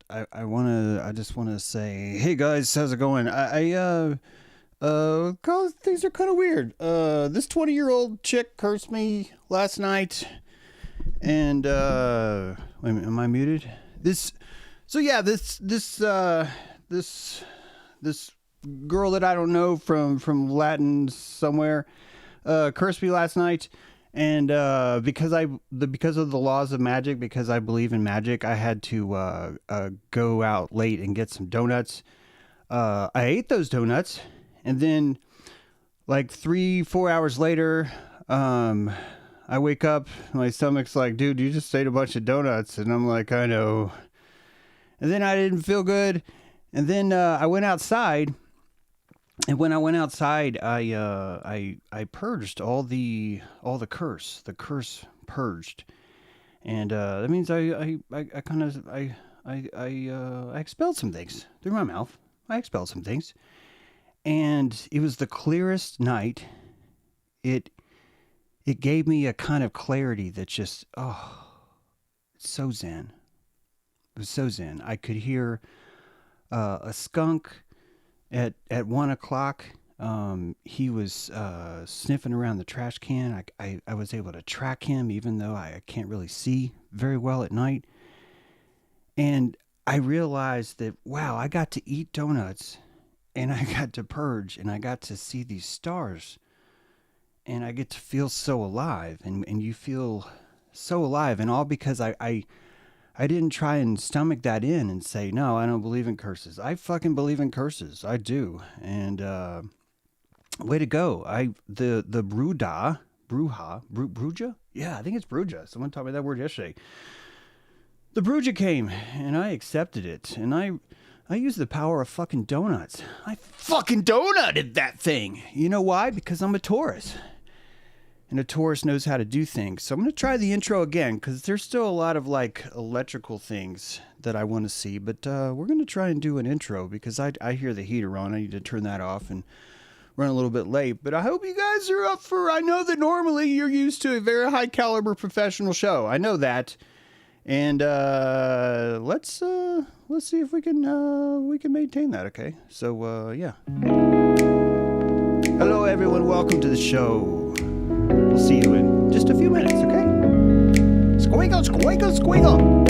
I just wanna say, hey guys, how's it going? Cause things are kind of weird. This 20-year-old chick cursed me last night, and wait a minute, am I muted? This girl that I don't know from Latin somewhere, cursed me last night. And because of the laws of magic, because I believe in magic, I had to go out late and get some donuts. I ate those donuts, and then like 3-4 hours later, I wake up. My stomach's like, dude, you just ate a bunch of donuts, and I'm like, I know. And then I didn't feel good, and then I went outside. And when I went outside, I purged all the curse. The curse purged, and that means I expelled some things through my mouth. I expelled some things, and it was the clearest night. It gave me a kind of clarity that just it's so zen. It was so zen. I could hear a skunk. At 1 o'clock, he was sniffing around the trash can. I was able to track him, even though I can't really see very well at night. And I realized that, wow, I got to eat donuts, and I got to purge, and I got to see these stars, and I get to feel so alive, and you feel so alive, and all because I didn't try and stomach that in and say, no, I don't believe in curses. I fucking believe in curses. I do. And way to go. The Bruja? Yeah, I think it's Bruja. Someone taught me that word yesterday. The Bruja came, and I accepted it. And I used the power of fucking donuts. I fucking donutted that thing. You know why? Because I'm a Taurus. And a Taurus knows how to do things. So I'm going to try the intro again, because there's still a lot of like electrical things that I want to see. But we're going to try and do an intro, because I hear the heater on. I need to turn that off and run a little bit late. But I hope you guys are up for, I know that normally you're used to a very high caliber professional show. I know that. And let's see if we can maintain that, okay? So yeah. Hello everyone, welcome to the show. We'll see you in just a few minutes, okay? Squiggle, squiggle, squiggle.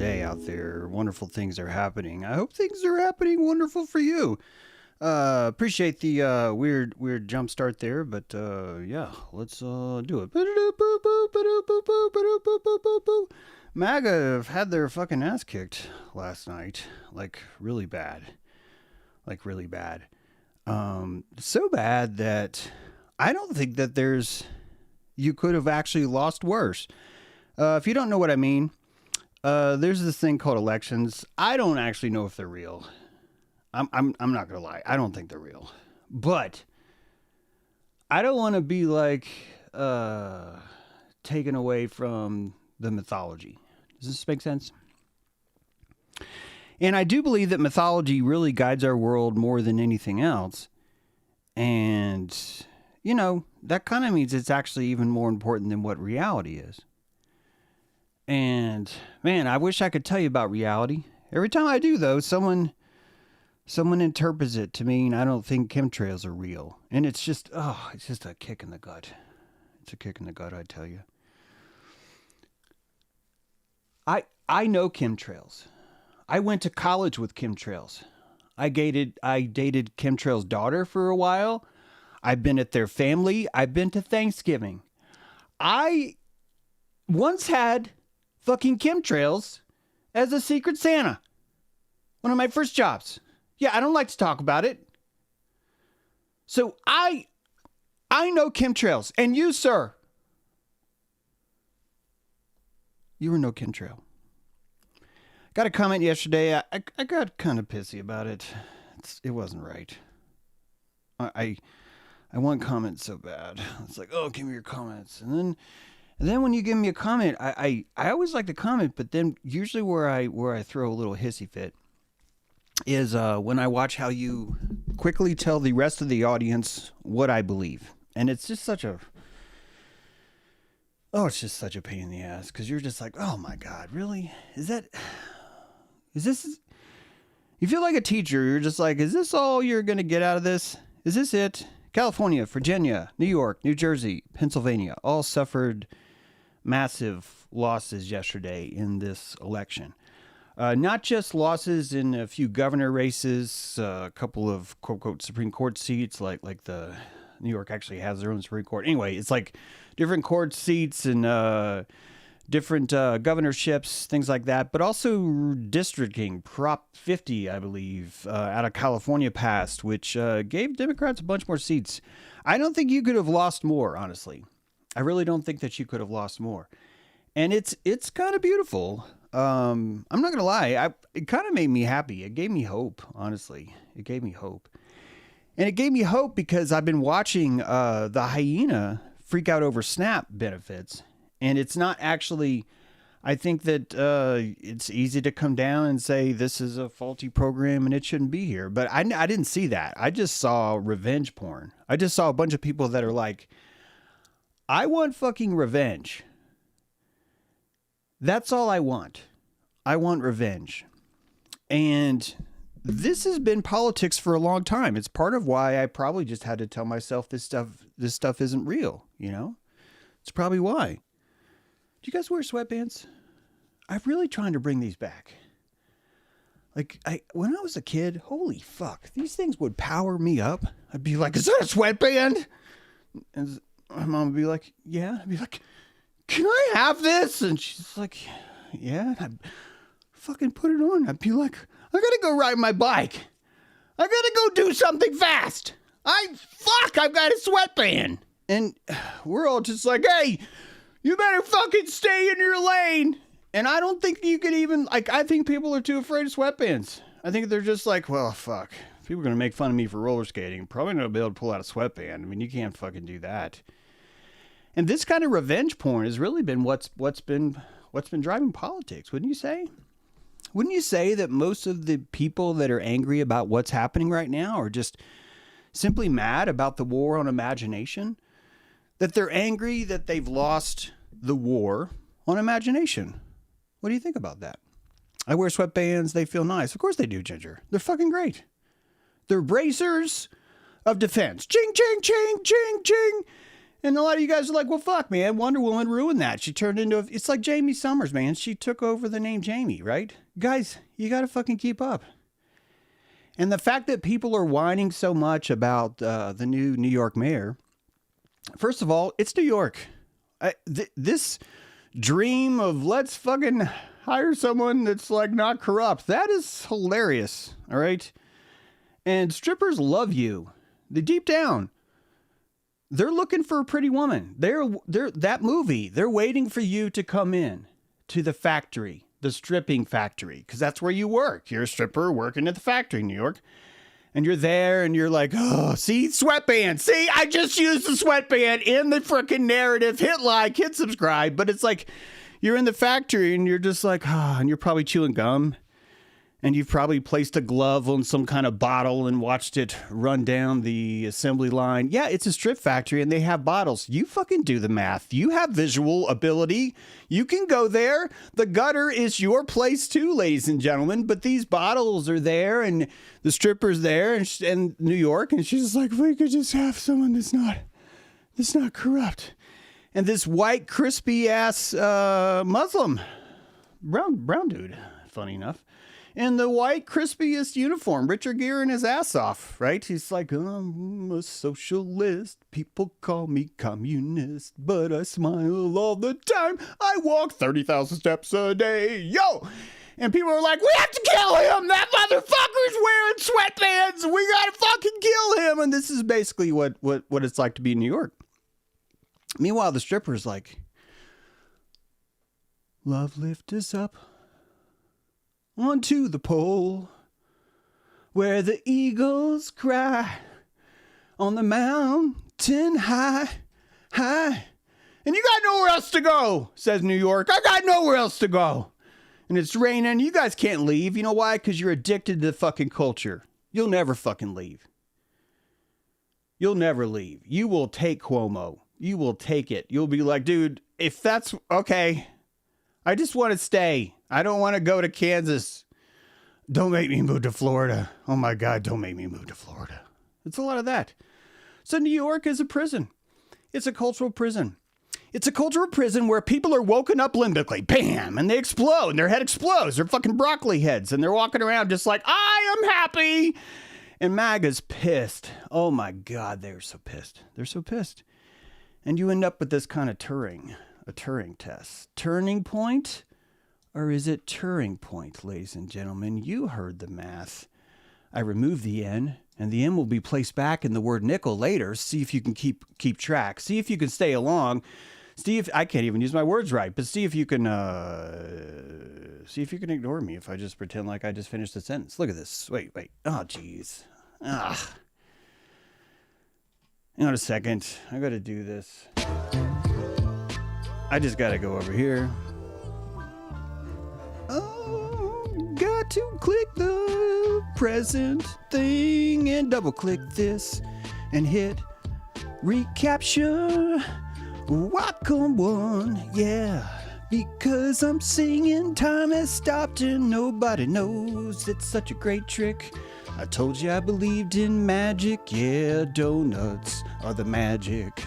day out there. Wonderful things are happening. I hope things are happening wonderful for you. Appreciate the weird jump start there, but yeah, let's do it. MAGA have had their fucking ass kicked last night, like really bad. So bad that I don't think that you could have actually lost worse. If you don't know what I mean, there's this thing called elections. I don't actually know if they're real. I'm not gonna lie. I don't think they're real, but I don't want to be like taken away from the mythology. Does this make sense? And I do believe that mythology really guides our world more than anything else. And, you know, that kind of means it's actually even more important than what reality is. And, man, I wish I could tell you about reality. Every time I do, though, someone interprets it to mean I don't think chemtrails are real. And it's just a kick in the gut. It's a kick in the gut, I tell you. I know chemtrails. I went to college with chemtrails. I dated chemtrails' daughter for a while. I've been at their family. I've been to Thanksgiving. I once had fucking chemtrails as a Secret Santa. One of my first jobs. Yeah, I don't like to talk about it. So I know chemtrails. And you, sir, you were no chemtrail. Got a comment yesterday. I got kind of pissy about it. It wasn't right. I want comments so bad. It's like, oh, give me your comments. And then when you give me a comment, I always like to comment, but then usually where I throw a little hissy fit is when I watch how you quickly tell the rest of the audience what I believe. And it's just such a pain in the ass, because you're just like, oh my God, really? Is this, you feel like a teacher. You're just like, is this all you're going to get out of this? Is this it? California, Virginia, New York, New Jersey, Pennsylvania all suffered massive losses yesterday in this election. Not just losses in a few governor races, a couple of quote unquote Supreme Court seats, like the New York actually has their own Supreme Court. Anyway, it's like different court seats and different governorships, things like that, but also districting. Prop 50, I believe, out of California passed, which gave Democrats a bunch more seats. I don't think you could have lost more, honestly. I really don't think that you could have lost more. And it's kind of beautiful. I'm not going to lie. It kind of made me happy. It gave me hope, honestly. It gave me hope. And it gave me hope because I've been watching the hyena freak out over SNAP benefits. And it's not actually, I think that it's easy to come down and say this is a faulty program and it shouldn't be here. But I didn't see that. I just saw revenge porn. I just saw a bunch of people that are like, I want fucking revenge. That's all I want. I want revenge. And this has been politics for a long time. It's part of why I probably just had to tell myself this stuff isn't real, you know? It's probably why. Do you guys wear sweatpants? I'm really trying to bring these back. Like, when I was a kid, holy fuck, these things would power me up. I'd be like, is that a sweatband? And my mom would be like, yeah. I'd be like, can I have this? And she's like, yeah. And I'd fucking put it on. I'd be like, I gotta go ride my bike. I gotta go do something fast. I've got a sweatband. And we're all just like, hey, you better fucking stay in your lane. And I don't think you could even, I think people are too afraid of sweatbands. I think they're just like, well, fuck. People are going to make fun of me for roller skating. Probably not be able to pull out a sweatband. I mean, you can't fucking do that. And this kind of revenge porn has really been what's been driving politics, wouldn't you say? Wouldn't you say that most of the people that are angry about what's happening right now are just simply mad about the war on imagination? That they're angry that they've lost the war on imagination. What do you think about that? I wear sweatbands. They feel nice. Of course they do, Ginger. They're fucking great. They're bracers of defense. Ching, ching, ching, ching, ching. And a lot of you guys are like, well, fuck, man, Wonder Woman ruined that. She turned into, it's like Jamie Summers, man. She took over the name Jamie, right? Guys, you got to fucking keep up. And the fact that people are whining so much about the new New York mayor, first of all, it's New York. This dream of let's fucking hire someone that's like not corrupt, that is hilarious, all right? And strippers love you. They deep down, they're looking for a pretty woman. They're that movie. They're waiting for you to come in to the factory, the stripping factory, because that's where you work. You're a stripper working at the factory in New York. And you're there and you're like, oh, see, sweatband. See, I just used the sweatband in the freaking narrative. Hit like, hit subscribe. But it's like you're in the factory and you're just like, and you're probably chewing gum. And you've probably placed a glove on some kind of bottle and watched it run down the assembly line. Yeah, it's a strip factory and they have bottles. You fucking do the math. You have visual ability. You can go there. The gutter is your place too, ladies and gentlemen. But these bottles are there and the stripper's there and New York. And she's just like, we could just have someone that's not corrupt. And this white, crispy ass Muslim, brown dude, funny enough. In the white, crispiest uniform, Richard Gere his ass off, right? He's like, I'm a socialist. People call me communist, but I smile all the time. I walk 30,000 steps a day. Yo! And people are like, we have to kill him! That motherfucker's wearing sweatpants! We gotta fucking kill him! And this is basically what it's like to be in New York. Meanwhile, the stripper's like, love lift us up onto the pole where the eagles cry on the mountain high. And you got nowhere else to go, says New York. I got nowhere else to go. And it's raining. You guys can't leave. You know why? Because you're addicted to the fucking culture. You'll never fucking leave. You'll never leave. You will take Cuomo. You will take it. You'll be like, dude, if that's okay, I just want to stay. I don't want to go to Kansas. Don't make me move to Florida. Oh my God, don't make me move to Florida. It's a lot of that. So New York is a prison. It's a cultural prison. It's a cultural prison where people are woken up limbically. Bam! And they explode. And their head explodes. They're fucking broccoli heads. And they're walking around just like, I am happy. And MAGA's pissed. Oh my God, they're so pissed. They're so pissed. And you end up with this kind of a Turing test. Turning point? Or is it Turing point, ladies and gentlemen? You heard the math. I remove the N, and the N will be placed back in the word nickel later. See if you can keep track. See if you can stay along. See if I can't even use my words right, but see if you can ignore me if I just pretend like I just finished the sentence. Look at this. Wait. Oh, jeez. Hang on a second. I got to do this. I just got to go over here. Oh, got to click the present thing and double click this and hit recapture. Welcome one, yeah, because I'm singing time has stopped and nobody knows it's such a great trick. I told you I believed in magic, yeah, donuts are the magic.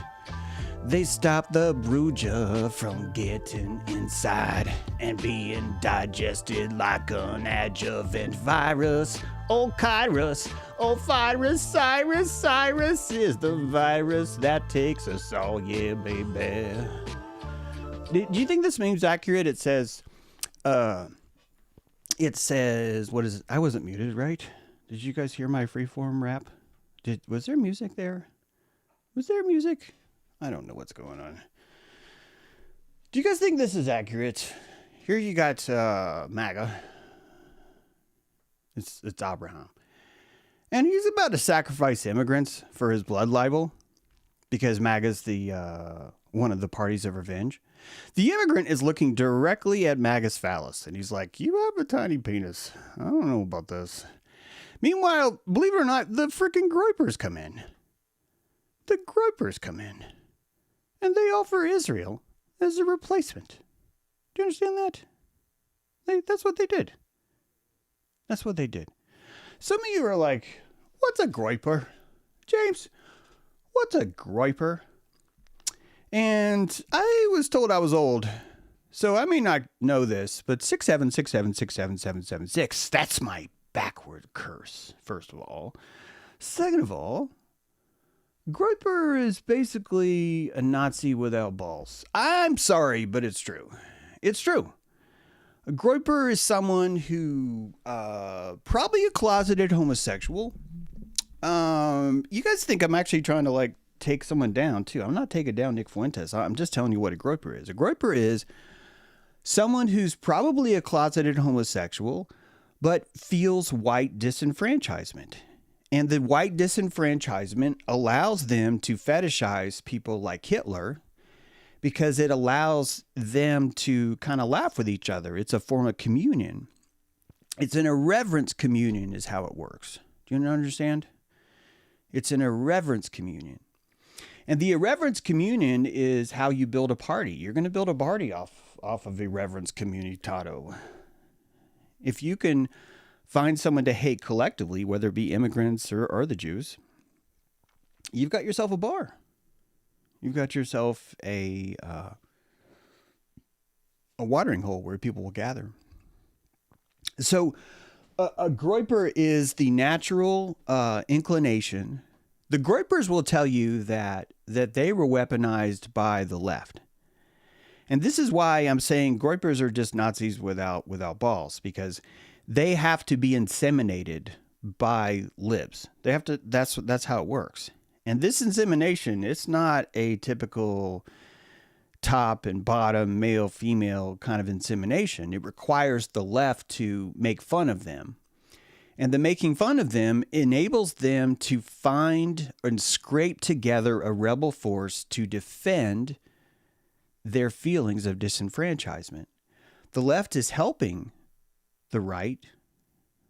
They stop the bruja from getting inside and being digested like an adjuvant virus. Oh, Kyrus, oh, Cyrus is the virus that takes us all, yeah, baby. Do you think this meme's accurate? It says, what is it? I wasn't muted, right? Did you guys hear my freeform rap? Was there music there? Was there music? I don't know what's going on. Do you guys think this is accurate? Here you got MAGA. It's Abraham. And he's about to sacrifice immigrants for his blood libel because MAGA's the one of the parties of revenge. The immigrant is looking directly at MAGA's phallus, and he's like, you have a tiny penis. I don't know about this. Meanwhile, believe it or not, the freaking Groypers come in. The Groypers come in. And they offer Israel as a replacement. Do you understand that? That's what they did. That's what they did. Some of you are like, what's a Groyper? James, what's a Groyper? And I was told I was old. So I may not know this, but 676767776, that's my backward curse, first of all. Second of all, Groyper is basically a Nazi without balls. I'm sorry, but it's true. It's true. A Groyper is someone who probably a closeted homosexual. You guys think I'm actually trying to like take someone down too. I'm not taking down Nick Fuentes. I'm just telling you what a Groyper is. A Groyper is someone who's probably a closeted homosexual, but feels white disenfranchisement. And the white disenfranchisement allows them to fetishize people like Hitler because it allows them to kind of laugh with each other. It's a form of communion. It's an irreverence communion is how it works. Do you understand? It's an irreverence communion. And the irreverence communion is how you build a party. You're going to build a party off of irreverence communitato. If you can find someone to hate collectively, whether it be immigrants or the Jews, you've got yourself a bar. You've got yourself a watering hole where people will gather. So a Groyper is the natural inclination. The Groypers will tell you that they were weaponized by the left. And this is why I'm saying Groypers are just Nazis without balls, because they have to be inseminated by libs. They have to. That's how it works. And this insemination, it's not a typical top and bottom, male, female kind of insemination. It requires the left to make fun of them. And the making fun of them enables them to find and scrape together a rebel force to defend their feelings of disenfranchisement. The left is helping the right.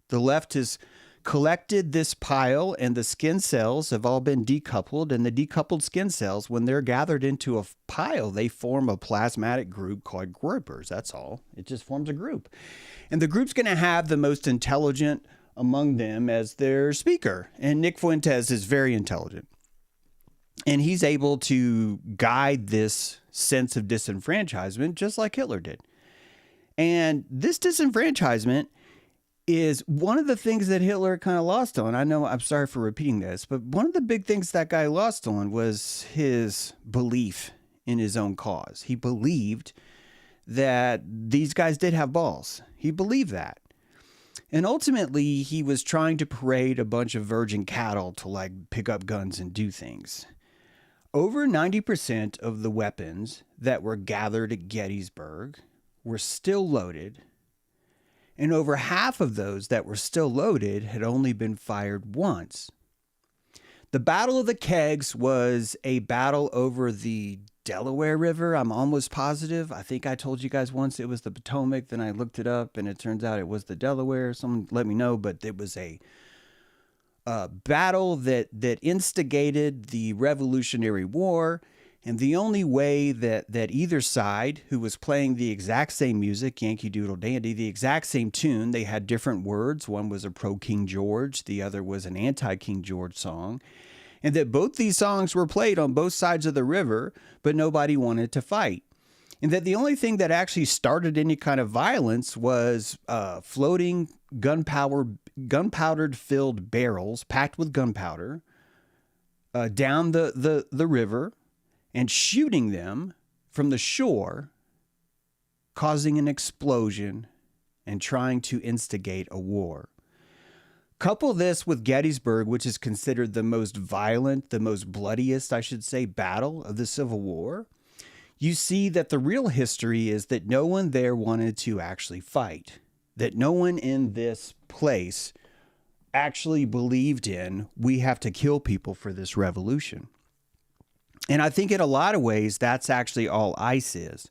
The left has collected this pile, and the skin cells have all been decoupled, and the decoupled skin cells, when they're gathered into a pile, they form a plasmatic group called Groypers. That's all. It just forms a group. And the group's going to have the most intelligent among them as their speaker. And Nick Fuentes is very intelligent. And he's able to guide this sense of disenfranchisement just like Hitler did. And this disenfranchisement is one of the things that Hitler kind of lost on. I know, I'm sorry for repeating this, but one of the big things that guy lost on was his belief in his own cause. He believed that these guys did have balls. He believed that. And ultimately, he was trying to parade a bunch of virgin cattle to like pick up guns and do things. Over 90% of the weapons that were gathered at Gettysburg were still loaded. And over half of those that were still loaded had only been fired once. The Battle of the Kegs was a battle over the Delaware River. I'm almost positive. I think I told you guys once it was the Potomac. Then I looked it up and it turns out it was the Delaware. Someone let me know, but it was a battle that instigated the Revolutionary War. And the only way that either side, who was playing the exact same music, Yankee Doodle Dandy, the exact same tune, they had different words. One was a pro-King George. The other was an anti-King George song. And that both these songs were played on both sides of the river, but nobody wanted to fight. And that the only thing that actually started any kind of violence was floating gunpowder-filled barrels packed with gunpowder down the river, and shooting them from the shore, causing an explosion and trying to instigate a war. Couple this with Gettysburg, which is considered the most violent, the most bloodiest, I should say, battle of the Civil War. You see that the real history is that no one there wanted to actually fight, that no one in this place actually believed in, we have to kill people for this revolution. And I think in a lot of ways, that's actually all ICE is.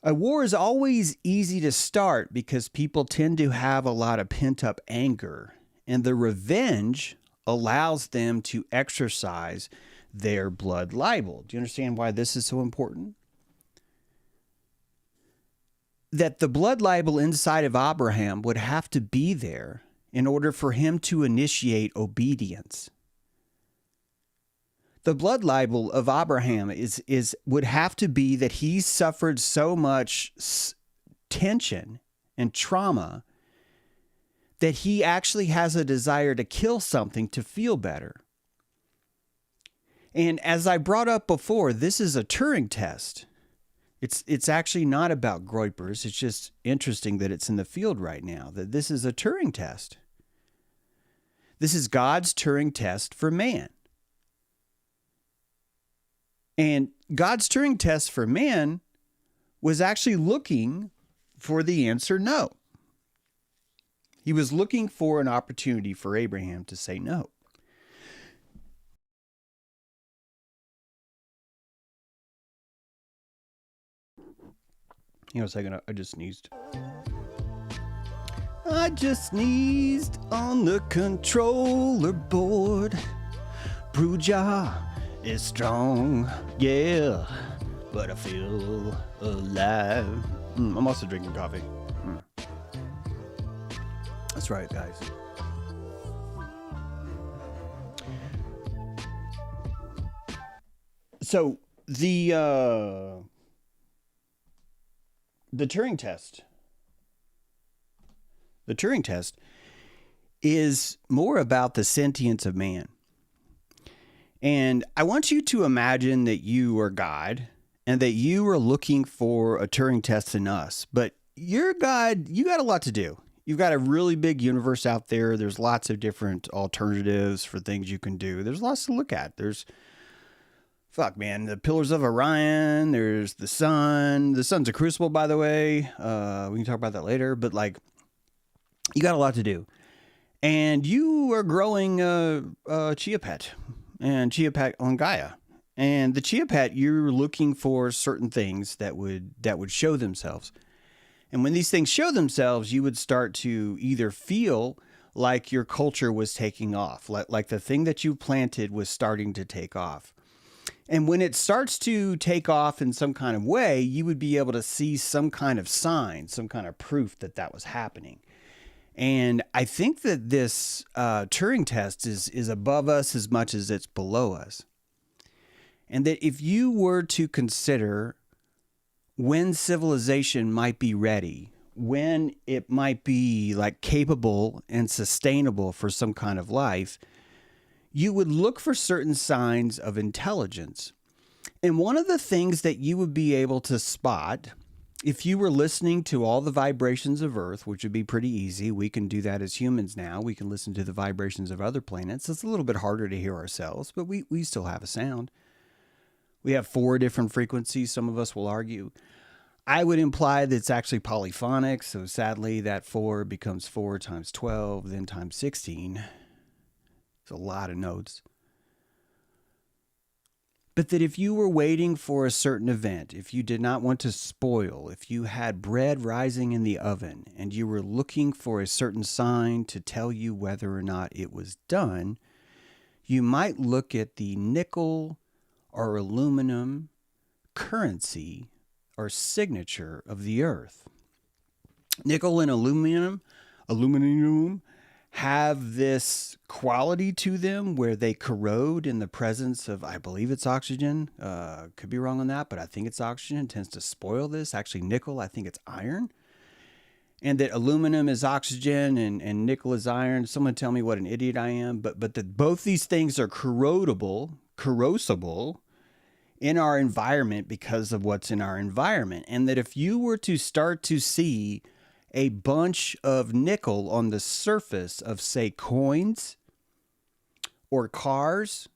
A war is always easy to start because people tend to have a lot of pent-up anger, and the revenge allows them to exercise their blood libel. Do you understand why this is so important? That the blood libel inside of Abraham would have to be there in order for him to initiate obedience. The blood libel of Abraham is would have to be that he suffered so much tension and trauma that he actually has a desire to kill something to feel better. And as I brought up before, this is a Turing test. It's actually not about groypers. It's just interesting that it's in the field right now, that this is a Turing test. This is God's Turing test for man. And God's Turing test for man was actually looking for the answer no. He was looking for an opportunity for Abraham to say no. Hang on a second, I just sneezed. I just sneezed on the controller board. Bruja is strong, yeah, but I feel alive. I'm also drinking coffee. That's right, guys. So the Turing test. The Turing test is more about the sentience of man. And I want you to imagine that you are God and that you are looking for a Turing test in us. But you're God, you got a lot to do. You've got a really big universe out there. There's lots of different alternatives for things you can do. There's lots to look at. There's the Pillars of Orion. There's the sun. The sun's a crucible, by the way. We can talk about that later. But you got a lot to do. And you are growing a chia pet. And chia pet on Gaia. And the chia pet, you're looking for certain things that would show themselves. And when these things show themselves, you would start to either feel like your culture was taking off, like the thing that you planted was starting to take off. And when it starts to take off in some kind of way, you would be able to see some kind of sign, some kind of proof that that was happening. And I think that this Turing test is above us as much as it's below us. And that if you were to consider when civilization might be ready, when it might be capable and sustainable for some kind of life, you would look for certain signs of intelligence. And one of the things that you would be able to spot, if you were listening to all the vibrations of Earth, which would be pretty easy, we can do that as humans now. We can listen to the vibrations of other planets. It's a little bit harder to hear ourselves, but we still have a sound. We have 4 different frequencies, some of us will argue. I would imply that it's actually polyphonic, so sadly that 4 becomes 4 times 12, then times 16. It's a lot of notes. But that if you were waiting for a certain event, if you did not want to spoil, if you had bread rising in the oven and you were looking for a certain sign to tell you whether or not it was done, you might look at the nickel or aluminum currency or signature of the earth. Nickel and aluminum have this quality to them where they corrode in the presence of, I believe it's oxygen. Could be wrong on that, but I think it's oxygen. It tends to spoil this. Actually, nickel, I think it's iron. And that aluminum is oxygen and nickel is iron. Someone tell me what an idiot I am. But that both these things are corrosible in our environment because of what's in our environment. And that if you were to start to see a bunch of nickel on the surface of, say, coins or cars,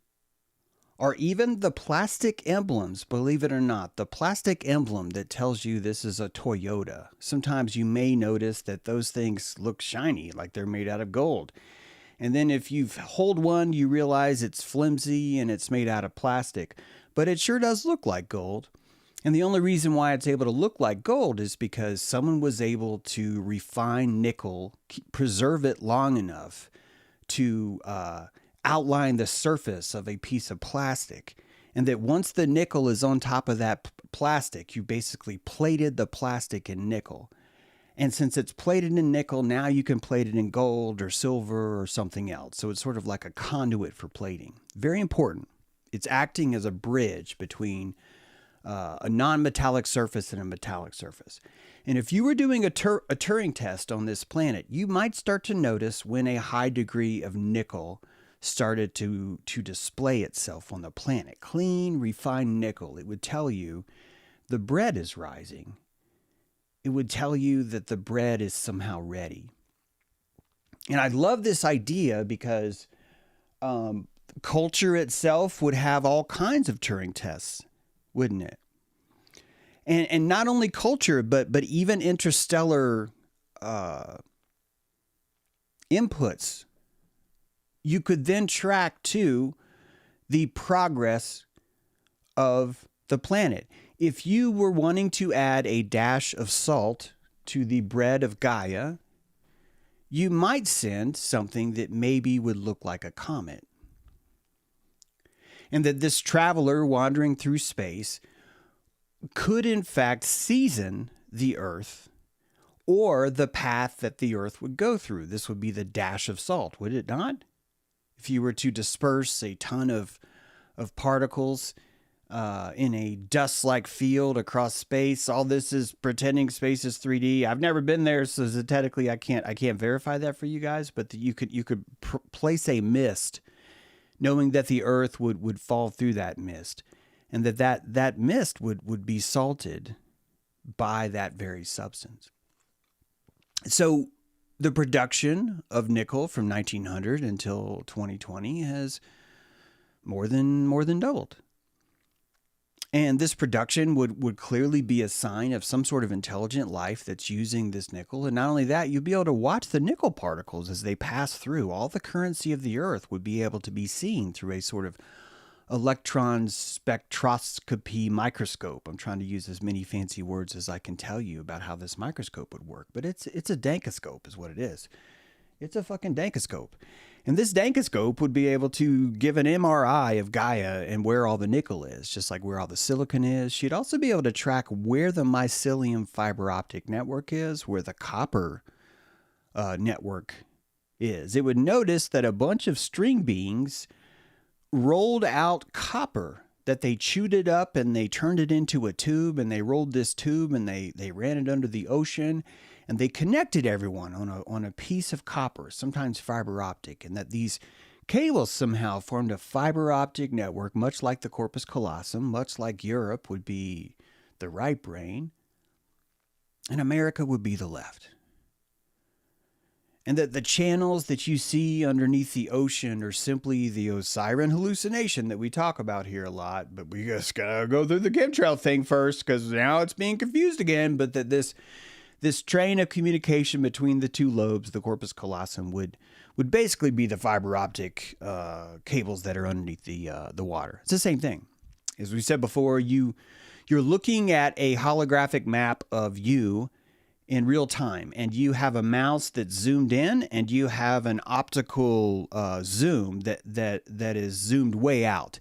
or even the plastic emblems, believe it or not, the plastic emblem that tells you this is a Toyota. Sometimes you may notice that those things look shiny, like they're made out of gold. And then if you hold one, you realize it's flimsy and it's made out of plastic. But it sure does look like gold. And the only reason why it's able to look like gold is because someone was able to refine nickel, preserve it long enough to outline the surface of a piece of plastic. And that once the nickel is on top of that plastic, you basically plated the plastic in nickel. And since it's plated in nickel, now you can plate it in gold or silver or something else. So it's sort of like a conduit for plating. Very important. It's acting as a bridge between a non-metallic surface and a metallic surface. And if you were doing a Turing test on this planet, you might start to notice when a high degree of nickel started to display itself on the planet. Clean, refined nickel. It would tell you the bread is rising. It would tell you that the bread is somehow ready. And I love this idea because culture itself would have all kinds of Turing tests, wouldn't it? And not only culture, but even interstellar inputs. You could then track to the progress of the planet. If you were wanting to add a dash of salt to the bread of Gaia, you might send something that maybe would look like a comet. And that this traveler wandering through space could in fact season the Earth or the path that the Earth would go through. This would be the dash of salt, would it not? If you were to disperse a ton of particles in a dust-like field across space, all this is pretending space is 3D. I've never been there, so technically I can't verify that for you guys. But you could place a mist, knowing that the Earth would fall through that mist. And that mist would be salted by that very substance. So the production of nickel from 1900 until 2020 has more than doubled. And this production would clearly be a sign of some sort of intelligent life that's using this nickel. And not only that, you'd be able to watch the nickel particles as they pass through. All the currency of the Earth would be able to be seen through a sort of electron spectroscopy microscope. I'm trying to use as many fancy words as I can tell you about how this microscope would work, but it's a dankoscope is what it is. It's a fucking dankoscope. And this dankoscope would be able to give an MRI of Gaia and where all the nickel is, just like where all the silicon is. She'd also be able to track where the mycelium fiber optic network is, where the copper network is. It would notice that a bunch of string beings rolled out copper, that they chewed it up and they turned it into a tube, and they rolled this tube and they ran it under the ocean, and they connected everyone on a piece of copper, sometimes fiber optic, and that these cables somehow formed a fiber optic network, much like the corpus callosum, much like Europe would be the right brain, and America would be the left. And that the channels that you see underneath the ocean are simply the Osiris hallucination that we talk about here a lot. But we just gotta go through the chemtrail thing first, because now it's being confused again. But that this train of communication between the two lobes, the corpus callosum, would basically be the fiber optic cables that are underneath the water. It's the same thing. As we said before, you're looking at a holographic map of you in real time, and you have a mouse that's zoomed in, and you have an optical zoom that is zoomed way out.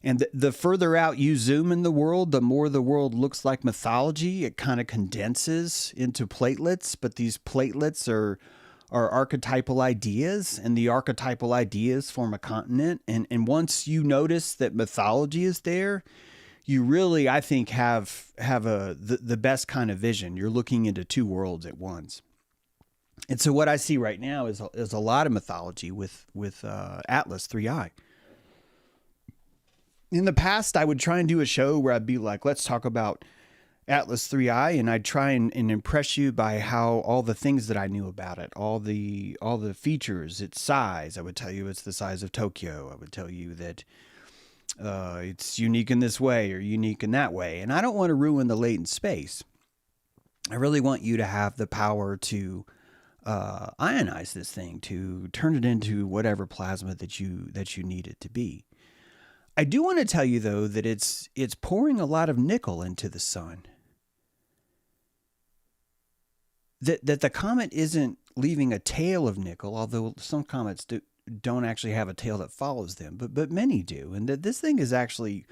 And the further out you zoom in the world, the more the world looks like mythology. It kind of condenses into platelets, but these platelets are archetypal ideas, and the archetypal ideas form a continent. And once you notice that mythology is there, you really, I think, have the best kind of vision. You're looking into two worlds at once. And so what I see right now is a lot of mythology with Atlas 3i. In the past, I would try and do a show where I'd be like, let's talk about Atlas 3i, and I'd try and impress you by how all the things that I knew about it, all the features, its size. I would tell you it's the size of Tokyo. I would tell you that it's unique in this way or unique in that way. And I don't want to ruin the latent space. I really want you to have the power to ionize this thing, to turn it into whatever plasma that you need it to be. I do want to tell you, though, that it's pouring a lot of nickel into the sun. That the comet isn't leaving a tail of nickel, although some comets don't actually have a tail that follows them, but many do. And that this thing is actually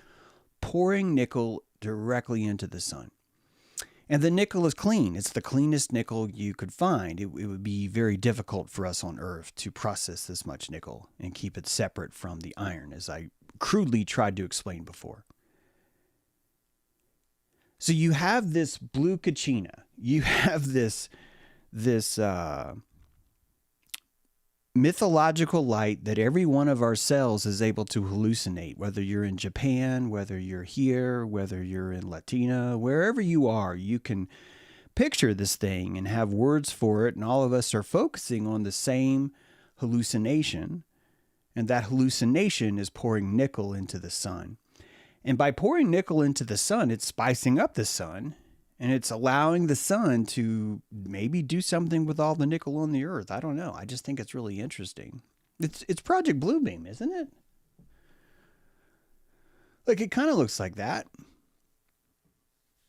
pouring nickel directly into the sun. And the nickel is clean. It's the cleanest nickel you could find. It would be very difficult for us on Earth to process this much nickel and keep it separate from the iron, as I crudely tried to explain before. So you have this blue Kachina. You have this mythological light that every one of our cells is able to hallucinate, whether you're in Japan, whether you're here, whether you're in Latina, wherever you are, you can picture this thing and have words for it, and all of us are focusing on the same hallucination, and that hallucination is pouring nickel into the sun. And by pouring nickel into the sun, it's spicing up the sun, and it's allowing the sun to maybe do something with all the nickel on the earth. I don't know. I just think it's really interesting. It's Project Bluebeam, isn't it? Like, it kind of looks like that.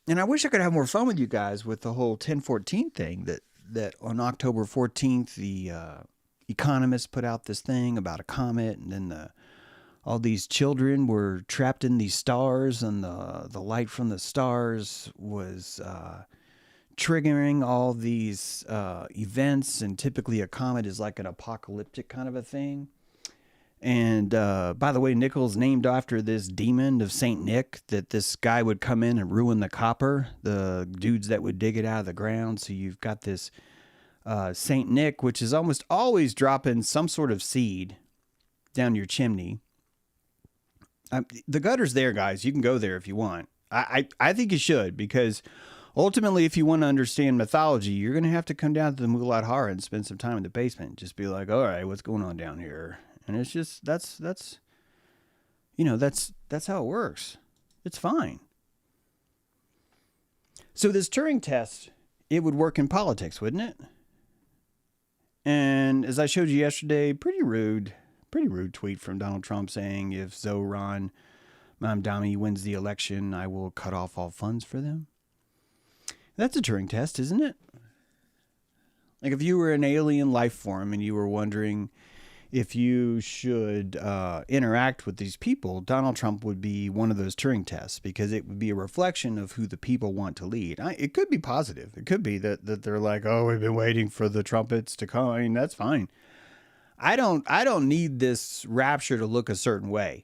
And I wish I could have more fun with you guys with the whole 1014 thing that on October 14th, the Economist put out this thing about a comet, and then all these children were trapped in these stars, and the light from the stars was triggering all these events. And typically a comet is like an apocalyptic kind of a thing. And by the way, nickel's named after this demon of Saint Nick, that this guy would come in and ruin the copper, the dudes that would dig it out of the ground. So you've got this Saint Nick, which is almost always dropping some sort of seed down your chimney. The gutter's there, guys. You can go there if you want. I think you should, because ultimately, if you want to understand mythology, you're going to have to come down to the Mulat Hara and spend some time in the basement. Just be like, all right, what's going on down here? And it's just, that's how it works. It's fine. So this Turing test, it would work in politics, wouldn't it? And as I showed you yesterday, pretty rude tweet from Donald Trump saying, if Zoran Mamdani wins the election, I will cut off all funds for them. That's a Turing test, isn't it? Like, if you were an alien life form and you were wondering if you should interact with these people, Donald Trump would be one of those Turing tests, because it would be a reflection of who the people want to lead. It could be positive. It could be that they're like, oh, we've been waiting for the trumpets to come. I mean, that's fine. I don't need this rapture to look a certain way.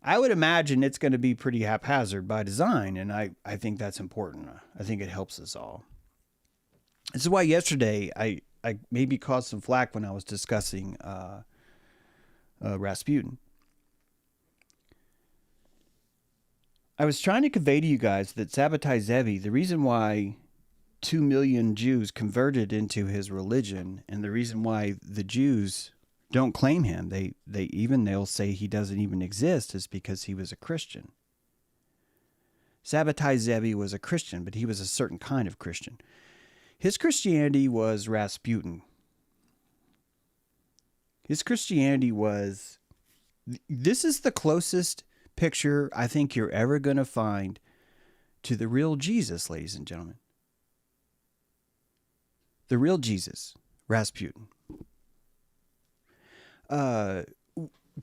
I would imagine it's going to be pretty haphazard by design, and I think that's important. I think it helps us all. This is why yesterday I maybe caused some flack when I was discussing Rasputin. I was trying to convey to you guys that Sabbatai Zevi, the reason why 2 million Jews converted into his religion, and the reason why the Jews don't claim him, they'll say he doesn't even exist, is because he was a Christian. Sabbatai Zevi was a Christian, but he was a certain kind of Christian. His Christianity was Rasputin. His Christianity was, this is the closest picture I think you're ever going to find to the real Jesus, ladies and gentlemen. The real Jesus, Rasputin.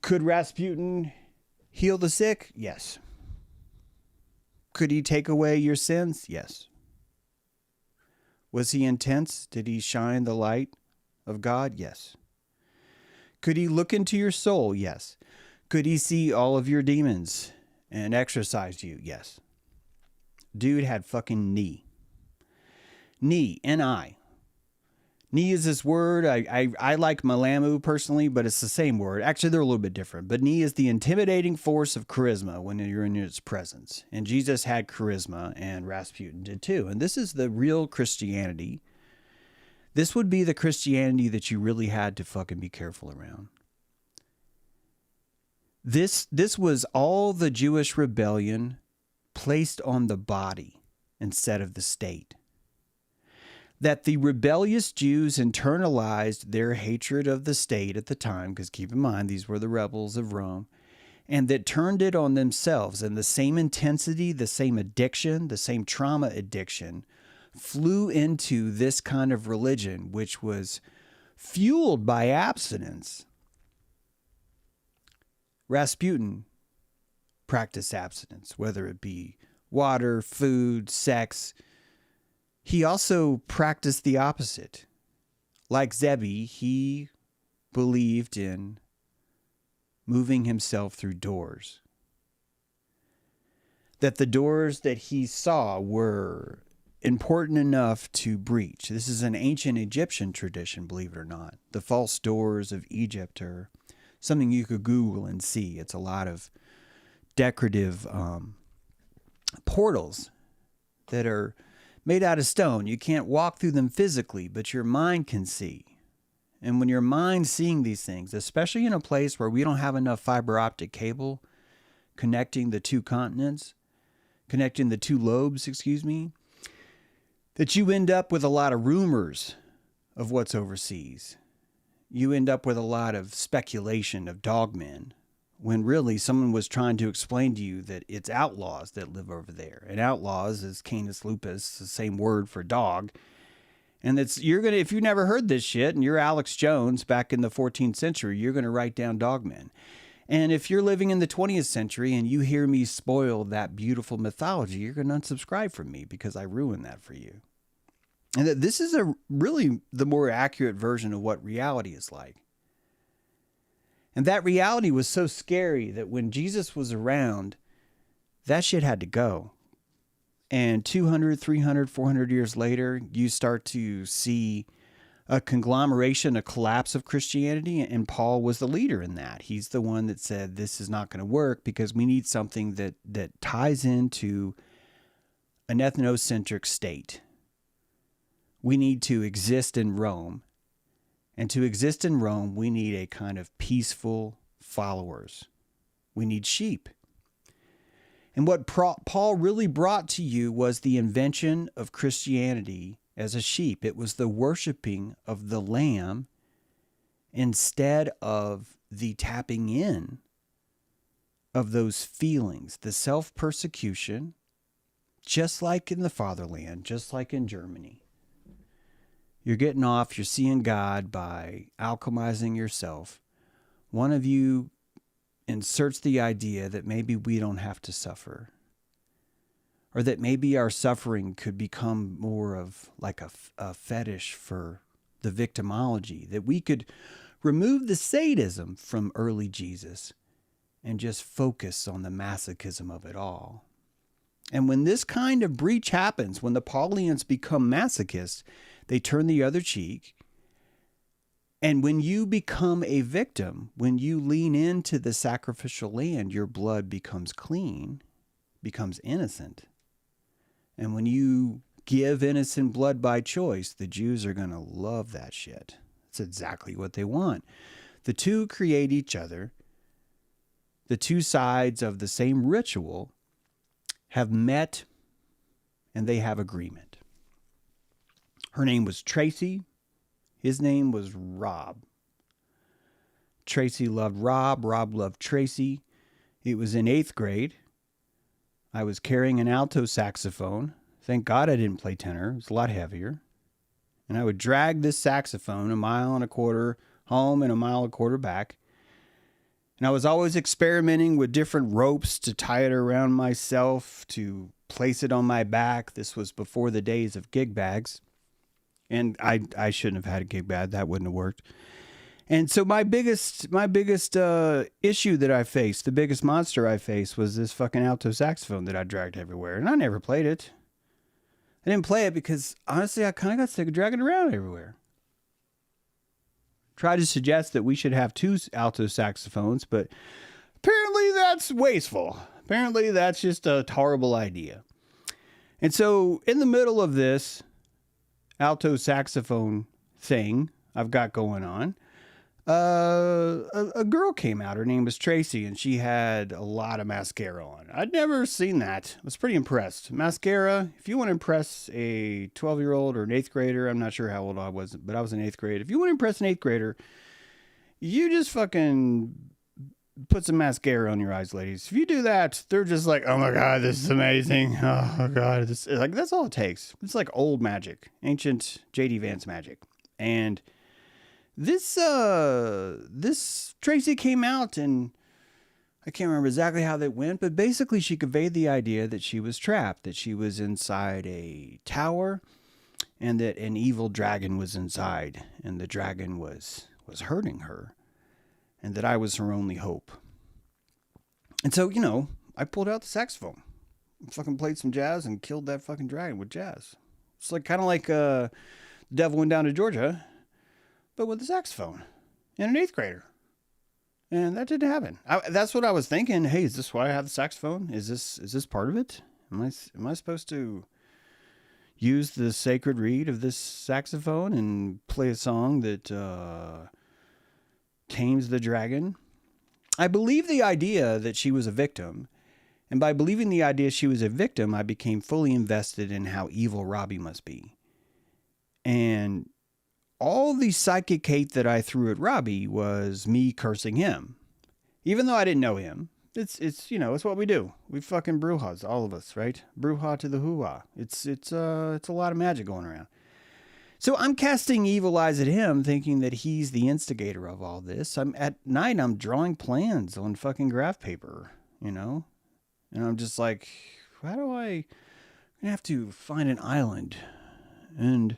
Could Rasputin heal the sick? Yes. Could he take away your sins? Yes. Was he intense? Did he shine the light of God? Yes. Could he look into your soul? Yes. Could he see all of your demons and exorcise you? Yes. Dude had fucking knee. Knee, N-I. Knee is this word. I like Malamu personally, but it's the same word. Actually, they're a little bit different. But knee is the intimidating force of charisma when you're in its presence. And Jesus had charisma, and Rasputin did too. And this is the real Christianity. This would be the Christianity that you really had to fucking be careful around. This was all the Jewish rebellion placed on the body instead of the state. That the rebellious Jews internalized their hatred of the state at the time, because keep in mind, these were the rebels of Rome, and that turned it on themselves. And the same intensity, the same addiction, the same trauma addiction flew into this kind of religion, which was fueled by abstinence. Rasputin practiced abstinence, whether it be water, food, sex. He also practiced the opposite. Like Zebi, he believed in moving himself through doors. That the doors that he saw were important enough to breach. This is an ancient Egyptian tradition, believe it or not. The false doors of Egypt are something you could Google and see. It's a lot of decorative portals that are made out of stone. You can't walk through them physically, but your mind can see. And when your mind's seeing these things, especially in a place where we don't have enough fiber optic cable connecting the two continents, connecting the two lobes, that you end up with a lot of rumors of what's overseas. You end up with a lot of speculation of dogmen, when really someone was trying to explain to you that it's outlaws that live over there. And outlaws is Canis lupus, the same word for dog. And if you never heard this shit and you're Alex Jones back in the 14th century, you're going to write down dogmen. And if you're living in the 20th century and you hear me spoil that beautiful mythology, you're going to unsubscribe from me because I ruined that for you. And that this is really the more accurate version of what reality is like. And that reality was so scary that when Jesus was around, that shit had to go. And 200, 300, 400 years later, you start to see a conglomeration, a collapse of Christianity. And Paul was the leader in that. He's the one that said, this is not going to work because we need something that ties into an ethnocentric state. We need to exist in Rome. And to exist in Rome, we need a kind of peaceful followers. We need sheep. And what Paul really brought to you was the invention of Christianity as a sheep. It was the worshiping of the lamb instead of the tapping in of those feelings, the self-persecution, just like in the fatherland, just like in Germany. You're getting off, you're seeing God by alchemizing yourself. One of you inserts the idea that maybe we don't have to suffer. Or that maybe our suffering could become more of like a fetish for the victimology. That we could remove the sadism from early Jesus and just focus on the masochism of it all. And when this kind of breach happens, when the Paulians become masochists, they turn the other cheek. And when you become a victim, when you lean into the sacrificial land, your blood becomes clean, becomes innocent. And when you give innocent blood by choice, the Jews are going to love that shit. That's exactly what they want. The two create each other. The two sides of the same ritual have met and they have agreement. Her name was Tracy. His name was Rob. Tracy loved Rob. Rob loved Tracy. It was in 8th grade. I was carrying an alto saxophone. Thank God I didn't play tenor. It was a lot heavier. And I would drag this saxophone 1.25 miles home and 1.25 miles back. And I was always experimenting with different ropes to tie it around myself, to place it on my back. This was before the days of gig bags. And I shouldn't have had a gig bag. That wouldn't have worked. And so my biggest issue that I faced, the biggest monster I faced, was this fucking alto saxophone that I dragged everywhere. And I never played it. I didn't play it because, honestly, I kind of got sick of dragging it around everywhere. Tried to suggest that we should have 2 alto saxophones, but apparently that's wasteful. Apparently that's just a horrible idea. And so in the middle of this alto saxophone thing I've got going on, a girl came out. Her name was Tracy, and she had a lot of mascara on. I'd never seen that. I was pretty impressed. Mascara, if you want to impress a 12-year-old or an 8th grader, I'm not sure how old I was, but I was in 8th grade. If you want to impress an 8th grader, you just fucking put some mascara on your eyes, ladies. If you do that, they're just like, oh my God, this is amazing. Oh God, that's all it takes. It's like old magic, ancient J.D. Vance magic. And this Tracy came out, and I can't remember exactly how that went, but basically she conveyed the idea that she was trapped, that she was inside a tower, and that an evil dragon was inside, and the dragon was hurting her. and that I was her only hope. And so, I pulled out the saxophone, fucking played some jazz, and killed that fucking dragon with jazz. It's like kind of like The Devil Went Down to Georgia, but with a saxophone and an 8th grader. And that didn't happen. That's what I was thinking. Hey, is this why I have the saxophone? Is this part of it? Am I supposed to use the sacred reed of this saxophone and play a song that tames the dragon? I believe the idea that she was a victim. And by believing the idea she was a victim, I became fully invested in how evil Robbie must be. And all the psychic hate that I threw at Robbie was me cursing him. Even though I didn't know him. It's what we do. We fucking brujas, all of us, right? Bruja to the hoo-ha. It's a lot of magic going around. So I'm casting evil eyes at him, thinking that he's the instigator of all this. At night, I'm drawing plans on fucking graph paper, And I'm just like, I'm gonna have to find an island, and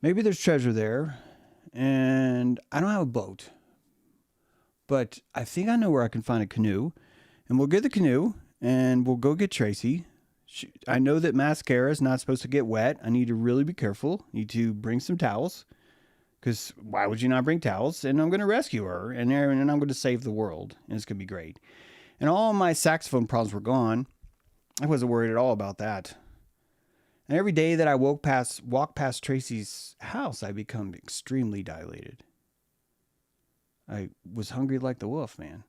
maybe there's treasure there, and I don't have a boat, but I think I know where I can find a canoe, and we'll get the canoe, and we'll go get Tracy. I know that mascara is not supposed to get wet. I need to really be careful. Need to bring some towels, because why would you not bring towels? And I'm going to rescue her, and I'm going to save the world, and it's going to be great. And all my saxophone problems were gone. I wasn't worried at all about that. And every day that I walk past Tracy's house, I become extremely dilated. I was hungry like the wolf, man.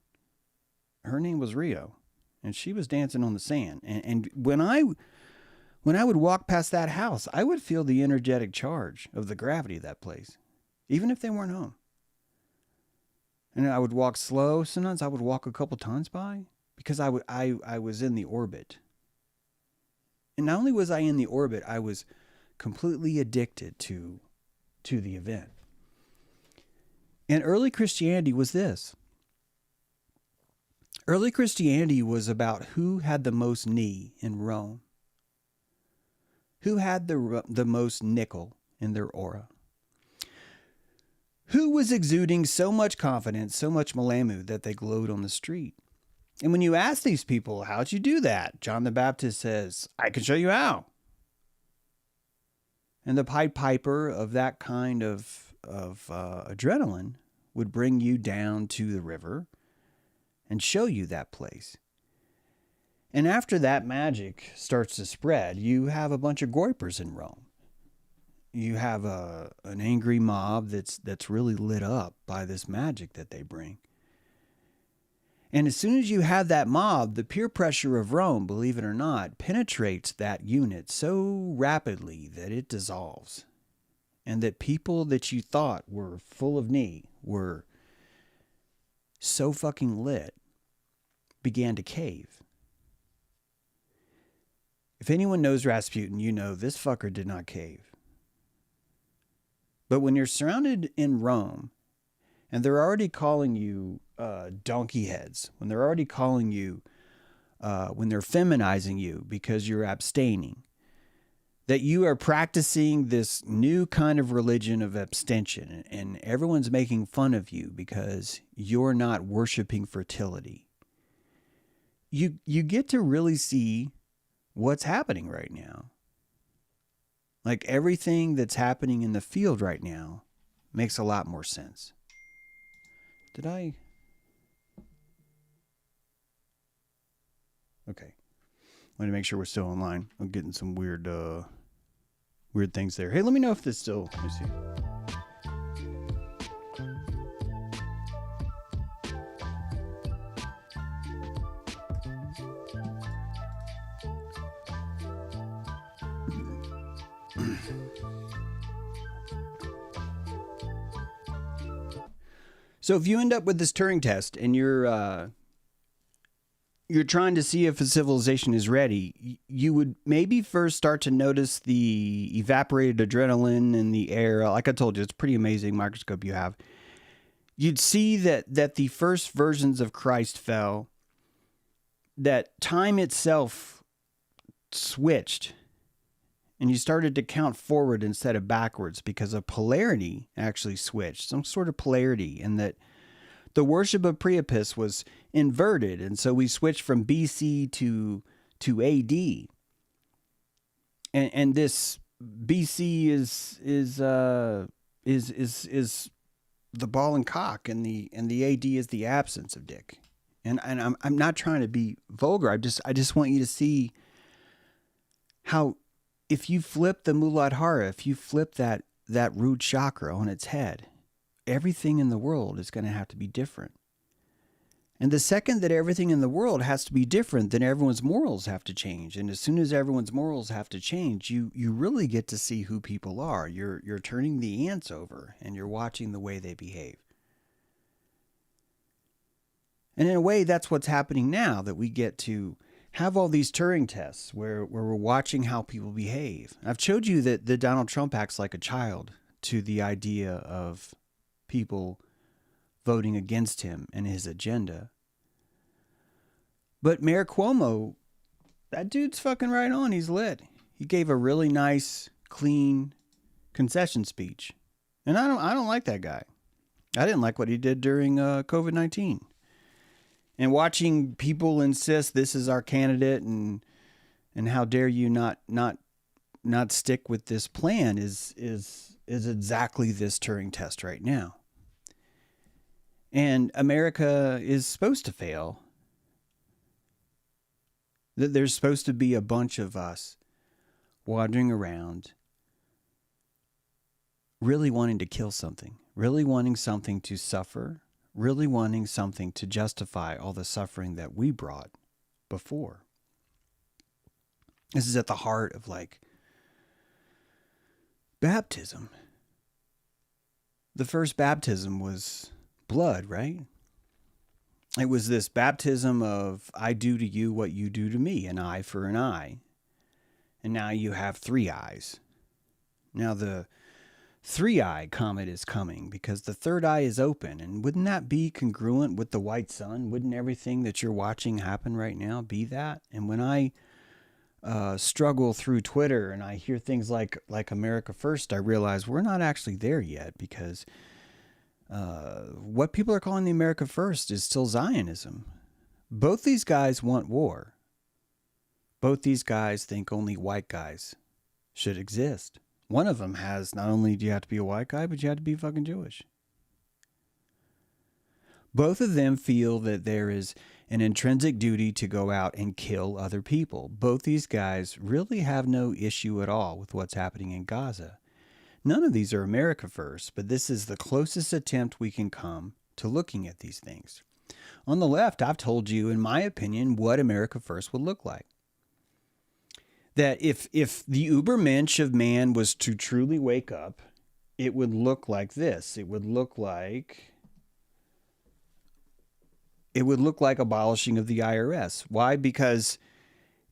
Her name was Rio, and she was dancing on the sand. And when I would walk past that house, I would feel the energetic charge of the gravity of that place, even if they weren't home. And I would walk slow. Sometimes I would walk a couple times by, because I was in the orbit. And not only was I in the orbit, I was completely addicted to the event. And early Christianity was this. Early Christianity was about who had the most knee in Rome. Who had the most nickel in their aura. Who was exuding so much confidence, so much malamu that they glowed on the street. And when you ask these people, how'd you do that? John the Baptist says, I can show you how. And the Pied Piper of that kind of adrenaline would bring you down to the river and show you that place. And after that magic starts to spread, you have a bunch of goipers in Rome. You have an angry mob that's really lit up by this magic that they bring. And as soon as you have that mob, the peer pressure of Rome, believe it or not, penetrates that unit so rapidly that it dissolves. And that people that you thought were full of knee were so fucking lit, began to cave. If anyone knows Rasputin, you know this fucker did not cave. But when you're surrounded in Rome, and they're already calling you donkey heads, when they're already calling you, when they're feminizing you because you're abstaining, that you are practicing this new kind of religion of abstention, and everyone's making fun of you because you're not worshiping fertility. You get to really see what's happening right now. Like everything that's happening in the field right now makes a lot more sense. Did I? Okay. I want to make sure we're still online. I'm getting some weird things there. Hey, let me know if this still, let me see. So if you end up with this Turing test and you're trying to see if a civilization is ready, you would maybe first start to notice the evaporated adrenaline in the air. Like I told you, it's a pretty amazing microscope you have. You'd see that the first versions of Christ fell, that time itself switched, and you started to count forward instead of backwards because a polarity actually switched, some sort of polarity, and that The worship of Priapus was inverted, and so we switched from BC to AD. And this BC is the ball and cock, and the AD is the absence of dick. And I'm not trying to be vulgar. I just want you to see how, if you flip the Muladhara, if you flip that root chakra on its head, everything in the world is going to have to be different. And the second that everything in the world has to be different, then everyone's morals have to change. And as soon as everyone's morals have to change, you really get to see who people are. You're turning the ants over, and you're watching the way they behave. And in a way, that's what's happening now, that we get to have all these Turing tests where we're watching how people behave. I've showed you that Donald Trump acts like a child to the idea of people voting against him and his agenda. But Mayor Cuomo, that dude's fucking right on. He's lit. He gave a really nice, clean concession speech. And I don't like that guy. I didn't like what he did during COVID-19. And watching people insist this is our candidate and how dare you not stick with this plan is exactly this Turing test right now. And America is supposed to fail. There's supposed to be a bunch of us wandering around really wanting to kill something, really wanting something to suffer, really wanting something to justify all the suffering that we brought before. This is at the heart of like baptism. The first baptism was blood, right? It was this baptism of I do to you what you do to me, an eye for an eye. And now you have 3 eyes. Now the 3-eye comet is coming because the third eye is open. And wouldn't that be congruent with the white sun? Wouldn't everything that you're watching happen right now be that? And when I struggle through Twitter and I hear things like America First, I realize we're not actually there yet, because what people are calling the America First is still Zionism. Both these guys want war. Both these guys think only white guys should exist. One of them has, not only do you have to be a white guy, but you have to be fucking Jewish. Both of them feel that there is an intrinsic duty to go out and kill other people. Both these guys really have no issue at all with what's happening in Gaza. None of these are America First, but this is the closest attempt we can come to looking at these things. On the left, I've told you, in my opinion, what America First would look like. That if the Ubermensch of man was to truly wake up, it would look like this. It would look like abolishing of the IRS. Why? Because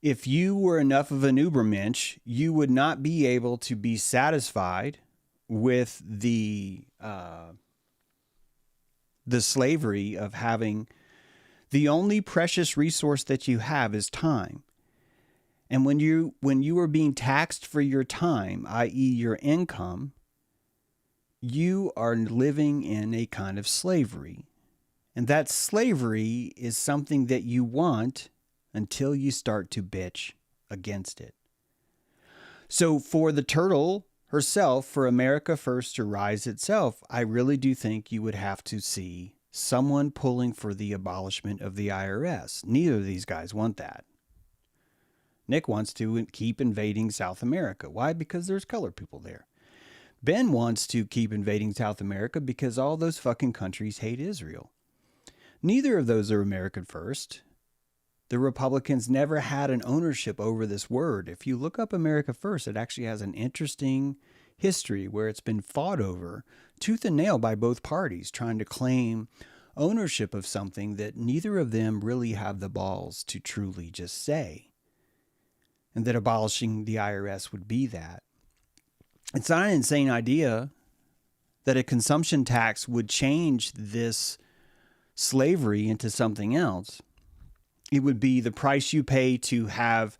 if you were enough of an Ubermensch, you would not be able to be satisfied with the slavery of having the only precious resource that you have is time. And when you are being taxed for your time, i.e. your income, you are living in a kind of slavery. And that slavery is something that you want until you start to bitch against it. So for the turtle herself, for America First to rise itself, I really do think you would have to see someone pulling for the abolishment of the IRS. Neither of these guys want that. Nick wants to keep invading South America. Why? Because there's colored people there. Ben wants to keep invading South America because all those fucking countries hate Israel. Neither of those are American First. The Republicans never had an ownership over this word. If you look up America First, it actually has an interesting history where it's been fought over tooth and nail by both parties, trying to claim ownership of something that neither of them really have the balls to truly just say. And that abolishing the IRS would be that. It's not an insane idea that a consumption tax would change this slavery into something else. It would be the price you pay to have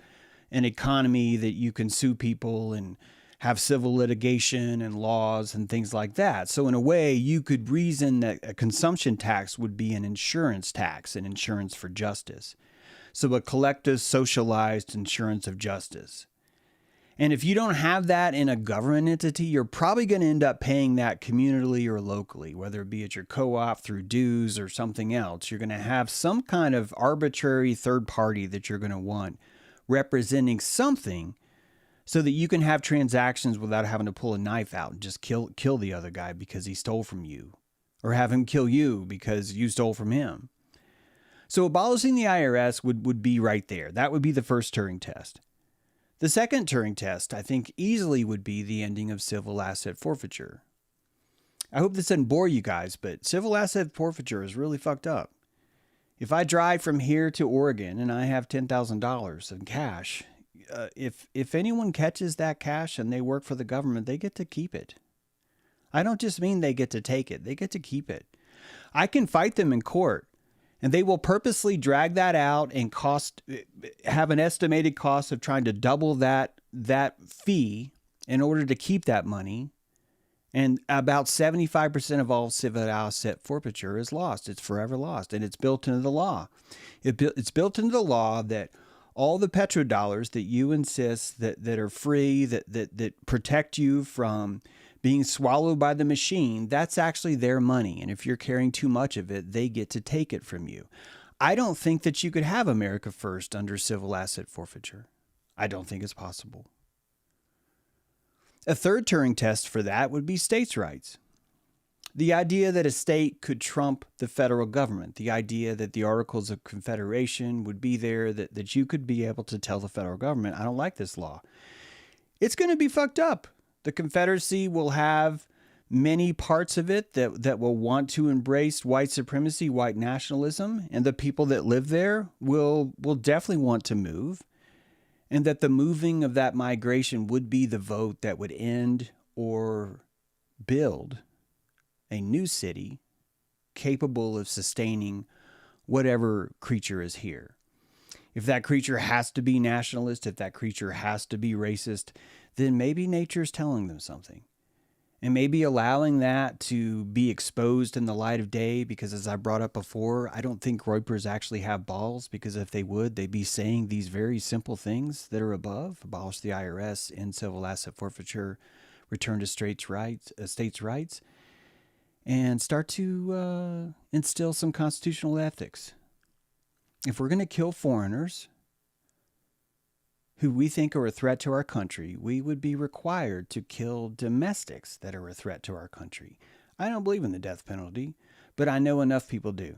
an economy that you can sue people and have civil litigation and laws and things like that. So in a way, you could reason that a consumption tax would be an insurance tax, an insurance for justice. So a collective socialized insurance of justice. And if you don't have that in a government entity, you're probably going to end up paying that communally or locally, whether it be at your co-op through dues or something else. You're going to have some kind of arbitrary third party that you're going to want representing something so that you can have transactions without having to pull a knife out and just kill the other guy because he stole from you, or have him kill you because you stole from him. So abolishing the IRS would be right there. That would be the first Turing test. The second Turing test, I think, easily would be the ending of civil asset forfeiture. I hope this doesn't bore you guys, but civil asset forfeiture is really fucked up. If I drive from here to Oregon and I have $10,000 in cash, if anyone catches that cash and they work for the government, they get to keep it. I don't just mean they get to take it. They get to keep it. I can fight them in court, and they will purposely drag that out and have an estimated cost of trying to double that fee in order to keep that money. And about 75% of all civil asset forfeiture is lost. It's forever lost. And it's built into the law. It's built into the law that all the petrodollars that you insist that are free, that protect you from being swallowed by the machine, that's actually their money. And if you're carrying too much of it, they get to take it from you. I don't think that you could have America First under civil asset forfeiture. I don't think it's possible. A third Turing test for that would be states' rights. The idea that a state could trump the federal government, the idea that the Articles of Confederation would be there, that you could be able to tell the federal government, I don't like this law. It's going to be fucked up. The Confederacy will have many parts of it that will want to embrace white supremacy, white nationalism, and the people that live there will definitely want to move, and that the moving of that migration would be the vote that would end or build a new city capable of sustaining whatever creature is here. If that creature has to be nationalist, if that creature has to be racist, then maybe nature's telling them something. And maybe allowing that to be exposed in the light of day, because as I brought up before, I don't think groypers actually have balls, because if they would, they'd be saying these very simple things that are above: abolish the IRS, end civil asset forfeiture, return to states' rights, and start to instill some constitutional ethics. If we're going to kill foreigners who we think are a threat to our country, we would be required to kill domestics that are a threat to our country. I don't believe in the death penalty, but I know enough people do.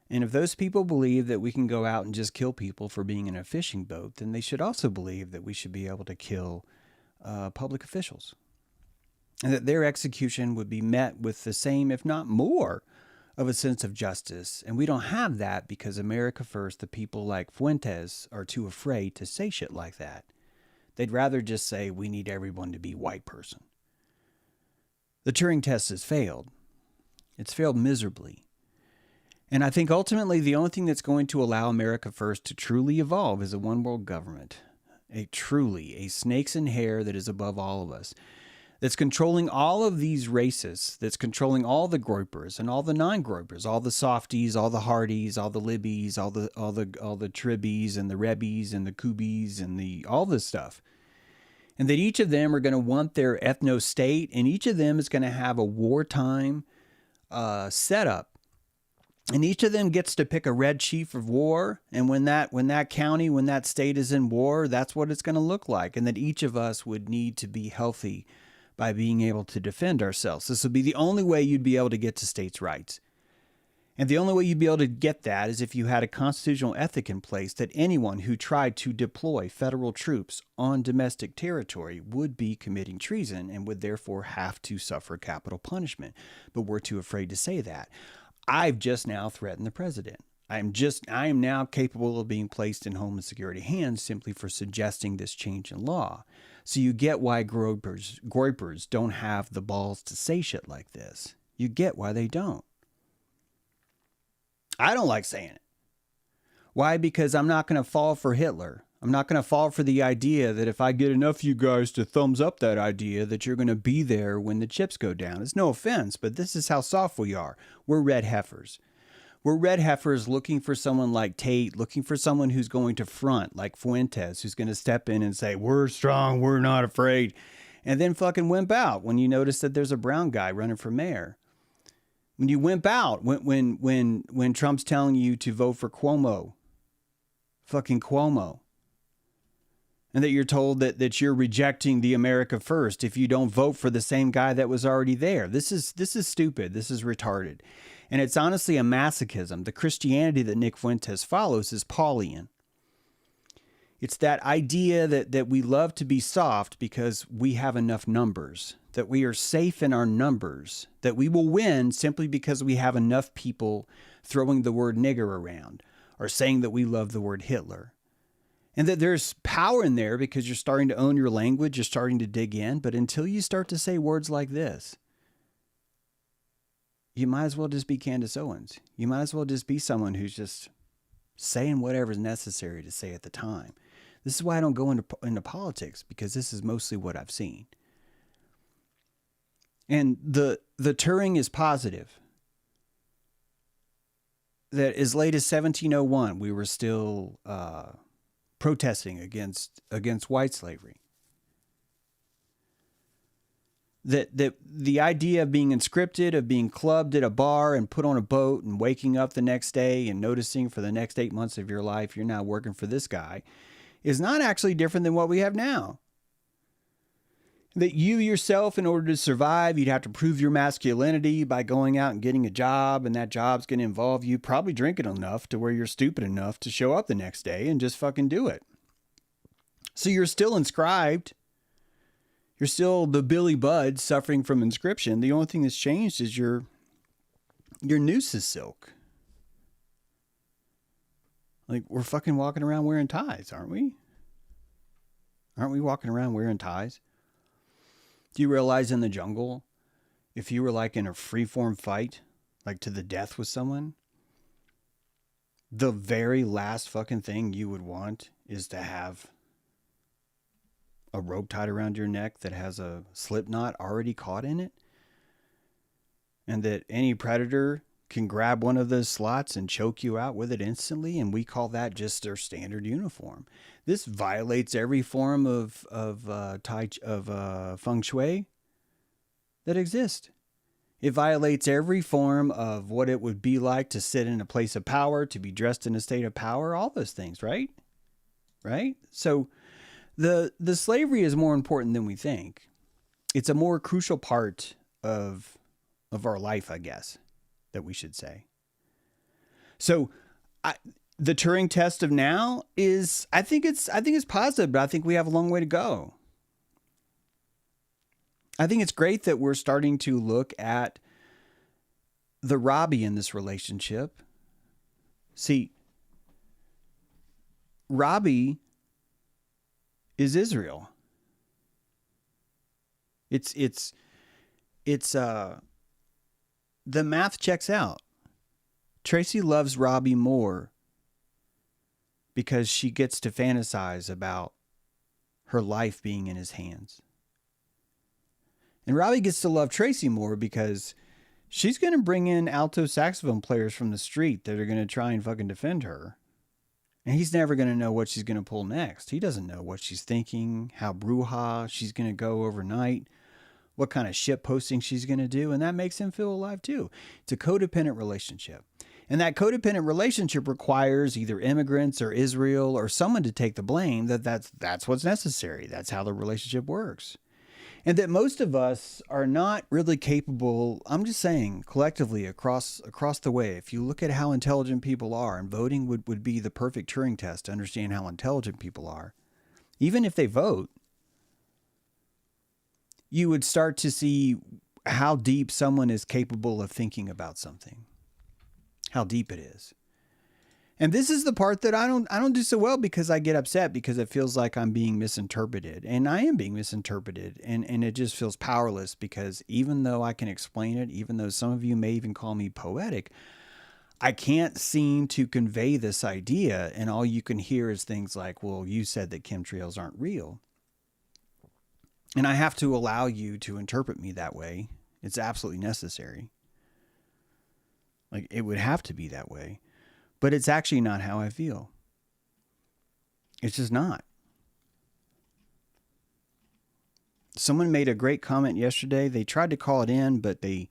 And if those people believe that we can go out and just kill people for being in a fishing boat, then they should also believe that we should be able to kill public officials. And that their execution would be met with the same, if not more, of a sense of justice. And we don't have that because America First, the people like Whence, are too afraid to say shit like that. They'd rather just say, we need everyone to be white person. The Turing test has failed. It's failed miserably. And I think ultimately the only thing that's going to allow America First to truly evolve is a one world government. A snakes and hair that is above all of us, that's controlling all of these races, that's controlling all the groypers and all the non-groypers, all the softies, all the hardies, all the libbies, all the tribbies and the rebbies and the coobies and all this stuff. And that each of them are going to want their ethno-state, and each of them is going to have a wartime setup. And each of them gets to pick a red chief of war. And when that state is in war, that's what it's going to look like. And that each of us would need to be healthy by being able to defend ourselves. This would be the only way you'd be able to get to states' rights. And the only way you'd be able to get that is if you had a constitutional ethic in place that anyone who tried to deploy federal troops on domestic territory would be committing treason and would therefore have to suffer capital punishment. But we're too afraid to say that. I've just now threatened the president. I am now capable of being placed in Homeland Security hands simply for suggesting this change in law. So you get why groypers don't have the balls to say shit like this. You get why they don't. I don't like saying it. Why? Because I'm not going to fall for Hitler. I'm not going to fall for the idea that if I get enough of you guys to thumbs up that idea, that you're going to be there when the chips go down. It's no offense, but this is how soft we are. We're red heifers. We're red heifers looking for someone like Tate, looking for someone who's going to front, like Fuentes, who's going to step in and say, we're strong, we're not afraid, and then fucking wimp out when you notice that there's a brown guy running for mayor. When you wimp out, when Trump's telling you to vote for Cuomo, fucking Cuomo, and that you're told that you're rejecting the America First if you don't vote for the same guy that was already there. This is stupid. This is retarded. And it's honestly a masochism. The Christianity that Nick Fuentes follows is Paulian. It's that idea that we love to be soft because we have enough numbers, that we are safe in our numbers, that we will win simply because we have enough people throwing the word nigger around or saying that we love the word Hitler. And that there's power in there because you're starting to own your language, you're starting to dig in. But until you start to say words like this, you might as well just be Candace Owens. You might as well just be someone who's just saying whatever's necessary to say at the time. This is why I don't go into politics, because this is mostly what I've seen. And the Turing is positive. That as late as 1701, we were still protesting against white slavery. That the idea of being inscripted, of being clubbed at a bar and put on a boat and waking up the next day and noticing for the next 8 months of your life you're now working for this guy is not actually different than what we have now. That you yourself, in order to survive, you'd have to prove your masculinity by going out and getting a job, and that job's going to involve you probably drinking enough to where you're stupid enough to show up the next day and just fucking do it. So you're still inscribed. You're still the Billy Budd suffering from inscription. The only thing that's changed is your noose is silk. Like, we're fucking walking around wearing ties, aren't we? Aren't we walking around wearing ties? Do you realize in the jungle, if you were like in a free-form fight, like to the death with someone, the very last fucking thing you would want is to have a rope tied around your neck that has a slip knot already caught in it, and that any predator can grab one of those slots and choke you out with it instantly, and we call that just their standard uniform. This violates every form of feng shui that exists. It violates every form of what it would be like to sit in a place of power, to be dressed in a state of power, all those things, right? Right? So the slavery is more important than we think. It's a more crucial part of our life, I guess, that we should say. So the Turing test of now is, I think it's positive, but I think we have a long way to go. I think it's great that we're starting to look at the Robbie in this relationship. See, Robbie is Israel. It's the math checks out. Tracy loves Robbie more because she gets to fantasize about her life being in his hands. And Robbie gets to love Tracy more because she's going to bring in alto saxophone players from the street that are going to try and fucking defend her. And he's never going to know what she's going to pull next. He doesn't know what she's thinking, how bruja she's going to go overnight, what kind of shit posting she's going to do. And that makes him feel alive too. It's a codependent relationship. And that codependent relationship requires either immigrants or Israel or someone to take the blame that's what's necessary. That's how the relationship works. And that most of us are not really capable, I'm just saying, collectively across the way, if you look at how intelligent people are, and voting would be the perfect Turing test to understand how intelligent people are, even if they vote, you would start to see how deep someone is capable of thinking about something, how deep it is. And this is the part that I don't do so well because I get upset because it feels like I'm being misinterpreted, and I am being misinterpreted, and it just feels powerless because even though I can explain it, even though some of you may even call me poetic, I can't seem to convey this idea, and all you can hear is things like, well, you said that chemtrails aren't real. And I have to allow you to interpret me that way. It's absolutely necessary. Like, it would have to be that way. But it's actually not how I feel. It's just not. Someone made a great comment yesterday. They tried to call it in, but they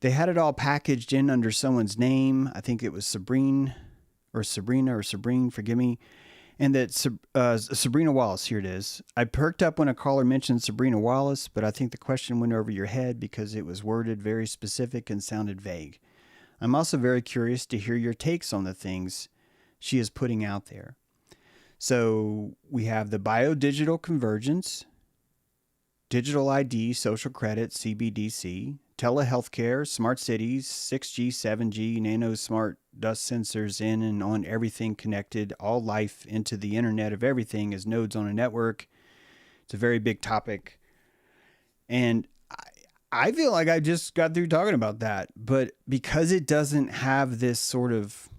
had it all packaged in under someone's name. I think it was Sabrina, forgive me. And that Sabrina Wallace, here it is. I perked up when a caller mentioned Sabrina Wallace, but I think the question went over your head because it was worded very specific and sounded vague. I'm also very curious to hear your takes on the things she is putting out there. So we have the biodigital convergence, digital ID, social credit, CBDC, telehealthcare, smart cities, 6G, 7G, nano smart dust sensors in and on everything connected, all life into the Internet of Everything as nodes on a network. It's a very big topic. And I feel like I just got through talking about that. But because it doesn't have this sort of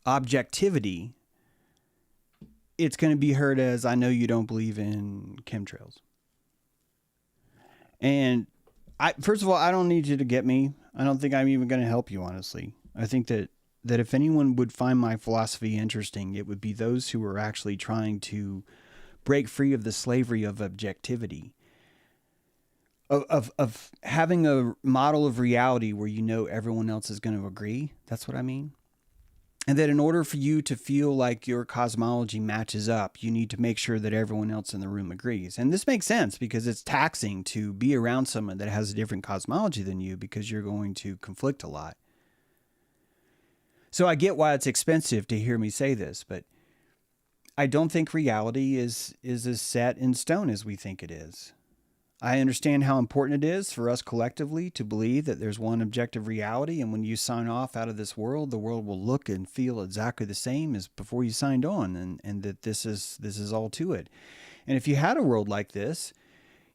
objectivity, it's going to be heard as, I know you don't believe in chemtrails. And first of all, I don't need you to get me. I don't think I'm even going to help you, honestly. I think that if anyone would find my philosophy interesting, it would be those who are actually trying to break free of the slavery of objectivity, of having a model of reality where you know everyone else is going to agree. That's what I mean. And that in order for you to feel like your cosmology matches up, you need to make sure that everyone else in the room agrees. And this makes sense because it's taxing to be around someone that has a different cosmology than you because you're going to conflict a lot. So I get why it's expensive to hear me say this, but I don't think reality is as set in stone as we think it is. I understand how important it is for us collectively to believe that there's one objective reality, and when you sign off out of this world, the world will look and feel exactly the same as before you signed on, and that this is all to it. And if you had a world like this,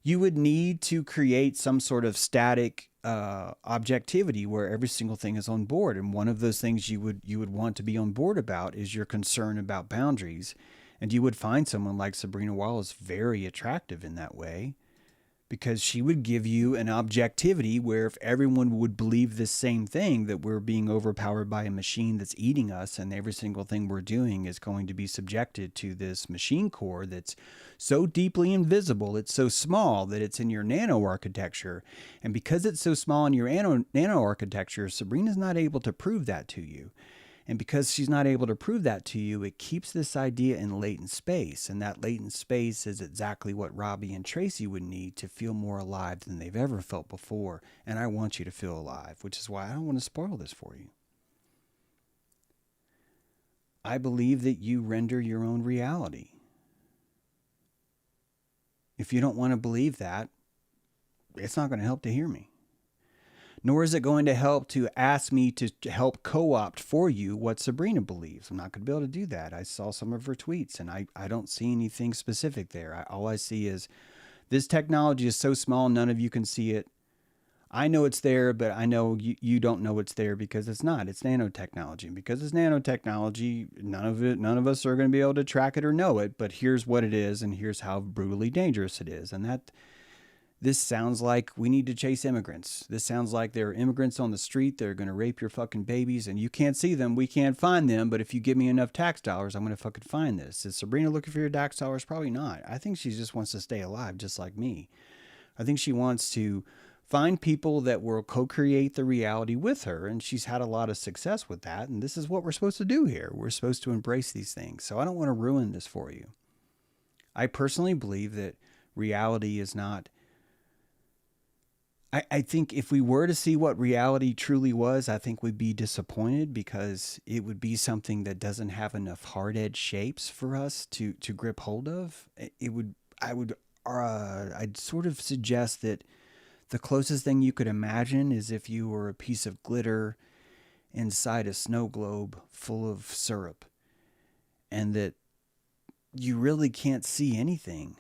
you would need to create some sort of static objectivity where every single thing is on board. And one of those things you would want to be on board about is your concern about boundaries. And you would find someone like Sabrina Wallace very attractive in that way, because she would give you an objectivity where if everyone would believe this same thing, that we're being overpowered by a machine that's eating us and every single thing we're doing is going to be subjected to this machine core that's so deeply invisible, it's so small that it's in your nano architecture. And because it's so small in your nano architecture, Sabrina's not able to prove that to you. And because she's not able to prove that to you, it keeps this idea in latent space. And that latent space is exactly what Robbie and Tracy would need to feel more alive than they've ever felt before. And I want you to feel alive, which is why I don't want to spoil this for you. I believe that you render your own reality. If you don't want to believe that, it's not going to help to hear me. Nor is it going to help to ask me to help co-opt for you what Sabrina believes. I'm not going to be able to do that. I saw some of her tweets, and I don't see anything specific there. All I see is this technology is so small, none of you can see it. I know it's there, but I know you don't know it's there because it's not. It's nanotechnology. And because it's nanotechnology, none of us are going to be able to track it or know it, but here's what it is, and here's how brutally dangerous it is. And this sounds like we need to chase immigrants. This sounds like there are immigrants on the street. They're going to rape your fucking babies, and you can't see them. We can't find them. But if you give me enough tax dollars, I'm going to fucking find this. Is Sabrina looking for your tax dollars? Probably not. I think she just wants to stay alive, just like me. I think she wants to find people that will co-create the reality with her, and she's had a lot of success with that. And this is what we're supposed to do here. We're supposed to embrace these things. So I don't want to ruin this for you. I personally believe that reality is not... I think if we were to see what reality truly was, I think we'd be disappointed because it would be something that doesn't have enough hard-edged shapes for us to grip hold of. I'd sort of suggest that the closest thing you could imagine is if you were a piece of glitter inside a snow globe full of syrup, and that you really can't see anything.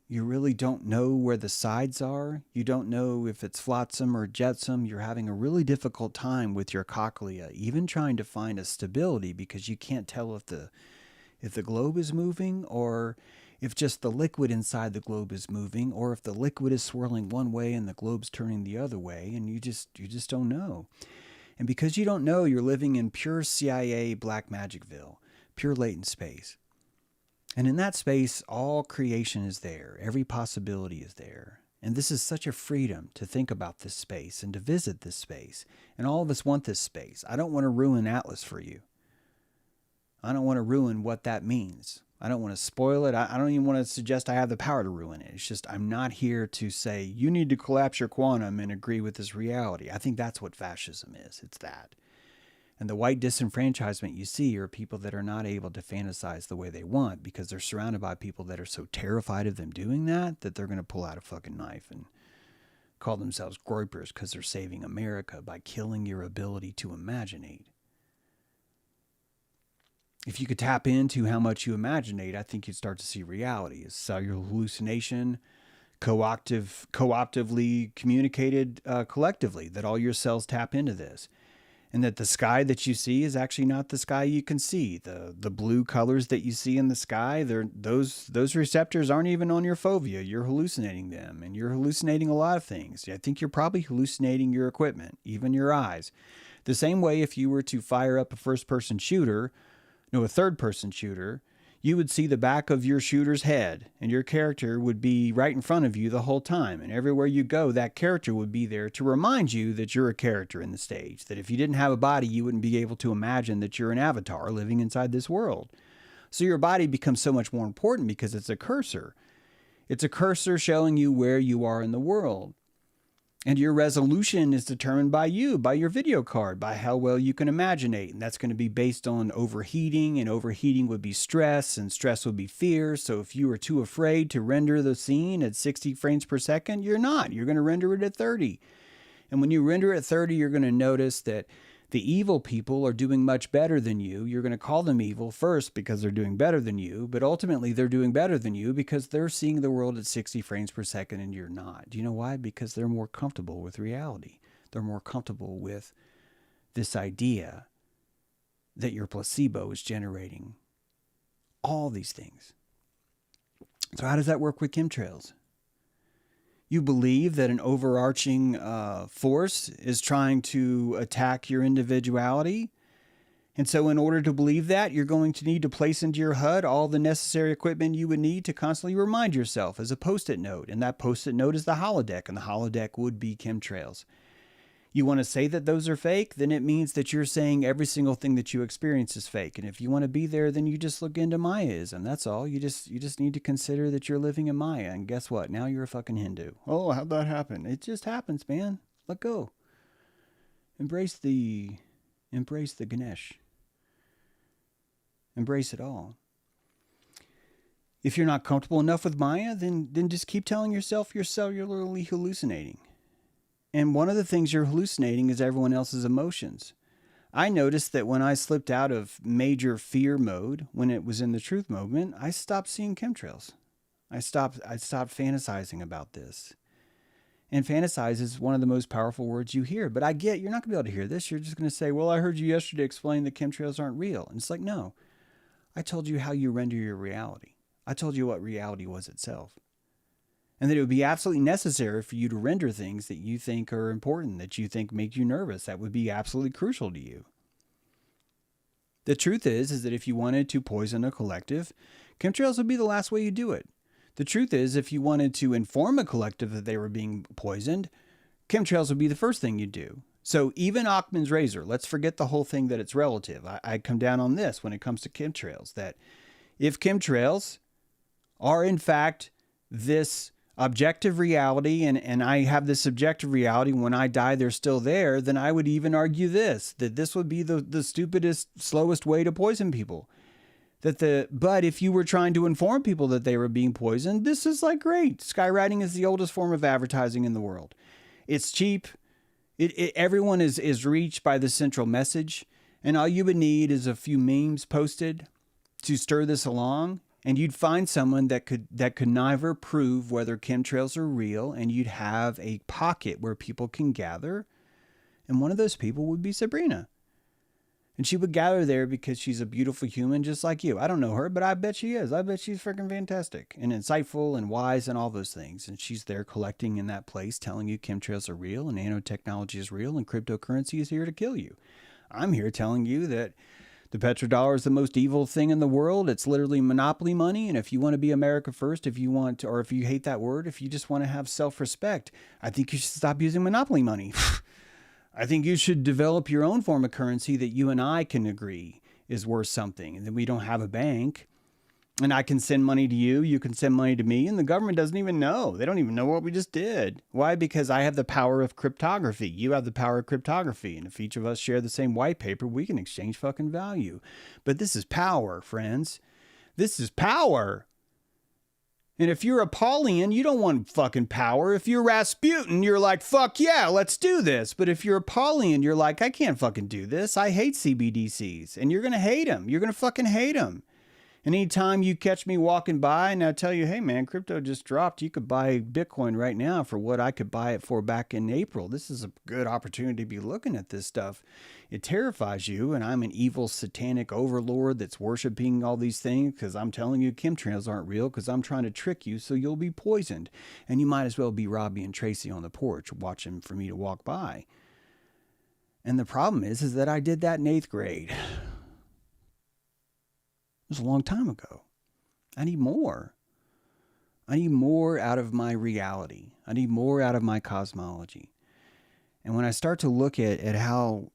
You really don't know where the sides are. You don't know if it's flotsam or jetsam. You're having a really difficult time with your cochlea, even trying to find a stability, because you can't tell if the globe is moving, or if just the liquid inside the globe is moving, or if the liquid is swirling one way and the globe's turning the other way, and you just don't know. And because you don't know, you're living in pure CIA Black Magicville, pure latent space. And in that space, all creation is there. Every possibility is there. And this is such a freedom to think about this space and to visit this space. And all of us want this space. I don't want to ruin Atlas for you. I don't want to ruin what that means. I don't want to spoil it. I don't even want to suggest I have the power to ruin it. It's just I'm not here to say, you need to collapse your quantum and agree with this reality. I think that's what fascism is. It's that. And the white disenfranchisement you see are people that are not able to fantasize the way they want because they're surrounded by people that are so terrified of them doing that they're going to pull out a fucking knife and call themselves groypers because they're saving America by killing your ability to imaginate. If you could tap into how much you imaginate, I think you'd start to see reality. It's cellular hallucination, co-optively communicated collectively, that all your cells tap into this. And that the sky that you see is actually not the sky you can see. The blue colors that you see in the sky, those receptors aren't even on your fovea. You're hallucinating them, and you're hallucinating a lot of things. I think you're probably hallucinating your equipment, even your eyes. The same way if you were to fire up a third-person shooter, you would see the back of your shooter's head, and your character would be right in front of you the whole time. And everywhere you go, that character would be there to remind you that you're a character in the stage, that if you didn't have a body, you wouldn't be able to imagine that you're an avatar living inside this world. So your body becomes so much more important because it's a cursor. It's a cursor showing you where you are in the world. And your resolution is determined by you, by your video card, by how well you can imaginate. And that's going to be based on overheating, and overheating would be stress, and stress would be fear. So if you are too afraid to render the scene at 60 frames per second, you're not. You're going to render it at 30. And when you render at 30, you're going to notice that the evil people are doing much better than you. You're going to call them evil first because they're doing better than you, but ultimately they're doing better than you because they're seeing the world at 60 frames per second and you're not. Do you know why? Because they're more comfortable with reality. They're more comfortable with this idea that your placebo is generating all these things. So how does that work with chemtrails? You believe that an overarching force is trying to attack your individuality. And so in order to believe that, you're going to need to place into your HUD all the necessary equipment you would need to constantly remind yourself as a post-it note. And that post-it note is the holodeck, and the holodeck would be chemtrails. You want to say that those are fake, then it means that you're saying every single thing that you experience is fake. And if you want to be there, then you just look into Mayaism. That's all. You just need to consider that you're living in Maya. And guess what? Now you're a fucking Hindu. Oh, how'd that happen? It just happens, man. Let go. Embrace the Ganesh. Embrace it all. If you're not comfortable enough with Maya, then just keep telling yourself you're cellularly hallucinating. And one of the things you're hallucinating is everyone else's emotions. I noticed that when I slipped out of major fear mode, when it was in the truth movement, I stopped seeing chemtrails. I stopped fantasizing about this. And fantasize is one of the most powerful words you hear. But I get you're not going to be able to hear this. You're just going to say, well, I heard you yesterday explain that chemtrails aren't real. And it's like, no. I told you how you render your reality. I told you what reality was itself. And that it would be absolutely necessary for you to render things that you think are important, that you think make you nervous. That would be absolutely crucial to you. The truth is that if you wanted to poison a collective, chemtrails would be the last way you do it. The truth is, if you wanted to inform a collective that they were being poisoned, chemtrails would be the first thing you do. So even Occam's razor, let's forget the whole thing that it's relative. I come down on this when it comes to chemtrails, that if chemtrails are in fact this objective reality, and I have this subjective reality, when I die they're still there, then I would even argue this, that this would be the stupidest, slowest way to poison people. But if you were trying to inform people that they were being poisoned, this is like great. Skywriting is the oldest form of advertising in the world. It's cheap. Everyone is reached by the central message, and all you would need is a few memes posted to stir this along. And you'd find someone that could neither prove whether chemtrails are real, and you'd have a pocket where people can gather. And one of those people would be Sabrina. And she would gather there because she's a beautiful human just like you. I don't know her, but I bet she is. I bet she's freaking fantastic and insightful and wise and all those things. And she's there collecting in that place, telling you chemtrails are real and nanotechnology is real and cryptocurrency is here to kill you. I'm here telling you that the petrodollar is the most evil thing in the world. It's literally monopoly money. And if you want to be America first, if you want to, or if you hate that word, if you just want to have self-respect, I think you should stop using monopoly money. I think you should develop your own form of currency that you and I can agree is worth something. And then we don't have a bank. And I can send money to you, you can send money to me, and the government doesn't even know. They don't even know what we just did. Why? Because I have the power of cryptography. You have the power of cryptography. And if each of us share the same white paper, we can exchange fucking value. But this is power, friends. This is power. And if you're Apollyon, you don't want fucking power. If you're Rasputin, you're like, fuck yeah, let's do this. But if you're Apollyon, you're like, I can't fucking do this. I hate CBDCs. And you're going to hate them. You're going to fucking hate them. And anytime you catch me walking by and I tell you, hey man, crypto just dropped, you could buy Bitcoin right now for what I could buy it for back in April. This is a good opportunity to be looking at this stuff. It terrifies you, and I'm an evil satanic overlord that's worshiping all these things because I'm telling you chemtrails aren't real because I'm trying to trick you so you'll be poisoned. And you might as well be Robbie and Tracy on the porch watching for me to walk by. And the problem is that I did that in 8th grade. It was a long time ago. I need more. I need more out of my reality. I need more out of my cosmology. And when I start to look at how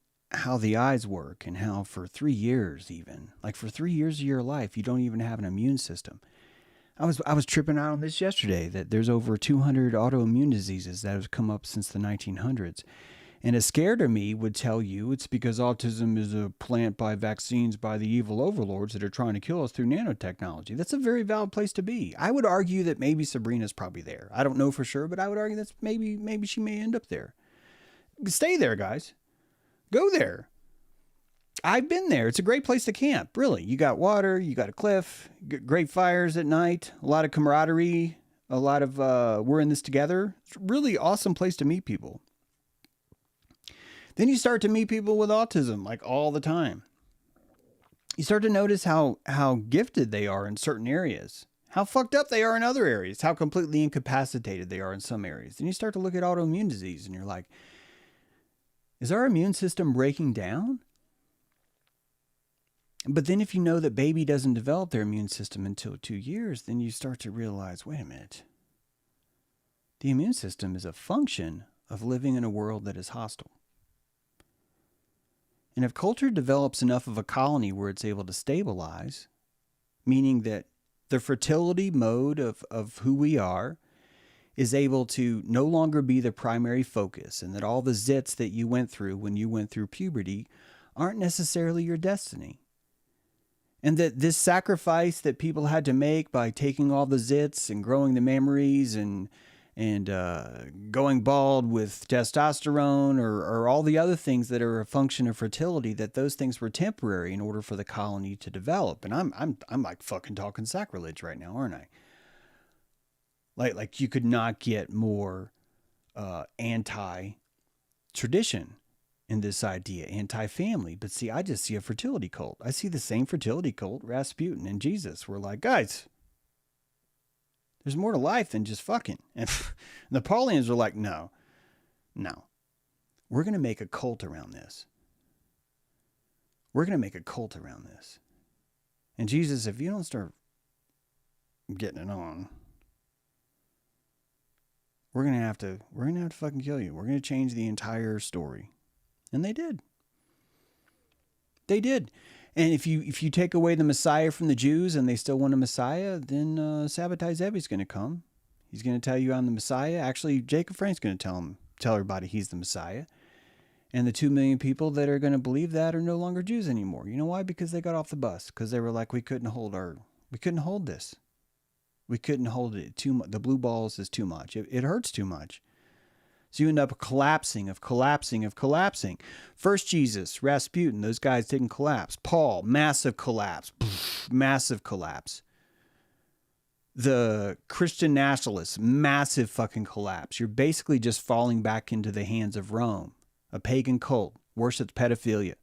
the eyes work and how for 3 years even, like for 3 years of your life, you don't even have an immune system. I was tripping out on this yesterday that there's over 200 autoimmune diseases that have come up since the 1900s. And a scared of me would tell you it's because autism is a plant by vaccines by the evil overlords that are trying to kill us through nanotechnology. That's a very valid place to be. I would argue that maybe Sabrina's probably there. I don't know for sure, but I would argue that's maybe she may end up there. Stay there, guys. Go there. I've been there. It's a great place to camp, really. You got water, you got a cliff, great fires at night, a lot of camaraderie, a lot of we're in this together. It's a really awesome place to meet people. Then you start to meet people with autism, like all the time. You start to notice how gifted they are in certain areas, how fucked up they are in other areas, how completely incapacitated they are in some areas. Then you start to look at autoimmune disease and you're like, is our immune system breaking down? But then if you know that baby doesn't develop their immune system until 2 years, then you start to realize, wait a minute. The immune system is a function of living in a world that is hostile. And if culture develops enough of a colony where it's able to stabilize, meaning that the fertility mode of who we are is able to no longer be the primary focus, and that all the zits that you went through when you went through puberty aren't necessarily your destiny. And that this sacrifice that people had to make by taking all the zits and growing the memories and going bald with testosterone or all the other things that are a function of fertility, that those things were temporary in order for the colony to develop. And I'm like fucking talking sacrilege right now, aren't I? Like you could not get more anti-tradition in this idea, anti-family. But see, I just see a fertility cult. I see the same fertility cult Rasputin and Jesus were like, guys, there's more to life than just fucking. And the Paulians were like, no. We're going to make a cult around this. We're going to make a cult around this. And Jesus, if you don't start getting it on, we're going to have to fucking kill you. We're going to change the entire story. And they did. They did. And if you take away the Messiah from the Jews and they still want a Messiah, then Sabotage Zevi's going to come. He's going to tell you I'm the Messiah. Actually, Jacob Frank's going to tell everybody he's the Messiah. And the 2 million people that are going to believe that are no longer Jews anymore. You know why? Because they got off the bus. Because they were like, we couldn't hold this. We couldn't hold it too much. The blue balls is too much. It hurts too much. So you end up collapsing. First Jesus, Rasputin, those guys didn't collapse. Paul, massive collapse. Massive collapse. the Christian nationalists, massive fucking collapse. You're basically just falling back into the hands of Rome, a pagan cult, worships pedophilia.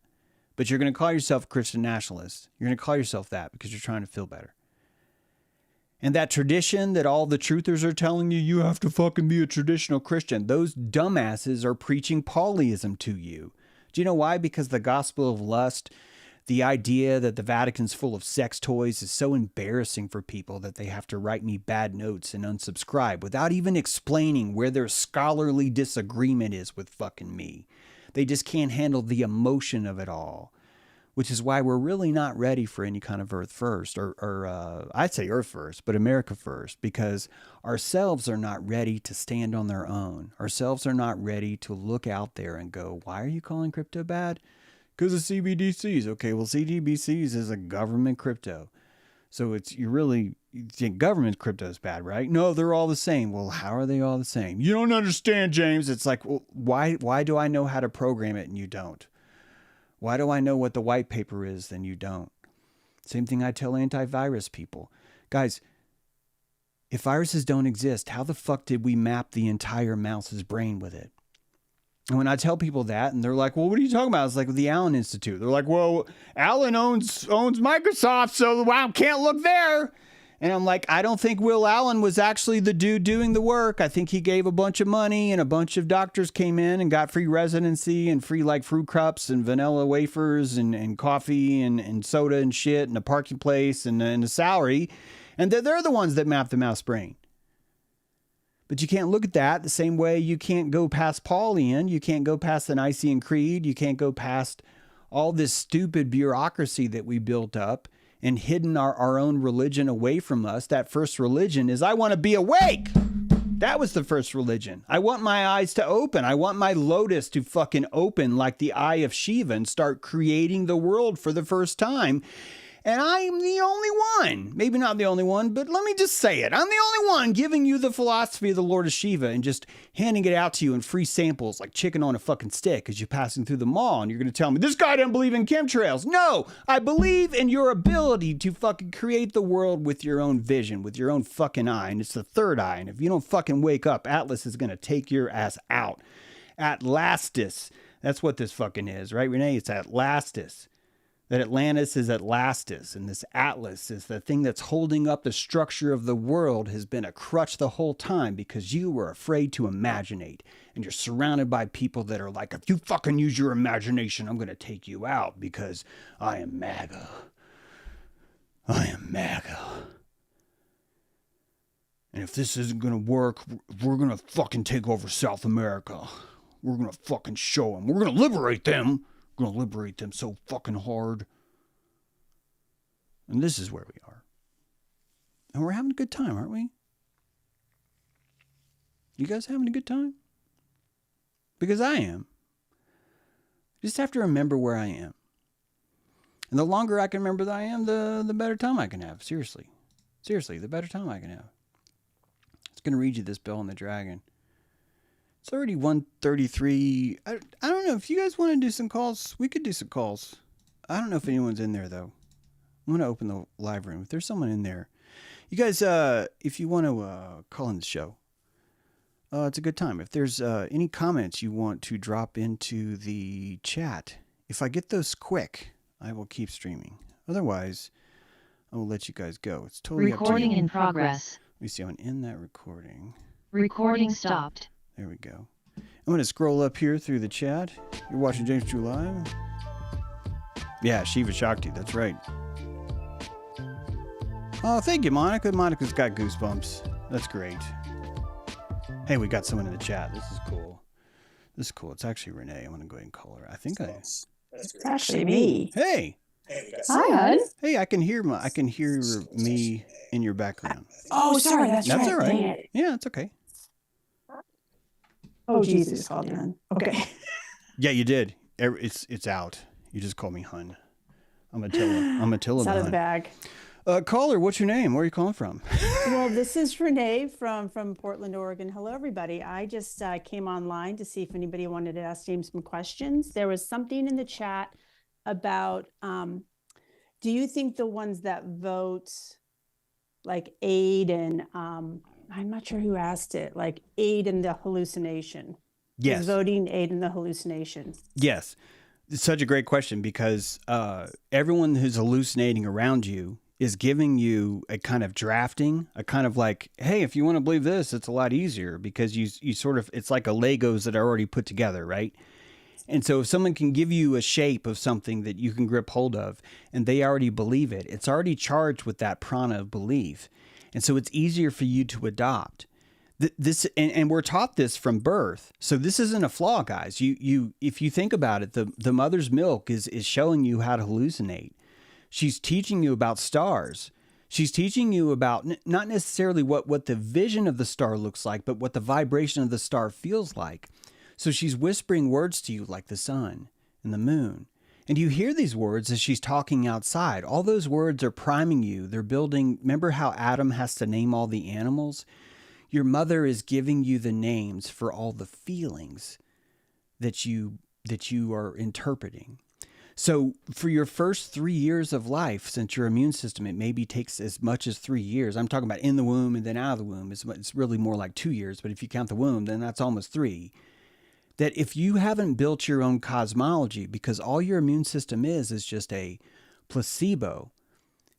But you're going to call yourself a Christian nationalist. You're going to call yourself that because you're trying to feel better. And that tradition that all the truthers are telling you, you have to fucking be a traditional Christian. Those dumbasses are preaching polyism to you. Do you know why? Because the gospel of lust, the idea that the Vatican's full of sex toys is so embarrassing for people that they have to write me bad notes and unsubscribe without even explaining where their scholarly disagreement is with fucking me. They just can't handle the emotion of it all, which is why we're really not ready for any kind of Earth first, or I'd say Earth first, but America first, because ourselves are not ready to stand on their own. Ourselves are not ready to look out there and go, why are you calling crypto bad? Because of CBDCs. Okay, well, CBDCs is a government crypto. So you think government crypto is bad, right? No, they're all the same. Well, how are they all the same? You don't understand, James. It's like, well, why do I know how to program it and you don't? Why do I know what the white paper is and you don't? Same thing I tell antivirus people. Guys, if viruses don't exist, how the fuck did we map the entire mouse's brain with it? And when I tell people that, and they're like, well, what are you talking about? It's like the Allen Institute. They're like, well, Allen owns Microsoft, so I can't look there. And I'm like, I don't think Will Allen was actually the dude doing the work. I think he gave a bunch of money and a bunch of doctors came in and got free residency and free like fruit cups and vanilla wafers and coffee and soda and shit and a parking place and a salary. And they're the ones that map the mouse brain. But you can't look at that the same way you can't go past Paulian. You can't go past the Nicene Creed. You can't go past all this stupid bureaucracy that we built up and hidden our own religion away from us. That first religion is, I want to be awake. That was the first religion. I want my eyes to open. I want my lotus to fucking open like the eye of Shiva and start creating the world for the first time. And I'm the only one, maybe not the only one, but let me just say it. I'm the only one giving you the philosophy of the Lord of Shiva and just handing it out to you in free samples like chicken on a fucking stick as you're passing through the mall and you're going to tell me, this guy doesn't believe in chemtrails. No, I believe in your ability to fucking create the world with your own vision, with your own fucking eye. And it's the third eye. And if you don't fucking wake up, Atlas is going to take your ass out. Atlastis. That's what this fucking is, right, Renee? It's Atlastis. That Atlantis is Atlastis, and this Atlas is the thing that's holding up the structure of the world has been a crutch the whole time because you were afraid to imaginate. And you're surrounded by people that are like, if you fucking use your imagination, I'm going to take you out because I am MAGA. I am MAGA. And if this isn't going to work, we're going to fucking take over South America. We're going to fucking show them. We're going to liberate them. We're going to liberate them so fucking hard. And this is where we are. And we're having a good time, aren't we? You guys having a good time? Because I am. Just have to remember where I am. And the longer I can remember that I am, the better time I can have. Seriously. Seriously, the better time I can have. It's going to read you this Bell and the Dragon. It's already 1:33. I don't know if you guys want to do some calls. We could do some calls. I don't know if anyone's in there though. I'm going to open the live room. If there's someone in there, you guys, if you want to call in the show, it's a good time. If there's any comments you want to drop into the chat, if I get those quick, I will keep streaming. Otherwise, I will let you guys go. It's totally up to you. Recording in progress. Let me see. I'm in that recording. Recording stopped. There we go. I'm going to scroll up here through the chat. You're watching James True Live? Yeah, Shiva Shakti. That's right. Oh, thank you, Monica. Monica's got goosebumps. That's great. Hey, we got someone in the chat. This is cool. This is cool. It's actually Renee. I'm going to go ahead and call her. I think It's actually me. Hey. Hi, hon. Hey, I can hear me in your background. Oh, sorry. That's right. all right. Dang it. Yeah, it's okay. Oh, Jesus called you, hon. Okay. Yeah, you did. It's out. You just called me hun. I'm Attila. It's out of the bag. Caller, what's your name? Where are you calling from? Well, this is Renee from Portland, Oregon. Hello, everybody. I just came online to see if anybody wanted to ask James some questions. There was something in the chat about, do you think the ones that vote aid in, I'm not sure who asked it, like aid in the hallucination. Yes. Does voting aid in the hallucination? Yes. It's such a great question because everyone who's hallucinating around you is giving you a kind of drafting, a kind of like, hey, if you want to believe this, it's a lot easier because you sort of, it's like a Legos that are already put together, right? And so if someone can give you a shape of something that you can grip hold of and they already believe it, it's already charged with that prana of belief. And so it's easier for you to adopt. And we're taught this from birth. So this isn't a flaw, guys. If you think about it, the mother's milk is showing you how to hallucinate. She's teaching you about stars. She's teaching you about not necessarily what the vision of the star looks like, but what the vibration of the star feels like. So she's whispering words to you like the sun and the moon. And you hear these words as she's talking outside. All those words are priming you. They're building. Remember how Adam has to name all the animals? Your mother is giving you the names for all the feelings that you are interpreting. So for your first 3 years of life, since your immune system, it maybe takes as much as 3 years. I'm talking about in the womb and then out of the womb. It's really more like 2 years, but if you count the womb, then that's almost 3. That if you haven't built your own cosmology, because all your immune system is just a placebo,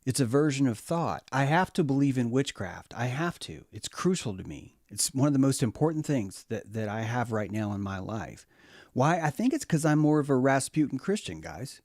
it's a version of thought. I have to believe in witchcraft. I have to. It's crucial to me. It's one of the most important things that I have right now in my life. Why? I think it's because I'm more of a Rasputin Christian, guys.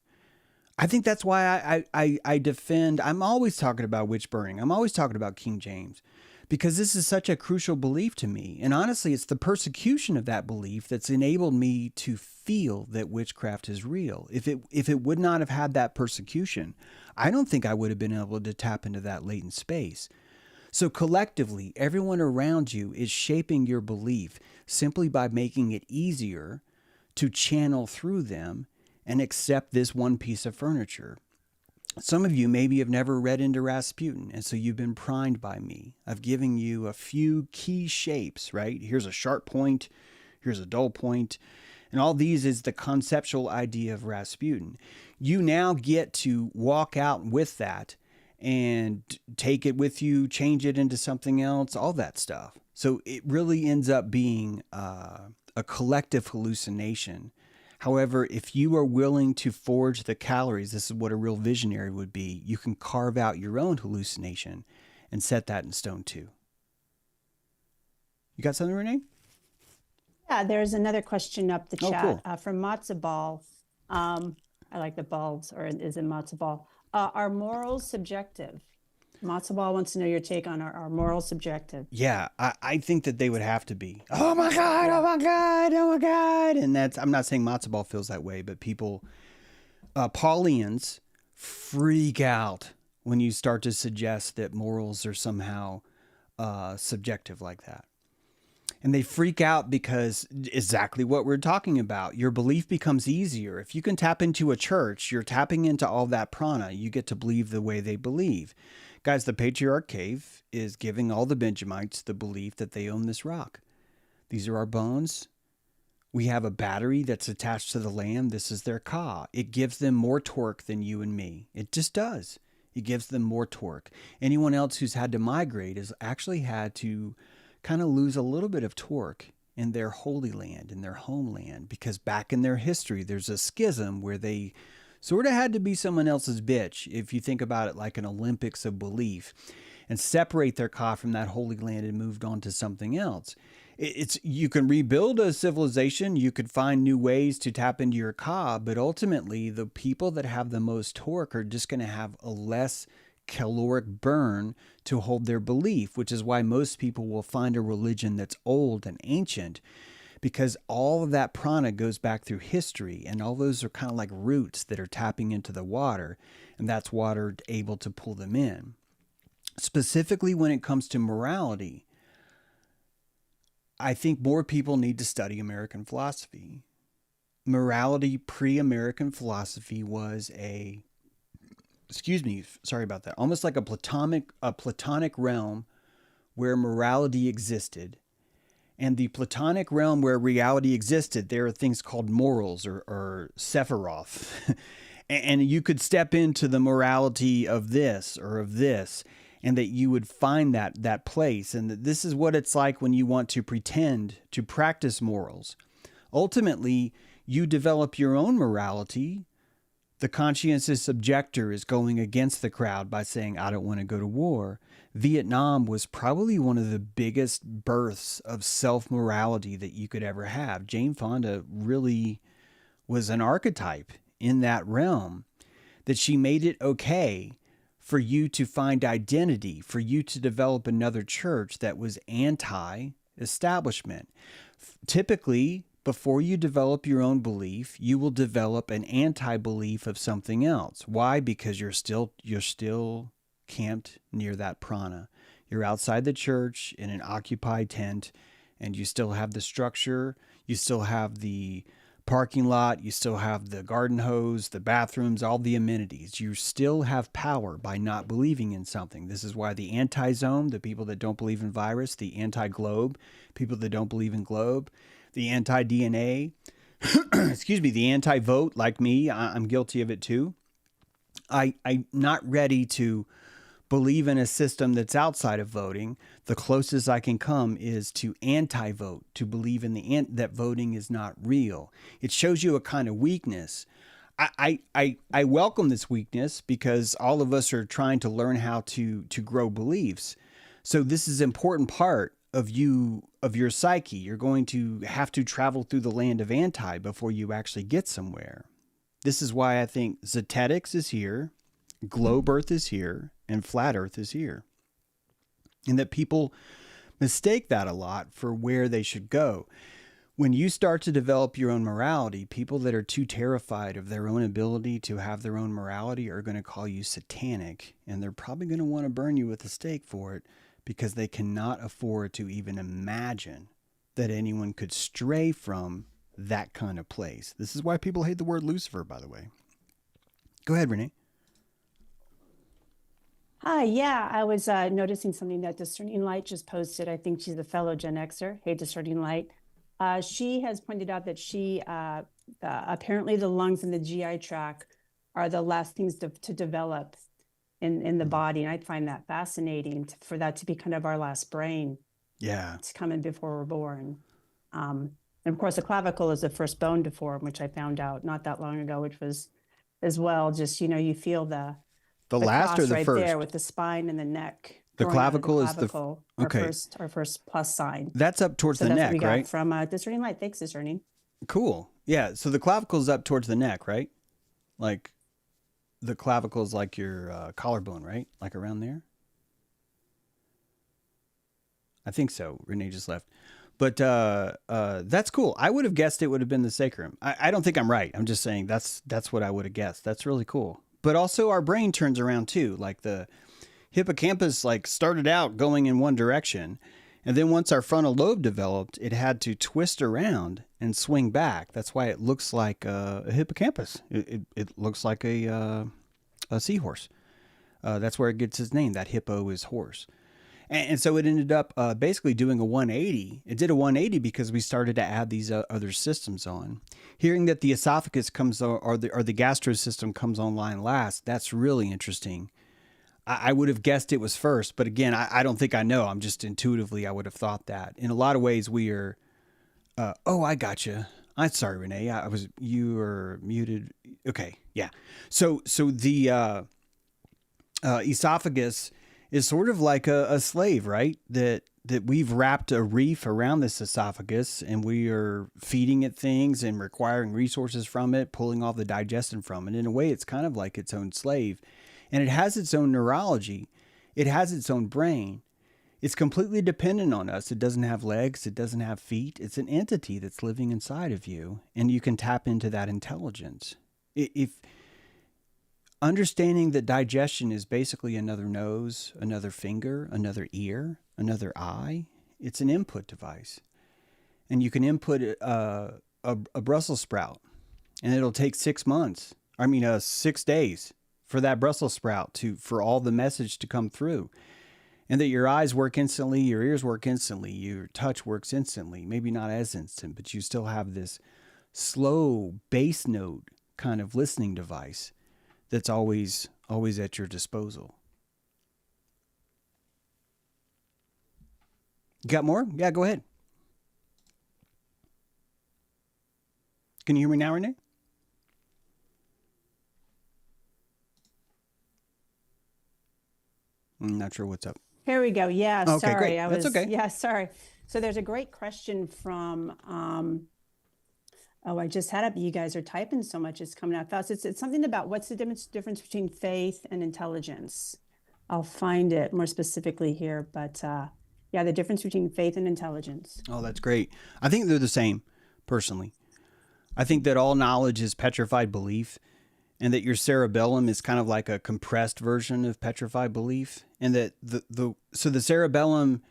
I think that's why I defend. I'm always talking about witch burning. I'm always talking about King James because this is such a crucial belief to me. And honestly, it's the persecution of that belief that's enabled me to feel that witchcraft is real. If it would not have had that persecution, I don't think I would have been able to tap into that latent space. So collectively, everyone around you is shaping your belief simply by making it easier to channel through them and accept this one piece of furniture. Some of you maybe have never read into Rasputin, and so you've been primed by me. I've given you a few key shapes, right? Here's a sharp point, here's a dull point, and all these is the conceptual idea of Rasputin. You now get to walk out with that and take it with you, change it into something else, all that stuff. So it really ends up being a collective hallucination. However, if you are willing to forge the calories, this is what a real visionary would be, you can carve out your own hallucination and set that in stone too. You got something, Renee? Yeah, there's another question up the chat cool. From Matzo Ball. I like the balls, or is it Matzo Ball? Are morals subjective? Matzo Ball wants to know your take on our morals subjective. Yeah, I think that they would have to be. Oh my God, oh my God, oh my God. And I'm not saying Matzo Ball feels that way, but people, Paulians freak out when you start to suggest that morals are somehow subjective like that. And they freak out because exactly what we're talking about. Your belief becomes easier. If you can tap into a church, you're tapping into all that prana. You get to believe the way they believe. Guys, the Patriarch Cave is giving all the Benjamites the belief that they own this rock. These are our bones. We have a battery that's attached to the land. This is their ka. It gives them more torque than you and me. It just does. It gives them more torque. Anyone else who's had to migrate has actually had to kind of lose a little bit of torque in their holy land, in their homeland, because back in their history, there's a schism where they sort of had to be someone else's bitch, if you think about it like an Olympics of belief, and separate their ka from that holy land and moved on to something else. You can rebuild a civilization, you could find new ways to tap into your ka, but ultimately the people that have the most torque are just going to have a less caloric burn to hold their belief, which is why most people will find a religion that's old and ancient, because all of that prana goes back through history, and all those are kind of like roots that are tapping into the water, and that's water able to pull them in. Specifically when it comes to morality, I think more people need to study American philosophy. Morality pre-American philosophy was almost like a platonic realm where morality existed. And the platonic realm where reality existed, there are things called morals or Sephiroth. And you could step into the morality of this or of this. and that you would find that place, and that this is what it's like when you want to pretend to practice morals. Ultimately, you develop your own morality. The conscientious objector is going against the crowd by saying, I don't want to go to war. Vietnam was probably one of the biggest births of self-morality that you could ever have. Jane Fonda really was an archetype in that realm, that she made it okay for you to find identity, for you to develop another church that was anti-establishment. Typically, before you develop your own belief, you will develop an anti-belief of something else. Why? Because you're still camped near that prana. You're outside the church in an occupied tent, and you still have the structure, you still have the parking lot, you still have the garden hose, the bathrooms, all the amenities. You still have power by not believing in something. This is why the anti-zone, the people that don't believe in virus, the anti-globe, people that don't believe in globe, the anti-DNA, excuse me, the anti-vote, like me, I'm guilty of it too. I'm not ready to believe in a system that's outside of voting. The closest I can come is to anti-vote, to believe in that voting is not real. It shows you a kind of weakness. I welcome this weakness because all of us are trying to learn how to grow beliefs. So this is an important part of your psyche. You're going to have to travel through the land of anti before you actually get somewhere. This is why I think Zetetics is here, Globe Earth is here, and Flat Earth is here. And that people mistake that a lot for where they should go. When you start to develop your own morality, people that are too terrified of their own ability to have their own morality are going to call you satanic, and they're probably going to want to burn you with a stake for it, because they cannot afford to even imagine that anyone could stray from that kind of place. This is why people hate the word Lucifer, by the way. Go ahead, Renee. Hi, yeah, I was noticing something that Discerning Light just posted. I think she's a fellow Gen Xer. Hey, Discerning Light. She has pointed out that apparently the lungs and the GI tract are the last things to develop in the body. And I find that fascinating for that to be kind of our last brain. Yeah. It's coming before we're born. And of course, the clavicle is the first bone to form, which I found out not that long ago, which was as well, just, you feel the last or the right first? there with the spine and the neck. The growing out of clavicle is okay. Our first plus sign. That's up towards So the that's neck, what we got right? from Discerning Light. Thanks, Discerning. Cool. Yeah. So the clavicle is up towards the neck, right? Like the clavicle is like your collarbone, right? Like around there. I think so. Renee just left. But that's cool. I would have guessed it would have been the sacrum. I don't think I'm right. I'm just saying that's what I would have guessed. That's really cool. But also our brain turns around too. Like the hippocampus started out going in one direction. And then once our frontal lobe developed, it had to twist around and swing back. That's why it looks like a hippocampus. It looks like a seahorse. That's where it gets its name. That hippo is horse. And so it ended up basically doing a 180. It did a 180 because we started to add these other systems on. Hearing that the esophagus comes or the gastro system comes online last, that's really interesting. I would have guessed it was first, but again, I don't think I know. I'm just intuitively, I would have thought that. In a lot of ways, we are. I gotcha. I'm sorry, Renee. You were muted. Okay, yeah. So the esophagus is sort of like a slave, right? That we've wrapped a reef around this esophagus, and we are feeding it things and requiring resources from it, pulling off the digestion from it. In a way, it's kind of like its own slave. And it has its own neurology. It has its own brain. It's completely dependent on us. It doesn't have legs. It doesn't have feet. It's an entity that's living inside of you, and you can tap into that intelligence. If understanding that digestion is basically another nose, another finger, another ear, another eye, it's an input device. And you can input a Brussels sprout, and it'll take 6 months. 6 days for that Brussels sprout for all the message to come through. And that your eyes work instantly, your ears work instantly, your touch works instantly. Maybe not as instant, but you still have this slow bass note kind of listening device that's always at your disposal. You got more? Yeah, go ahead. Can you hear me now, Renee? I'm not sure what's up. Here we go. Yeah, Okay, sorry. great. That's okay. Yeah, sorry. So there's a great question from, oh, I just had it, but you guys are typing so much, it's coming out fast. It's something about what's the difference between faith and intelligence. I'll find it more specifically here, but yeah, the difference between faith and intelligence. Oh, that's great. I think they're the same, personally. I think that all knowledge is petrified belief, and that your cerebellum is kind of like a compressed version of petrified belief, and that so the cerebellum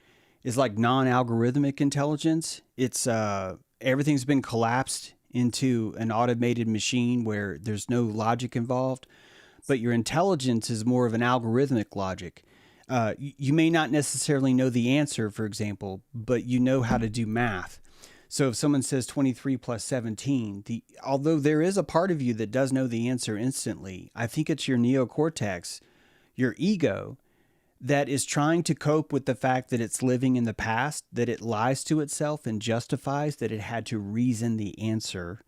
is like non-algorithmic intelligence. It's everything's been collapsed into an automated machine where there's no logic involved, but your intelligence is more of an algorithmic logic. You may not necessarily know the answer, for example, but you know how to do math. So if someone says 23 plus 17, although there is a part of you that does know the answer instantly, I think it's your neocortex, your ego, that is trying to cope with the fact that it's living in the past, that it lies to itself and justifies that it had to reason the answer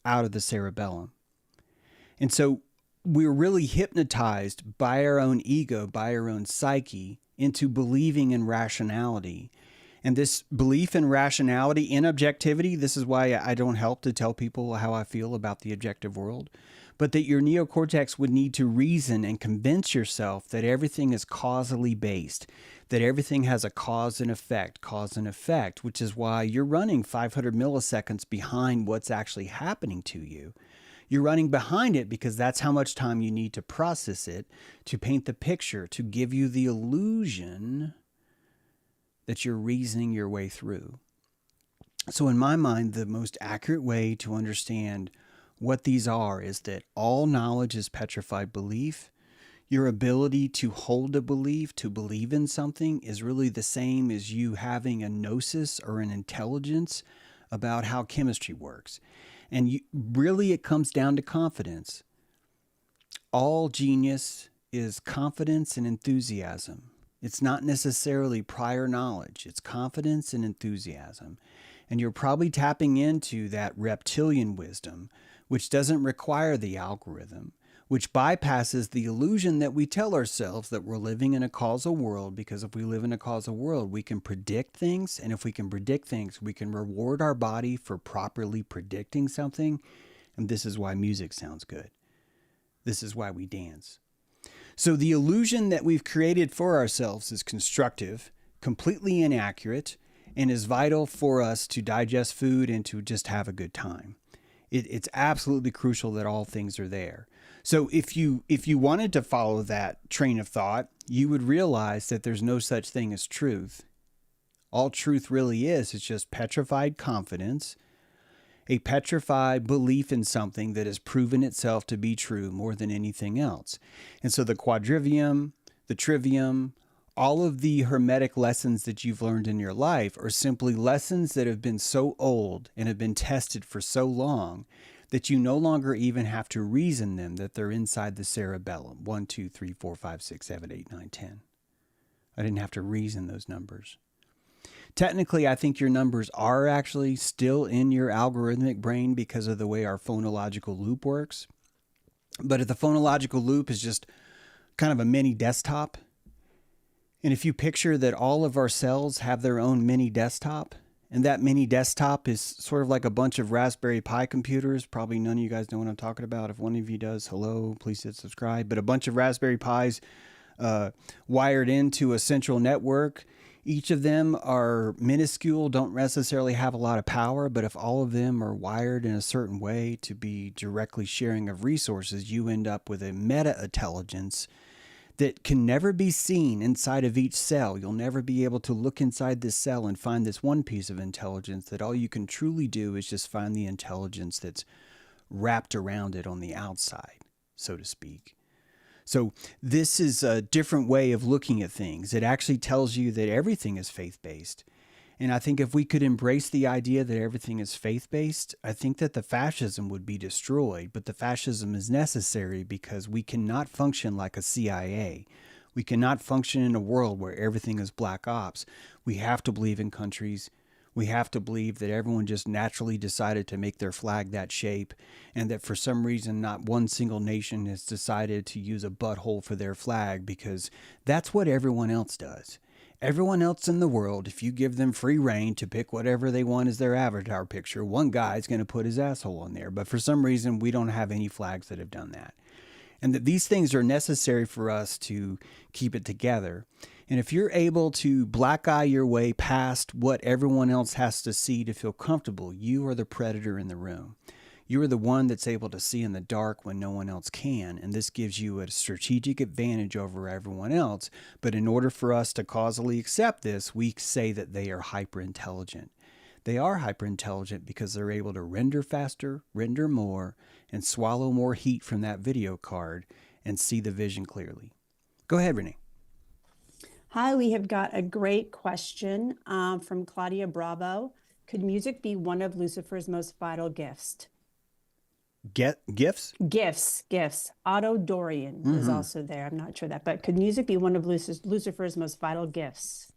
out of the cerebellum. And so we're really hypnotized by our own ego, by our own psyche, into believing in rationality. And this belief in rationality, in objectivity, this is why I don't help to tell people how I feel about the objective world, but that your neocortex would need to reason and convince yourself that everything is causally based, that everything has a cause and effect, which is why you're running 500 milliseconds behind what's actually happening to you. You're running behind it because that's how much time you need to process it, to paint the picture, to give you the illusion that you're reasoning your way through. So in my mind, the most accurate way to understand what these are is that all knowledge is petrified belief. Your ability to hold a belief, to believe in something, is really the same as you having a gnosis or an intelligence about how chemistry works. And really it comes down to confidence. All genius is confidence and enthusiasm. It's not necessarily prior knowledge. It's confidence and enthusiasm. And you're probably tapping into that reptilian wisdom, which doesn't require the algorithm, which bypasses the illusion that we tell ourselves that we're living in a causal world, because if we live in a causal world, we can predict things. And if we can predict things, we can reward our body for properly predicting something. And this is why music sounds good. This is why we dance. So the illusion that we've created for ourselves is constructive, completely inaccurate, and is vital for us to digest food and to just have a good time. It's absolutely crucial that all things are there. So if you wanted to follow that train of thought, you would realize that there's no such thing as truth. All truth really is just petrified confidence, a petrified belief in something that has proven itself to be true more than anything else. And so the quadrivium, the trivium, all of the hermetic lessons that you've learned in your life are simply lessons that have been so old and have been tested for so long that you no longer even have to reason them, that they're inside the cerebellum. 1, 2, 3, 4, 5, 6, 7, 8, 9, 10. I didn't have to reason those numbers. Technically, I think your numbers are actually still in your algorithmic brain because of the way our phonological loop works. But if the phonological loop is just kind of a mini desktop, and if you picture that all of our cells have their own mini desktop, and that mini desktop is sort of like a bunch of Raspberry Pi computers. Probably none of you guys know what I'm talking about. If one of you does, hello, please hit subscribe. But a bunch of Raspberry Pis wired into a central network. Each of them are minuscule, don't necessarily have a lot of power, but if all of them are wired in a certain way to be directly sharing of resources, you end up with a meta-intelligence that can never be seen inside of each cell. You'll never be able to look inside this cell and find this one piece of intelligence. That all you can truly do is just find the intelligence that's wrapped around it on the outside, so to speak. So this is a different way of looking at things. It actually tells you that everything is faith-based. And I think if we could embrace the idea that everything is faith-based, I think that the fascism would be destroyed. But the fascism is necessary because we cannot function like a CIA. We cannot function in a world where everything is black ops. We have to believe in countries. We have to believe that everyone just naturally decided to make their flag that shape, and that for some reason not one single nation has decided to use a butthole for their flag because that's what everyone else does. Everyone else in the world, if you give them free reign to pick whatever they want as their avatar picture, one guy's going to put his asshole in there. But for some reason, we don't have any flags that have done that. And that these things are necessary for us to keep it together. And if you're able to black eye your way past what everyone else has to see to feel comfortable, you are the predator in the room. You are the one that's able to see in the dark when no one else can. And this gives you a strategic advantage over everyone else. But in order for us to causally accept this, we say that they are hyper intelligent. They are hyper intelligent because they're able to render faster, render more, and swallow more heat from that video card and see the vision clearly. Go ahead, Renee. Hi, we have got a great question from Claudia Bravo. Could music be one of Lucifer's most vital gifts? Gifts? Gifts. Otto Dorian is also there. I'm not sure that, but could music be one of Lucifer's most vital gifts?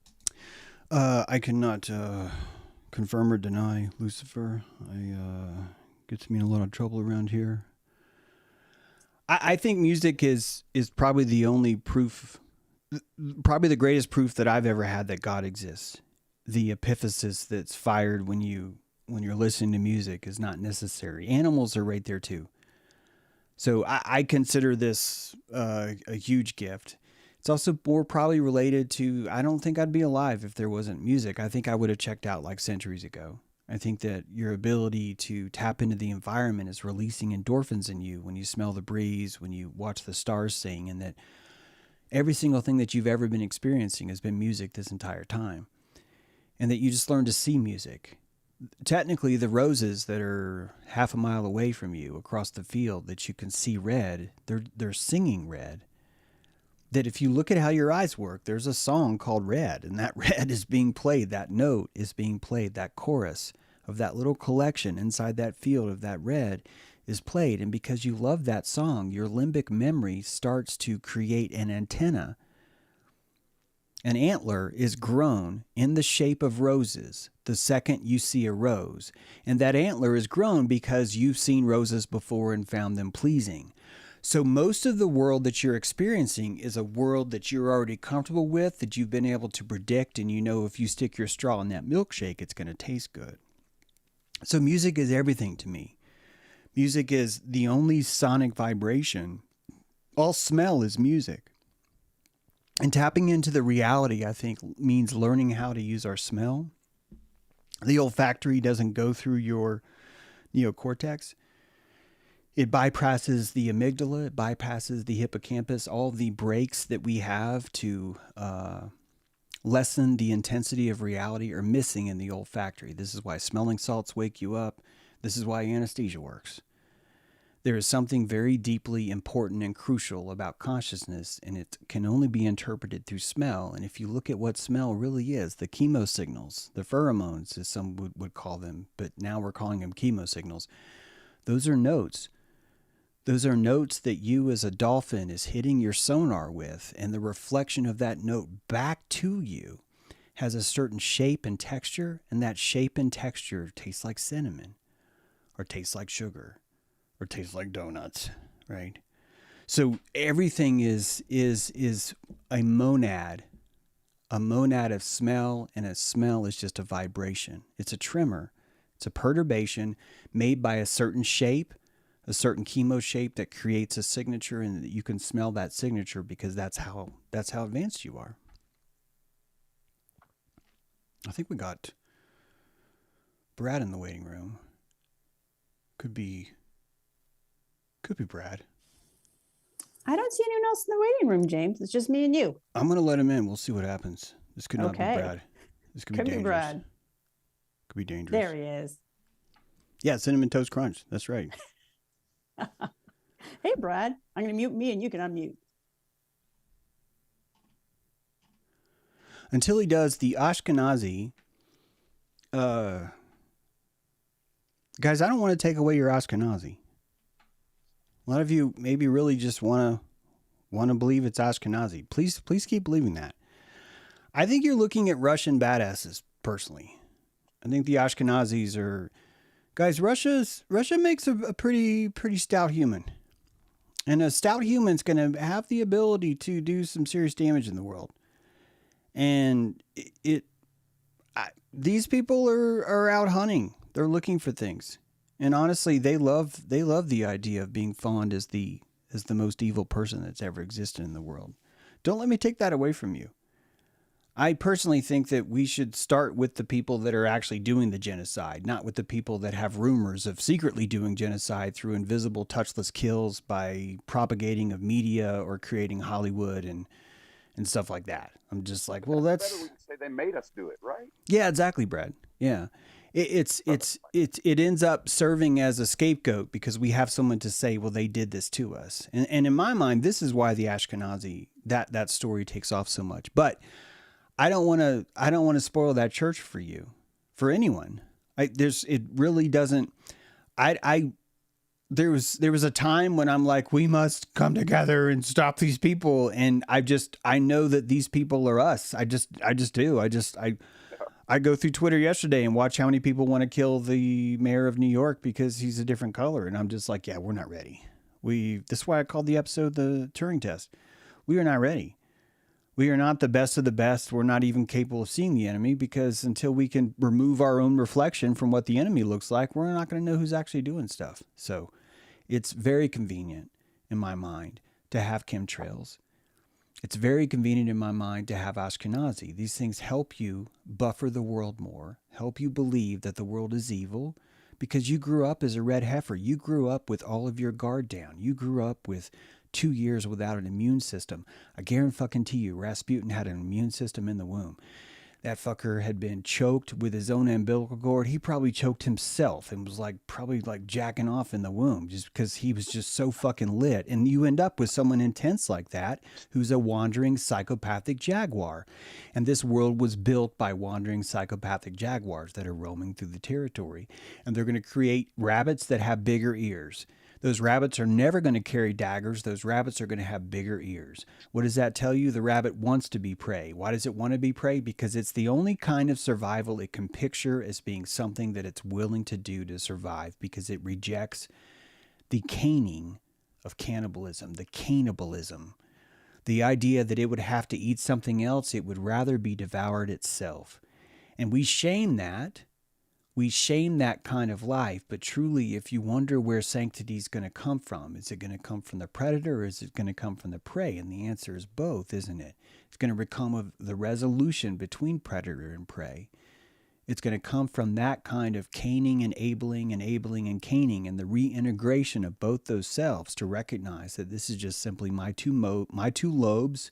I cannot confirm or deny Lucifer. Gets me in a lot of trouble around here. I think music is probably the only proof, probably the greatest proof that I've ever had that God exists. The epiphysis that's fired when you're listening to music is not necessary. Animals are right there too. So I consider this a huge gift. It's also more probably related to, I don't think I'd be alive if there wasn't music. I think I would have checked out like centuries ago. I think that your ability to tap into the environment is releasing endorphins in you when you smell the breeze, when you watch the stars sing, and that every single thing that you've ever been experiencing has been music this entire time. And that you just learn to see music. Technically, the roses that are half a mile away from you across the field that you can see red, they're singing red. That if you look at how your eyes work, there's a song called Red, and that red is being played, that note is being played, that chorus of that little collection inside that field of that red is played. And because you love that song, your limbic memory starts to create an antenna. An antler is grown in the shape of roses the second you see a rose. And that antler is grown because you've seen roses before and found them pleasing. So most of the world that you're experiencing is a world that you're already comfortable with, that you've been able to predict, and you know if you stick your straw in that milkshake, it's going to taste good. So music is everything to me. Music is the only sonic vibration. All smell is music. And tapping into the reality, I think, means learning how to use our smell. The olfactory doesn't go through your neocortex. It bypasses the amygdala, it bypasses the hippocampus, all the brakes that we have to lessen the intensity of reality are missing in the olfactory. This is why smelling salts wake you up. This is why anesthesia works. There is something very deeply important and crucial about consciousness, and it can only be interpreted through smell. And if you look at what smell really is, the chemosignals, the pheromones, as some would call them, but now we're calling them chemosignals, those are notes. Those are notes that you as a dolphin is hitting your sonar with, and the reflection of that note back to you has a certain shape and texture, and that shape and texture tastes like cinnamon, or tastes like sugar, or tastes like donuts, right? So everything is a monad of smell, and a smell is just a vibration. It's a tremor. It's a perturbation made by a certain shape, a certain chemo shape that creates a signature, and you can smell that signature because that's how advanced you are. I think we got Brad in the waiting room. Could be Brad. I don't see anyone else in the waiting room, James. It's just me and you. I'm going to let him in. We'll see what happens. This could not be Okay. Brad. This could be Could be dangerous. Brad. Could be dangerous. There he is. Yeah, Cinnamon Toast Crunch. That's right. Hey, Brad. I'm going to mute me and you can unmute. Until he does the Ashkenazi, guys, I don't want to take away your Ashkenazi. A lot of you maybe really just want to believe it's Ashkenazi. Please keep believing that. I think you're looking at Russian badasses, personally. I think the Ashkenazis are guys. Russia makes a pretty stout human, and a stout human's going to have the ability to do some serious damage in the world. And these people are out hunting. They're looking for things, and honestly, they love the idea of being fawned as the most evil person that's ever existed in the world. Don't let me take that away from you. I personally think that we should start with the people that are actually doing the genocide, not with the people that have rumors of secretly doing genocide through invisible, touchless kills by propagating of media or creating Hollywood and stuff like that. I'm just like, well, that's better we can say they made us do it, right? Yeah, exactly, Brad. Yeah. It ends up serving as a scapegoat because we have someone to say, well, they did this to us. And in my mind, this is why the Ashkenazi, that story takes off so much. But I don't want to spoil that church for you, for anyone. It really doesn't. There was a time when I'm like, we must come together and stop these people. And I know that these people are us. I just do. I go through Twitter yesterday and watch how many people want to kill the mayor of New York because he's a different color. And I'm just like, yeah, we're not ready. This is why I called the episode the Turing test. We are not ready. We are not the best of the best. We're not even capable of seeing the enemy because until we can remove our own reflection from what the enemy looks like, we're not going to know who's actually doing stuff. So it's very convenient in my mind to have chemtrails. It's very convenient in my mind to have Ashkenazi. These things help you buffer the world more, help you believe that the world is evil because you grew up as a red heifer. You grew up with all of your guard down. You grew up with 2 years without an immune system. I guarantee you, Rasputin had an immune system in the womb. That fucker had been choked with his own umbilical cord. He probably choked himself and was probably jacking off in the womb just because he was just so fucking lit. And you end up with someone intense like that who's a wandering psychopathic jaguar. And this world was built by wandering psychopathic jaguars that are roaming through the territory. And they're going to create rabbits that have bigger ears. Those rabbits are never going to carry daggers. Those rabbits are going to have bigger ears. What does that tell you? The rabbit wants to be prey. Why does it want to be prey? Because it's the only kind of survival it can picture as being something that it's willing to do to survive because it rejects the caning of cannibalism, the cannibalism, the idea that it would have to eat something else. It would rather be devoured itself. And we shame that. We shame that kind of life, but truly, if you wonder where sanctity is going to come from, is it going to come from the predator or is it going to come from the prey? And the answer is both, isn't it? It's going to come of the resolution between predator and prey. It's going to come from that kind of caning, enabling, and caning, and the reintegration of both those selves to recognize that this is just simply my two lobes,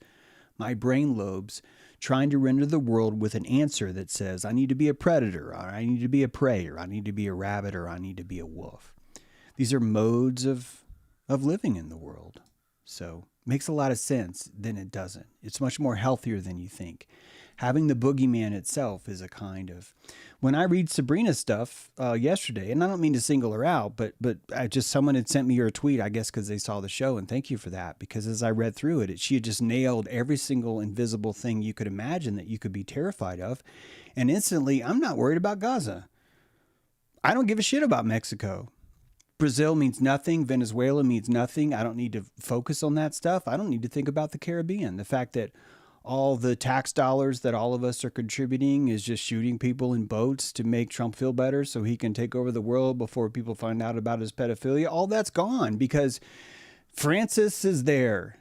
my brain lobes, trying to render the world with an answer that says, I need to be a predator, or I need to be a prey, or I need to be a rabbit, or I need to be a wolf. These are modes of living in the world. So it makes a lot of sense, then it doesn't. It's much more healthier than you think. Having the boogeyman itself is a kind of... When I read Sabrina's stuff yesterday, and I don't mean to single her out, but someone had sent me her tweet, I guess because they saw the show, and thank you for that, because as I read through it, she had just nailed every single invisible thing you could imagine that you could be terrified of, and instantly, I'm not worried about Gaza. I don't give a shit about Mexico. Brazil means nothing. Venezuela means nothing. I don't need to focus on that stuff. I don't need to think about the Caribbean. The fact that all the tax dollars that all of us are contributing is just shooting people in boats to make Trump feel better so he can take over the world before people find out about his pedophilia. All that's gone because Francis is there.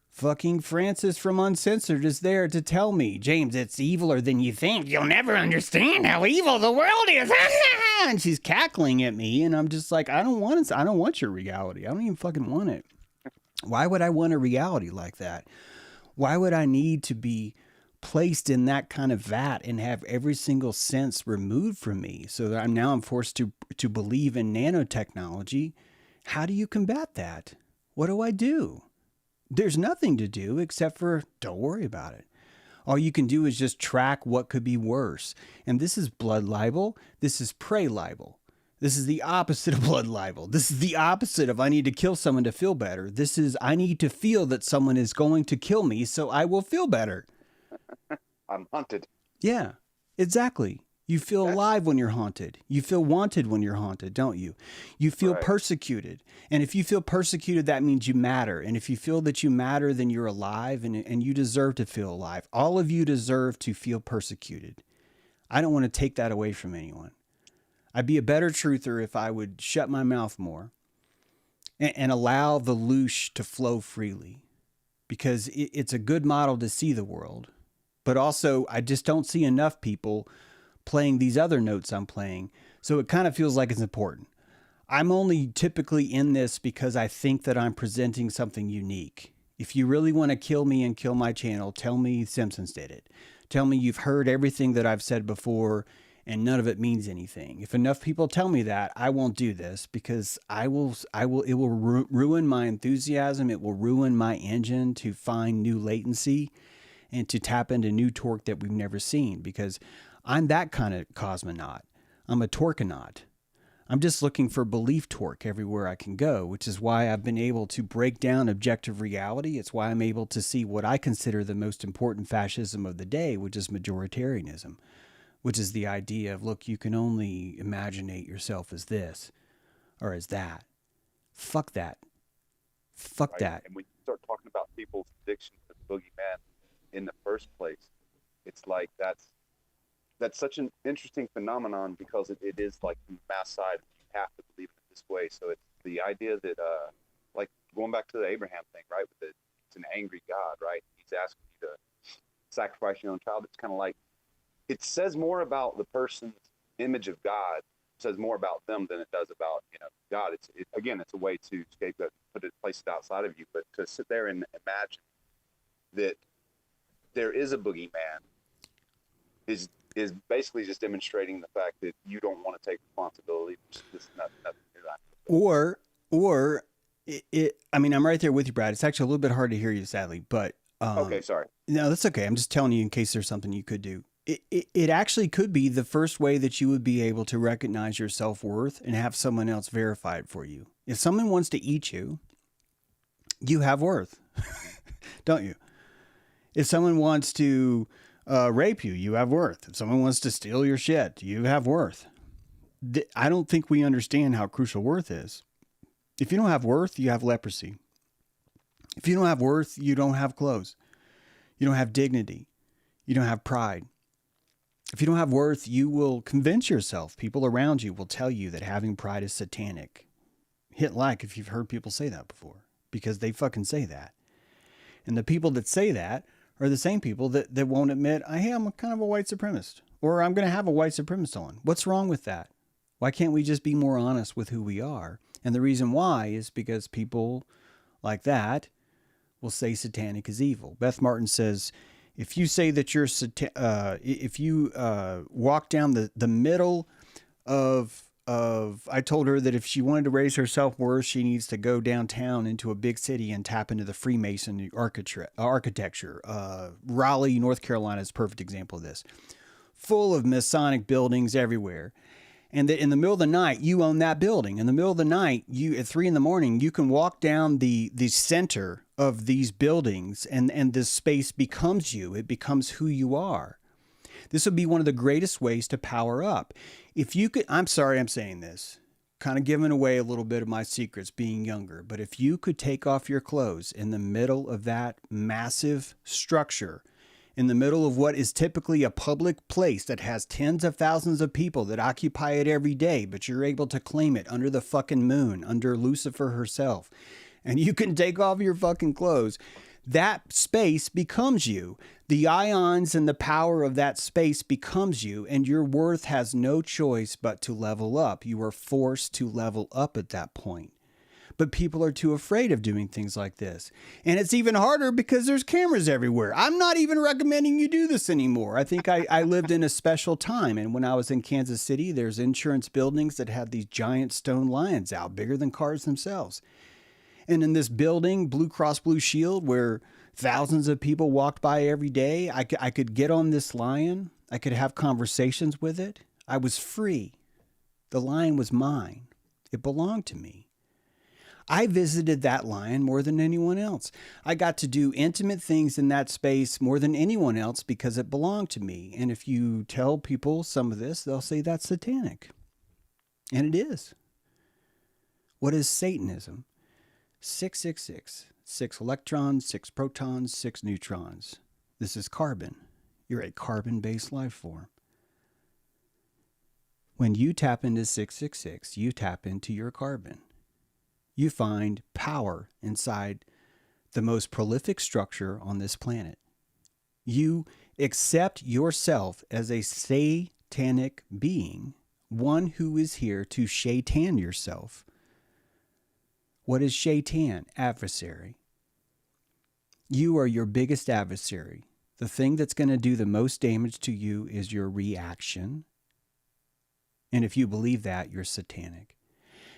Fucking Francis from Uncensored is there to tell me, James, it's eviler than you think. You'll never understand how evil the world is. And she's cackling at me, and I'm just like, I don't want your reality. I don't even fucking want it. Why would I want a reality like that? Why would I need to be placed in that kind of vat and have every single sense removed from me so that I'm forced to believe in nanotechnology? How do you combat that? What do I do? There's nothing to do except for don't worry about it. All you can do is just track what could be worse. And this is blood libel. This is prey libel. This is the opposite of blood libel. This is the opposite of I need to kill someone to feel better. This is I need to feel that someone is going to kill me so I will feel better. I'm hunted. Yeah, exactly. You feel That's alive when you're haunted. You feel wanted when you're haunted, don't you? You feel right. persecuted. And if you feel persecuted, that means you matter. And if you feel that you matter, then you're alive and you deserve to feel alive. All of you deserve to feel persecuted. I don't want to take that away from anyone. I'd be a better truther if I would shut my mouth more and allow the loosh to flow freely because it's a good model to see the world. But also, I just don't see enough people playing these other notes I'm playing. So it kind of feels like it's important. I'm only typically in this because I think that I'm presenting something unique. If you really want to kill me and kill my channel, tell me Simpsons did it. Tell me you've heard everything that I've said before and none of it means anything. If enough people tell me that, I won't do this because it will ruin my enthusiasm. It will ruin my engine to find new latency and to tap into new torque that we've never seen because I'm that kind of cosmonaut. I'm a torquenaut. I'm just looking for belief torque everywhere I can go, which is why I've been able to break down objective reality. It's why I'm able to see what I consider the most important fascism of the day, which is majoritarianism, which is the idea of, look, you can only imaginate yourself as this or as that. Fuck that. Fuck Right. that. And when you start talking about people's addiction to the boogeyman in the first place, it's like that's such an interesting phenomenon because it is like from the mass side, you have to believe it this way. So it's the idea that, like going back to the Abraham thing, right? With it's an angry God, right? He's asking you to sacrifice your own child. It's kind of like, it says more about the person's image of God, says more about them than it does about, God. Again, it's a way to scapegoat, place it outside of you, but to sit there and imagine that there is a boogeyman is basically just demonstrating the fact that you don't want to take responsibility. It's nothing Or I mean, I'm right there with you, Brad. It's actually a little bit hard to hear you, sadly, but okay, sorry. no, that's okay. I'm just telling you in case there's something you could do. It actually could be the first way that you would be able to recognize your self-worth and have someone else verify it for you. If someone wants to eat you, you have worth, don't you? If someone wants to rape you, you have worth. If someone wants to steal your shit, you have worth. I don't think we understand how crucial worth is. If you don't have worth, you have leprosy. If you don't have worth, you don't have clothes. You don't have dignity. You don't have pride. If you don't have worth, you will convince yourself. People around you will tell you that having pride is satanic. Hit like if you've heard people say that before, because they fucking say that. And the people that say that are the same people that won't admit, hey, I'm kind of a white supremacist, or I'm going to have a white supremacist on. What's wrong with that? Why can't we just be more honest with who we are? And the reason why is because people like that will say satanic is evil. Beth Martin says, if you say that you're, if you walk down the middle of, I told her that if she wanted to raise her self-worth, she needs to go downtown into a big city and tap into the Freemason architecture. Raleigh, North Carolina is a perfect example of this. Full of Masonic buildings everywhere. And that in the middle of the night, you own that building. In the middle of the night, you at 3 a.m, you can walk down the center of these buildings and this space becomes you. It becomes who you are. This would be one of the greatest ways to power up. If you could, I'm sorry I'm saying this, kind of giving away a little bit of my secrets being younger, but if you could take off your clothes in the middle of that massive structure, in the middle of what is typically a public place that has tens of thousands of people that occupy it every day, but you're able to claim it under the fucking moon, under Lucifer herself, and you can take off your fucking clothes, that space becomes you. The ions and the power of that space becomes you, and your worth has no choice but to level up. You are forced to level up at that point. But people are too afraid of doing things like this. And it's even harder because there's cameras everywhere. I'm not even recommending you do this anymore. I think I lived in a special time. And when I was in Kansas City, there's insurance buildings that had these giant stone lions out, bigger than cars themselves. And in this building, Blue Cross Blue Shield, where thousands of people walked by every day, I could get on this lion. I could have conversations with it. I was free. The lion was mine. It belonged to me. I visited that lion more than anyone else. I got to do intimate things in that space more than anyone else because it belonged to me. And if you tell people some of this, they'll say that's satanic. And it is. What is Satanism? 666. 6 electrons, 6 protons, 6 neutrons. This is carbon. You're a carbon-based life form. When you tap into 666, you tap into your carbon. You find power inside the most prolific structure on this planet. You accept yourself as a satanic being, one who is here to shaitan yourself. What is shaitan? Adversary. You are your biggest adversary. The thing that's going to do the most damage to you is your reaction. And if you believe that, you're satanic.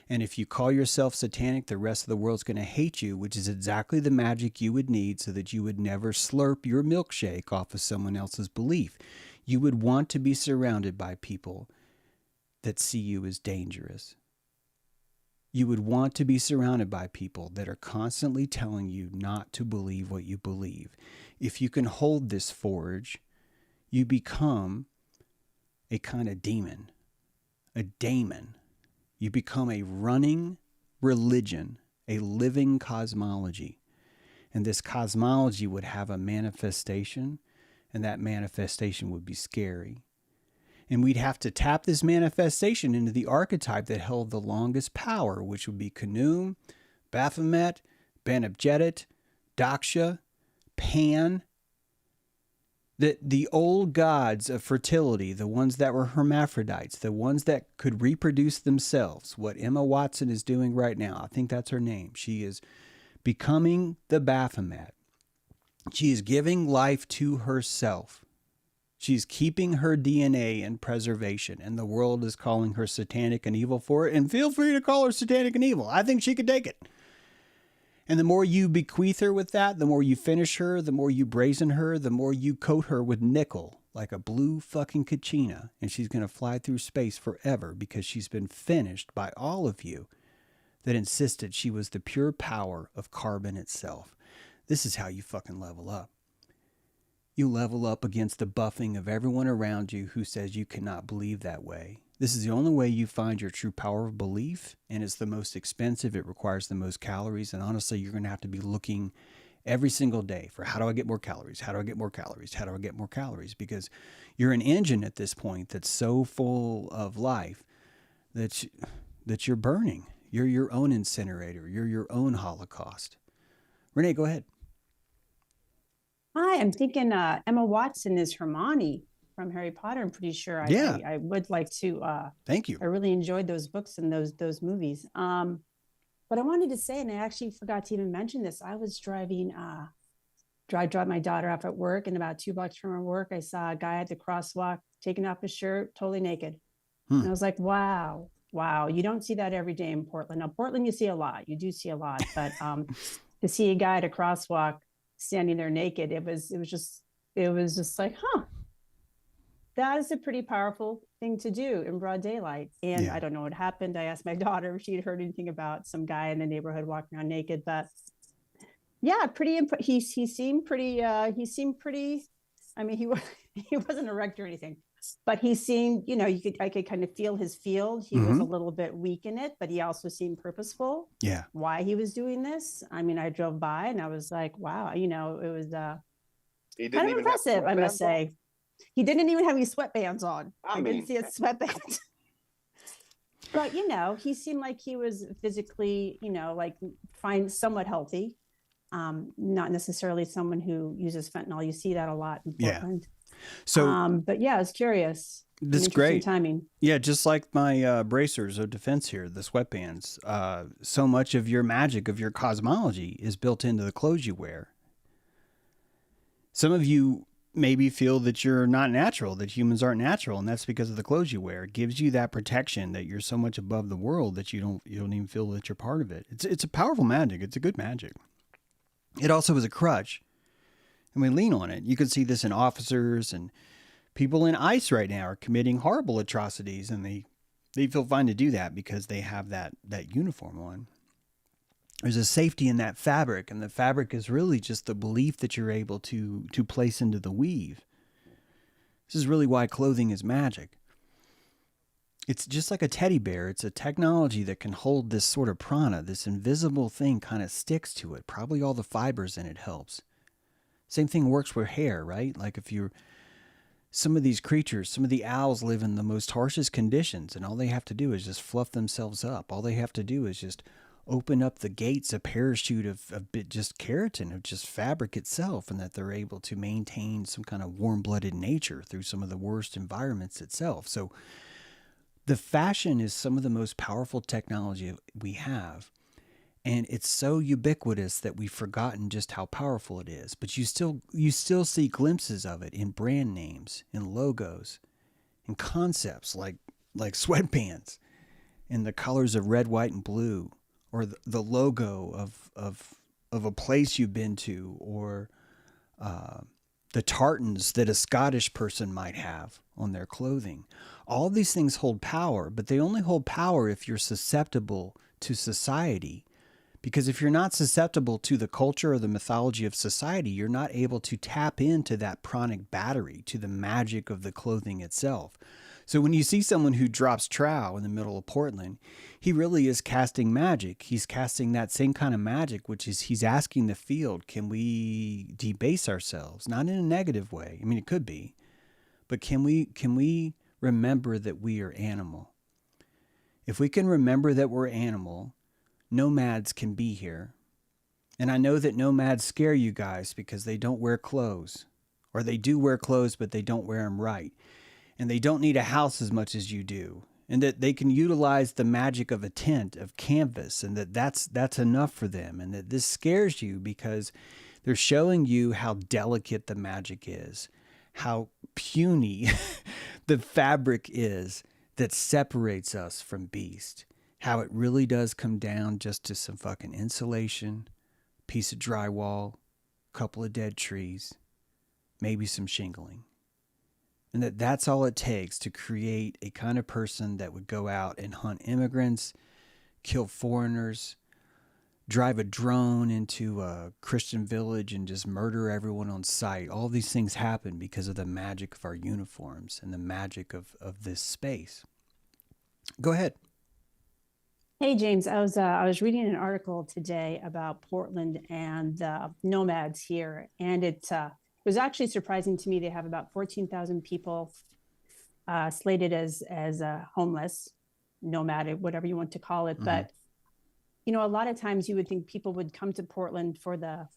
And if you call yourself satanic, the rest of the world's going to hate you, which is exactly the magic you would need so that you would never slurp your milkshake off of someone else's belief. You would want to be surrounded by people that see you as dangerous. You would want to be surrounded by people that are constantly telling you not to believe what you believe. If you can hold this forge, you become a kind of demon, a daemon. You become a running religion, a living cosmology. And this cosmology would have a manifestation, and that manifestation would be scary. And we'd have to tap this manifestation into the archetype that held the longest power, which would be Khnum, Baphomet, Banabjetit, Daksha, Pan. The old gods of fertility, the ones that were hermaphrodites, the ones that could reproduce themselves, what Emma Watson is doing right now, I think that's her name. She is becoming the Baphomet. She is giving life to herself. She's keeping her DNA in preservation, and the world is calling her satanic and evil for it. And feel free to call her satanic and evil. I think she could take it. And the more you bequeath her with that, the more you finish her, the more you brazen her, the more you coat her with nickel, like a blue fucking Kachina. And she's going to fly through space forever because she's been finished by all of you that insisted she was the pure power of carbon itself. This is how you fucking level up. You level up against the buffing of everyone around you who says you cannot believe that way. This is the only way you find your true power of belief, and it's the most expensive. It requires the most calories, and honestly, you're going to have to be looking every single day for how do I get more calories? How do I get more calories? How do I get more calories? Because you're an engine at this point that's so full of life that you're burning. You're your own incinerator. You're your own Holocaust. Renee, go ahead. Hi, I'm thinking Emma Watson is Hermione from Harry Potter. I'm pretty sure. I would like to. Thank you. I really enjoyed those books and those movies. But I wanted to say, and I actually forgot to even mention this. I was driving, drive my daughter off at work, and about 2 blocks from her work, I saw a guy at the crosswalk taking off his shirt, totally naked. And I was like, wow, you don't see that every day in Portland. Now, Portland, you see a lot. You do see a lot, but to see a guy at a crosswalk standing there naked, it was just like, that is a pretty powerful thing to do in broad daylight. And yeah. I don't know what happened. I asked my daughter if she'd heard anything about some guy in the neighborhood walking around naked, but yeah, he seemed pretty, I mean, he wasn't erect or anything, but he seemed, I could kind of feel his field. He was a little bit weak in it, but he also seemed purposeful. Yeah. Why he was doing this. I mean, I drove by and I was like, wow, it was kind of impressive, I must say. He didn't even have any sweatbands on. I didn't see his sweatbands. But, he seemed like he was physically, fine, somewhat healthy. Not necessarily someone who uses fentanyl. You see that a lot in Portland. Yeah. So, but yeah, I was curious. This is great timing. Yeah, just like my bracers of defense here, the sweatbands. So much of your magic, of your cosmology, is built into the clothes you wear. Some of you maybe feel that you're not natural, that humans aren't natural, and that's because of the clothes you wear. It gives you that protection that you're so much above the world that you don't even feel that you're part of it. It's a powerful magic. It's a good magic. It also is a crutch, and we lean on it. You can see this in officers, and people in ICE right now are committing horrible atrocities, and they feel fine to do that because they have that uniform on. There's a safety in that fabric, and the fabric is really just the belief that you're able to place into the weave. This is really why clothing is magic. It's just like a teddy bear. It's a technology that can hold this sort of prana. This invisible thing kind of sticks to it. Probably all the fibers in it helps. Same thing works with hair, right? Like if you're some of these creatures, some of the owls live in the most harshest conditions, and all they have to do is just fluff themselves up. All they have to do is just open up the gates, a parachute of just keratin, of just fabric itself, and that they're able to maintain some kind of warm-blooded nature through some of the worst environments itself. So the fashion is some of the most powerful technology we have. And it's so ubiquitous that we've forgotten just how powerful it is. But you still see glimpses of it in brand names, in logos, in concepts like sweatpants, in the colors of red, white, and blue, or the logo of a place you've been to, or the tartans that a Scottish person might have on their clothing. All these things hold power, but they only hold power if you're susceptible to society. Because if you're not susceptible to the culture or the mythology of society, you're not able to tap into that pranic battery, to the magic of the clothing itself. So when you see someone who drops trow in the middle of Portland, he really is casting magic. He's casting that same kind of magic, which is he's asking the field, can we debase ourselves? Not in a negative way. I mean, it could be. But can we remember that we are animal? If we can remember that we're animal, nomads can be here. And I know that nomads scare you guys because they don't wear clothes. Or they do wear clothes, but they don't wear them right. And they don't need a house as much as you do. And that they can utilize the magic of a tent, of canvas, and that's enough for them. And that this scares you because they're showing you how delicate the magic is, how puny the fabric is that separates us from beast. How it really does come down just to some fucking insulation, piece of drywall, couple of dead trees, maybe some shingling. And that's all it takes to create a kind of person that would go out and hunt immigrants, kill foreigners, drive a drone into a Christian village and just murder everyone on sight. All these things happen because of the magic of our uniforms and the magic of this space. Go ahead. Hey, James, I was reading an article today about Portland and the nomads here, and it was actually surprising to me. They have about 14,000 people slated as homeless, nomadic, whatever you want to call it. Mm-hmm. But you know, a lot of times you would think people would come to Portland for the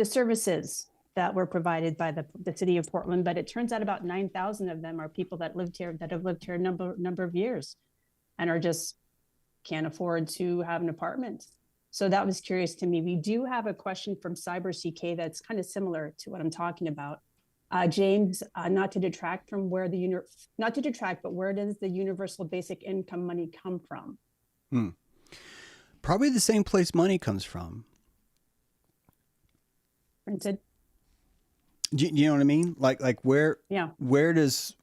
services that were provided by the city of Portland. But it turns out about 9,000 of them are people that have lived here a number of years, and are just can't afford to have an apartment. So that was curious to me. We do have a question from Cyber CK that's kind of similar to what I'm talking about. James, not to detract, but where does the universal basic income money come from? Probably the same place money comes from. Printed. You know what I mean? Like where? Yeah. Where does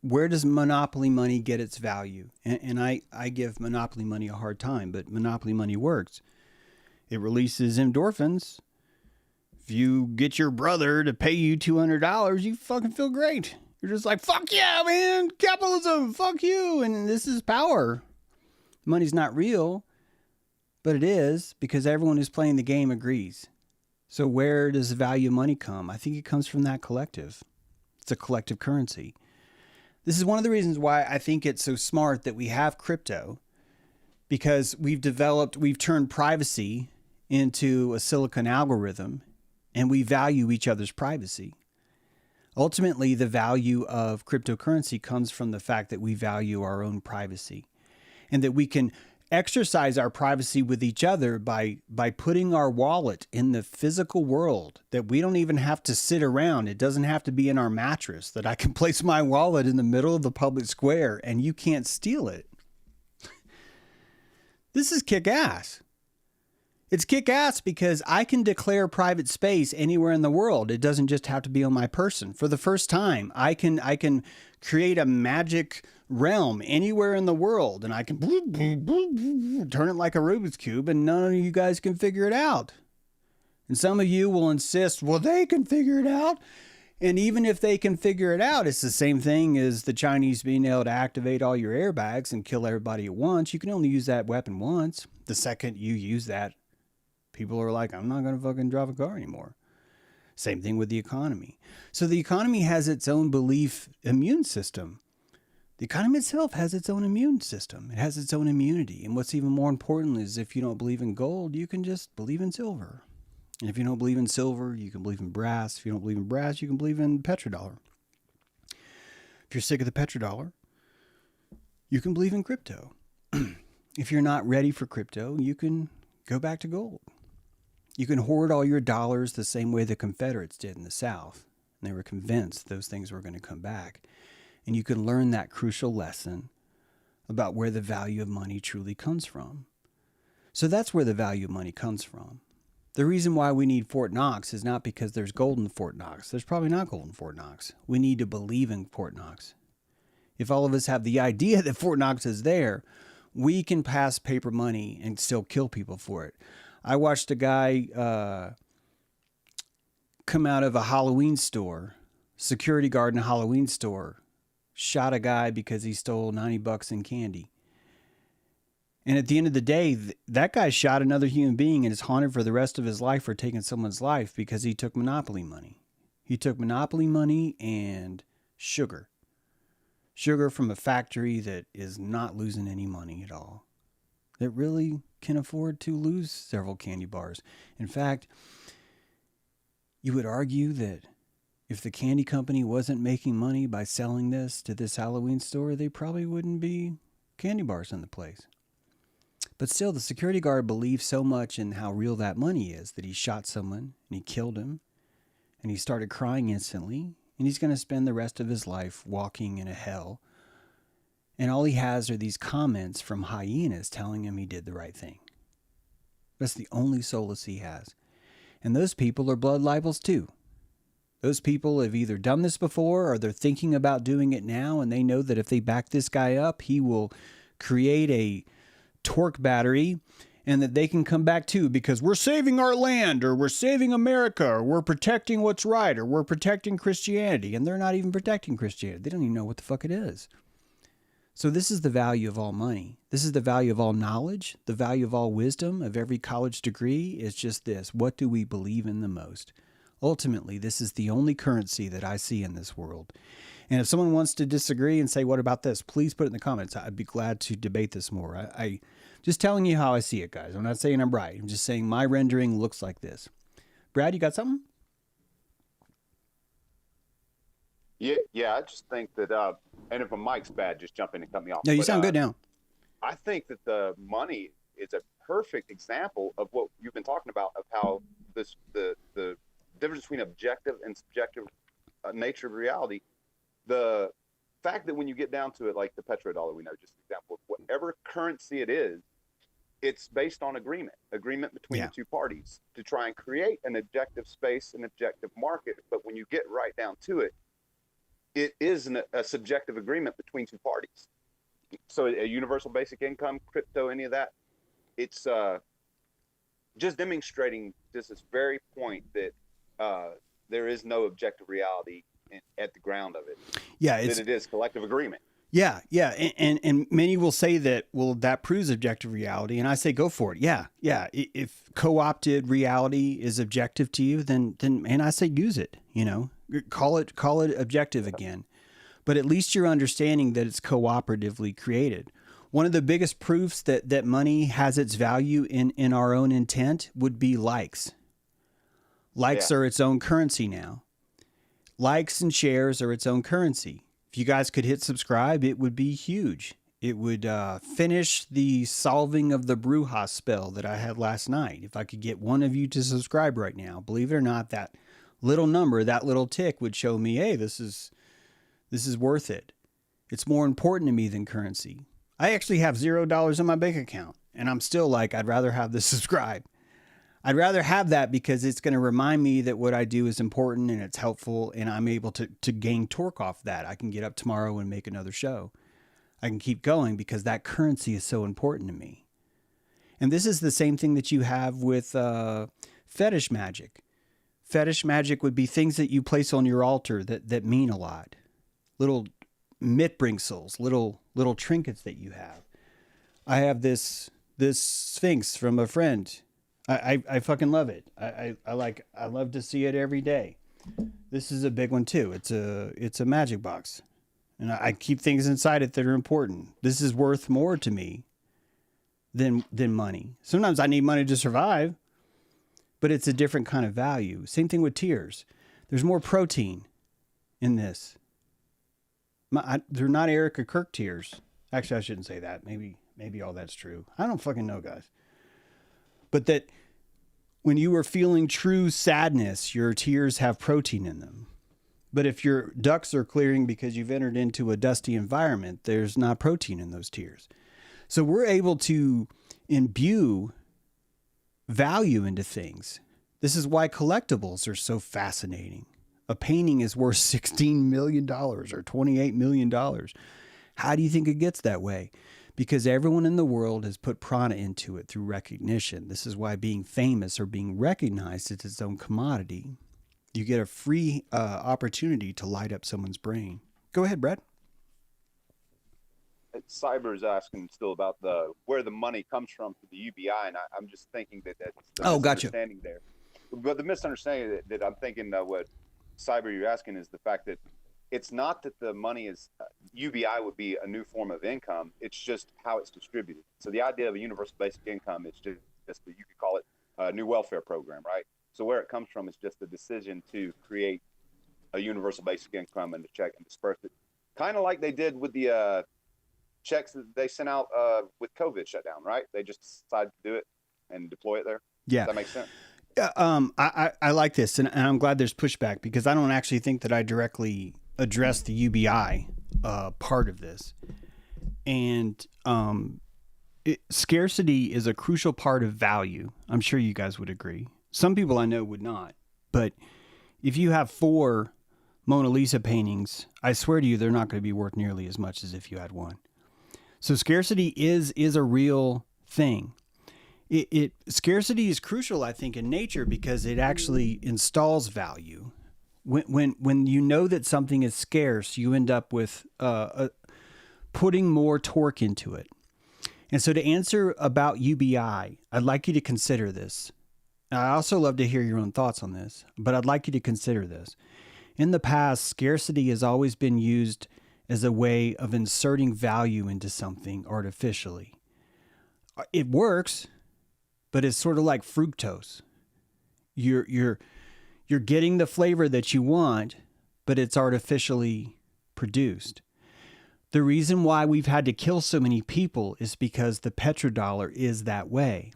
monopoly money get its value? And I give monopoly money a hard time, but monopoly money works. It releases endorphins. If you get your brother to pay you $200, you fucking feel great. You're just like, fuck yeah, man, capitalism, fuck you, and this is power. Money's not real, but it is because everyone who's playing the game agrees. So where does the value of money come? I think it comes from that collective. It's a collective currency. This is one of the reasons why I think it's so smart that we have crypto, because we've turned privacy into a silicon algorithm, and we value each other's privacy. Ultimately, the value of cryptocurrency comes from the fact that we value our own privacy, and that we can exercise our privacy with each other by putting our wallet in the physical world, that we don't even have to sit around. It doesn't have to be in our mattress, that I can place my wallet in the middle of the public square and you can't steal it. This is kick ass. It's kick-ass because I can declare private space anywhere in the world. It doesn't just have to be on my person. For the first time, I can create a magic realm anywhere in the world, and I can turn it like a Rubik's Cube, and none of you guys can figure it out. And some of you will insist, well, they can figure it out. And even if they can figure it out, it's the same thing as the Chinese being able to activate all your airbags and kill everybody at once. You can only use that weapon once. The second you use that, people are like, I'm not going to fucking drive a car anymore. Same thing with the economy. So the economy has its own belief immune system. The economy itself has its own immune system. It has its own immunity. And what's even more important is if you don't believe in gold, you can just believe in silver. And if you don't believe in silver, you can believe in brass. If you don't believe in brass, you can believe in petrodollar. If you're sick of the petrodollar, you can believe in crypto. If you're not ready for crypto, you can go back to gold. You can hoard all your dollars the same way the Confederates did in the South. And they were convinced those things were going to come back. And you can learn that crucial lesson about where the value of money truly comes from. So that's where the value of money comes from. The reason why we need Fort Knox is not because there's gold in Fort Knox. There's probably not gold in Fort Knox. We need to believe in Fort Knox. If all of us have the idea that Fort Knox is there, we can pass paper money and still kill people for it. I watched a guy come out of a Halloween store, security guard in a Halloween store, shot a guy because he stole $90 in candy. And at the end of the day, that guy shot another human being and is haunted for the rest of his life for taking someone's life because he took Monopoly money. He took Monopoly money and sugar. Sugar from a factory that is not losing any money at all. That really can afford to lose several candy bars. In fact, you would argue that if the candy company wasn't making money by selling this to this Halloween store, they probably wouldn't be candy bars in the place. But still, the security guard believed so much in how real that money is that he shot someone and he killed him and he started crying instantly, and he's going to spend the rest of his life walking in a hell. And all he has are these comments from hyenas telling him he did the right thing. That's the only solace he has. And those people are blood libels too. Those people have either done this before or they're thinking about doing it now, and they know that if they back this guy up, he will create a torque battery and that they can come back to because we're saving our land, or we're saving America, or we're protecting what's right, or we're protecting Christianity. And they're not even protecting Christianity. They don't even know what the fuck it is. So this is the value of all money. This is the value of all knowledge, the value of all wisdom, of every college degree. Is just this: what do we believe in the most? Ultimately, this is the only currency that I see in this world. And if someone wants to disagree and say, what about this? Please put it in the comments. I'd be glad to debate this more. I just telling you how I see it, guys. I'm not saying I'm right. I'm just saying my rendering looks like this. Brad, you got something? Yeah. I just think that, and if a mic's bad, just jump in and cut me off. No, you sound good now. I think that the money is a perfect example of what you've been talking about, of how the difference between objective and subjective nature of reality. The fact that when you get down to it, like the petrodollar, we know, just an example of whatever currency it is, it's based on agreement between the two parties to try and create an objective space, an objective market. But when you get right down to it, it is a subjective agreement between two parties. So a universal basic income, crypto, any of that, it's just demonstrating just this very point that there is no objective reality at the ground of it. Yeah, that it is collective agreement. Yeah. And many will say that, well, that proves objective reality. And I say, go for it. Yeah. If co-opted reality is objective to you, then, and I say, use it, call it objective again. But at least you're understanding that it's cooperatively created. One of the biggest proofs that money has its value in our own intent would be likes. Likes are its own currency now. Likes and shares are its own currency. If you guys could hit subscribe, it would be huge. It would finish the solving of the Brujas spell that I had last night. If I could get one of you to subscribe right now, believe it or not, that little number, that little tick would show me, hey, this is worth it. It's more important to me than currency. I actually have $0 in my bank account, and I'm still like, I'd rather have the subscribe. I'd rather have that because it's going to remind me that what I do is important and it's helpful, and I'm able to gain torque off that. I can get up tomorrow and make another show. I can keep going because that currency is so important to me. And this is the same thing that you have with fetish magic. Fetish magic would be things that you place on your altar that mean a lot. Little mitbringsels, little trinkets that you have. I have this Sphinx from a friend. I fucking love it. I love to see it every day. This is a big one too. It's a magic box. And I keep things inside it that are important. This is worth more to me than money. Sometimes I need money to survive, but it's a different kind of value. Same thing with tears. There's more protein in this. They're not Erica Kirk tears. Actually, I shouldn't say that. Maybe all that's true. I don't fucking know, guys. But that when you are feeling true sadness, your tears have protein in them. But if your ducts are clearing because you've entered into a dusty environment, there's not protein in those tears. So we're able to imbue value into things. This is why collectibles are so fascinating. A painting is worth $16 million or $28 million. How do you think it gets that way? Because everyone in the world has put prana into it through recognition. This is why being famous or being recognized is its own commodity. You get a free opportunity to light up someone's brain. Go ahead, Brad. Cyber is asking still about where the money comes from for the UBI, and I'm just thinking that's the Gotcha. misunderstanding there. But the misunderstanding that I'm thinking what Cyber you're asking is the fact that it's not that the money is UBI would be a new form of income. It's just how it's distributed. So the idea of a universal basic income is just you could call it a new welfare program, right? So where it comes from is just the decision to create a universal basic income and to check and disperse it, kind of like they did with the checks that they sent out with COVID shutdown, right? They just decided to do it and deploy it there. Yeah. Does that make sense? I like this, and I'm glad there's pushback because I don't actually think that I directly address the UBI part of this. And scarcity is a crucial part of value. I'm sure you guys would agree. Some people I know would not. But if you have 4 Mona Lisa paintings, I swear to you, they're not going to be worth nearly as much as if you had one. So scarcity is a real thing. Scarcity is crucial, I think, in nature because it actually installs value. When you know that something is scarce, you end up with putting more torque into it. And so to answer about UBI, I'd like you to consider this. I also love to hear your own thoughts on this, but I'd like you to consider this. In the past, scarcity has always been used as a way of inserting value into something artificially. It works, but it's sort of like fructose. You're getting the flavor that you want, but it's artificially produced. The reason why we've had to kill so many people is because the petrodollar is that way.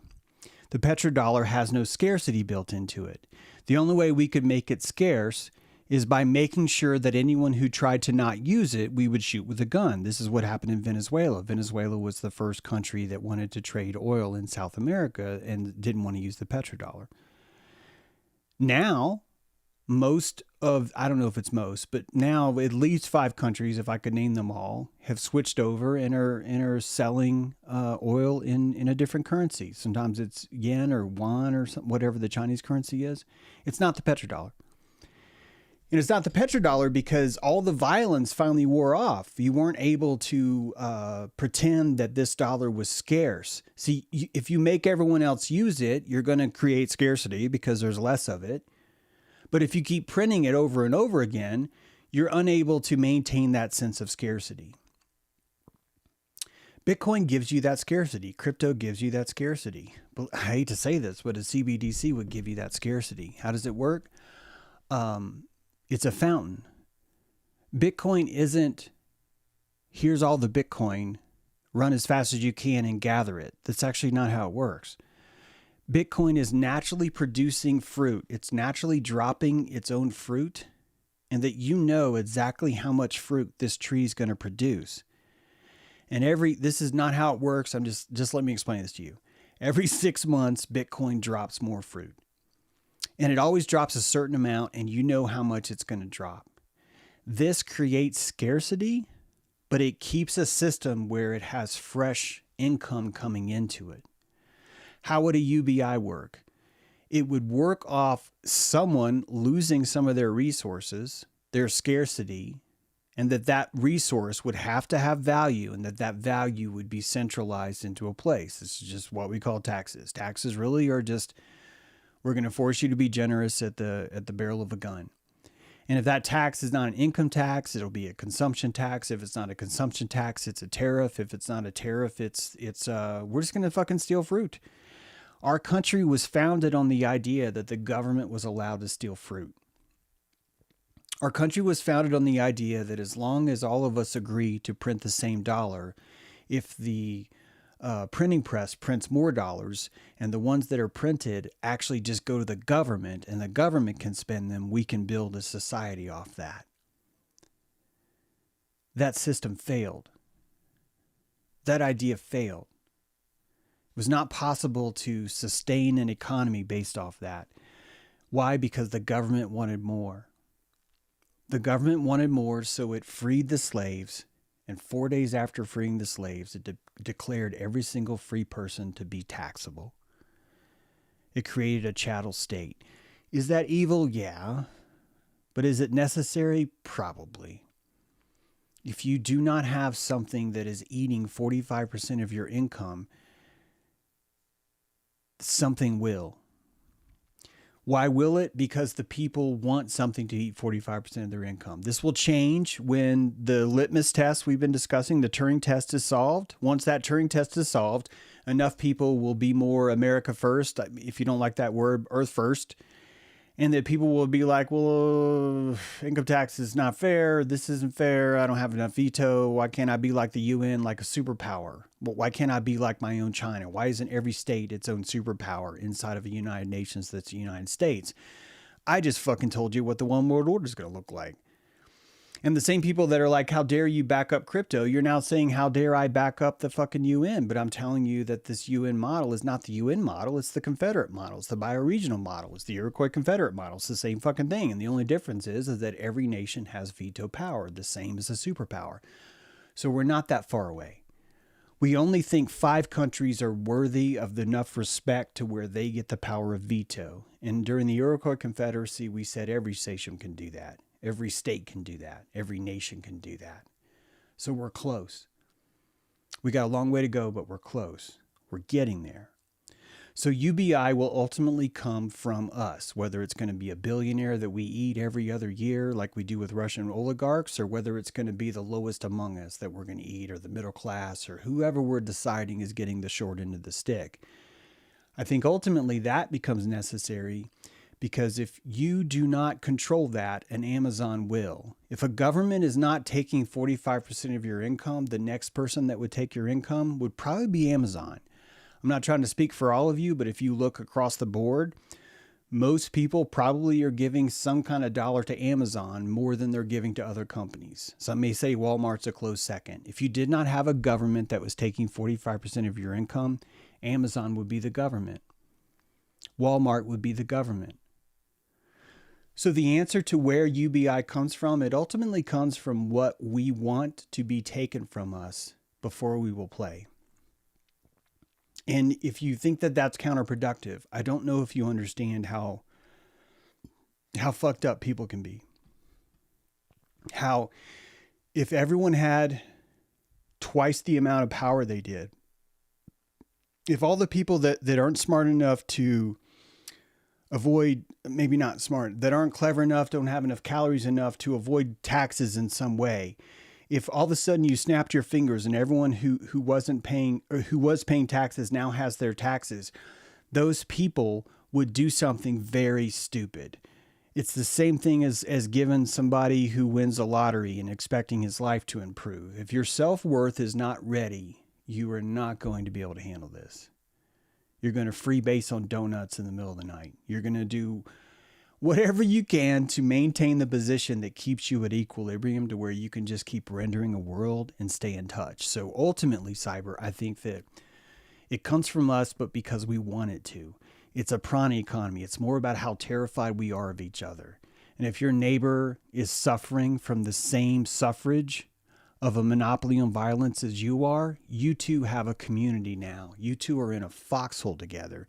The petrodollar has no scarcity built into it. The only way we could make it scarce is by making sure that anyone who tried to not use it, we would shoot with a gun. This is what happened in Venezuela. Venezuela was the first country that wanted to trade oil in South America and didn't want to use the petrodollar. Now, I don't know if it's most, but now at least 5 countries, if I could name them all, have switched over and are selling oil in a different currency. Sometimes it's yen or yuan or something, whatever the Chinese currency is. It's not the petrodollar. And it's not the petrodollar because all the violence finally wore off. You weren't able to pretend that this dollar was scarce. See, if you make everyone else use it, you're going to create scarcity because there's less of it. But if you keep printing it over and over again, you're unable to maintain that sense of scarcity. Bitcoin gives you that scarcity. Crypto gives you that scarcity. But I hate to say this, but a CBDC would give you that scarcity. How does it work? It's a fountain. Bitcoin isn't, here's all the Bitcoin, run as fast as you can and gather it. That's actually not how it works. Bitcoin is naturally producing fruit. It's naturally dropping its own fruit, and that you know exactly how much fruit this tree is going to produce. And this is not how it works. Just let me explain this to you. Every 6 months, Bitcoin drops more fruit. And it always drops a certain amount, and you know how much it's going to drop. This creates scarcity, but it keeps a system where it has fresh income coming into it. How would a UBI work? It would work off someone losing some of their resources, their scarcity, and that resource would have to have value, and that value would be centralized into a place. This is just what we call taxes. Taxes really are just, we're going to force you to be generous at the barrel of a gun. And if that tax is not an income tax, it'll be a consumption tax. If it's not a consumption tax, it's a tariff. If it's not a tariff, it's we're just going to fucking steal fruit. Our country was founded on the idea that the government was allowed to steal fruit. Our country was founded on the idea that as long as all of us agree to print the same dollar, if the printing press prints more dollars and the ones that are printed actually just go to the government and the government can spend them, we can build a society off that. That system failed. That idea failed. It was not possible to sustain an economy based off that. Why? Because the government wanted more. The government wanted more, so it freed the slaves. And 4 days after freeing the slaves, it declared every single free person to be taxable. It created a chattel state. Is that evil? Yeah. But is it necessary? Probably. If you do not have something that is eating 45% of your income, something will. Why will it? Because the people want something to eat 45% of their income. This will change when the litmus test we've been discussing, the Turing test, is solved. Once that Turing test is solved, enough people will be more America first, if you don't like that word, Earth first. And that people will be like, well, income tax is not fair. This isn't fair. I don't have enough veto. Why can't I be like the UN, like a superpower? Well, why can't I be like my own China? Why isn't every state its own superpower inside of a United Nations that's the United States? I just fucking told you what the one world order is going to look like. And the same people that are like, how dare you back up crypto? You're now saying, how dare I back up the fucking UN? But I'm telling you that this UN model is not the UN model. It's the Confederate model. It's the bioregional model. It's the Iroquois Confederate model. It's the same fucking thing. And the only difference is that every nation has veto power, the same as a superpower. So we're not that far away. We only think 5 countries are worthy of enough respect to where they get the power of veto. And during the Iroquois Confederacy, we said every nation can do that. Every state can do that. Every nation can do that. So we're close. We got a long way to go, but we're close. We're getting there. So UBI will ultimately come from us, whether it's going to be a billionaire that we eat every other year like we do with Russian oligarchs, or whether it's going to be the lowest among us that we're going to eat, or the middle class, or whoever we're deciding is getting the short end of the stick. I think ultimately that becomes necessary. Because if you do not control that, an Amazon will. If a government is not taking 45% of your income, the next person that would take your income would probably be Amazon. I'm not trying to speak for all of you, but if you look across the board, most people probably are giving some kind of dollar to Amazon more than they're giving to other companies. Some may say Walmart's a close second. If you did not have a government that was taking 45% of your income, Amazon would be the government. Walmart would be the government. So the answer to where UBI comes from, it ultimately comes from what we want to be taken from us before we will play. And if you think that that's counterproductive, I don't know if you understand how fucked up people can be. How if everyone had twice the amount of power they did, if all the people that aren't smart enough to avoid, maybe not smart, that aren't clever enough, don't have enough calories enough to avoid taxes in some way. If all of a sudden you snapped your fingers and everyone who wasn't paying, or who was paying taxes now has their taxes, those people would do something very stupid. It's the same thing as giving somebody who wins a lottery and expecting his life to improve. If your self-worth is not ready, you are not going to be able to handle this. You're going to freebase on donuts in the middle of the night. You're going to do whatever you can to maintain the position that keeps you at equilibrium to where you can just keep rendering a world and stay in touch. So ultimately, Cyber, I think that It comes from us, but because we want it to. It's a prana economy. It's more about how terrified we are of each other. And if your neighbor is suffering from the same suffrage of a monopoly on violence as you are, you two have a community now. You two are in a foxhole together.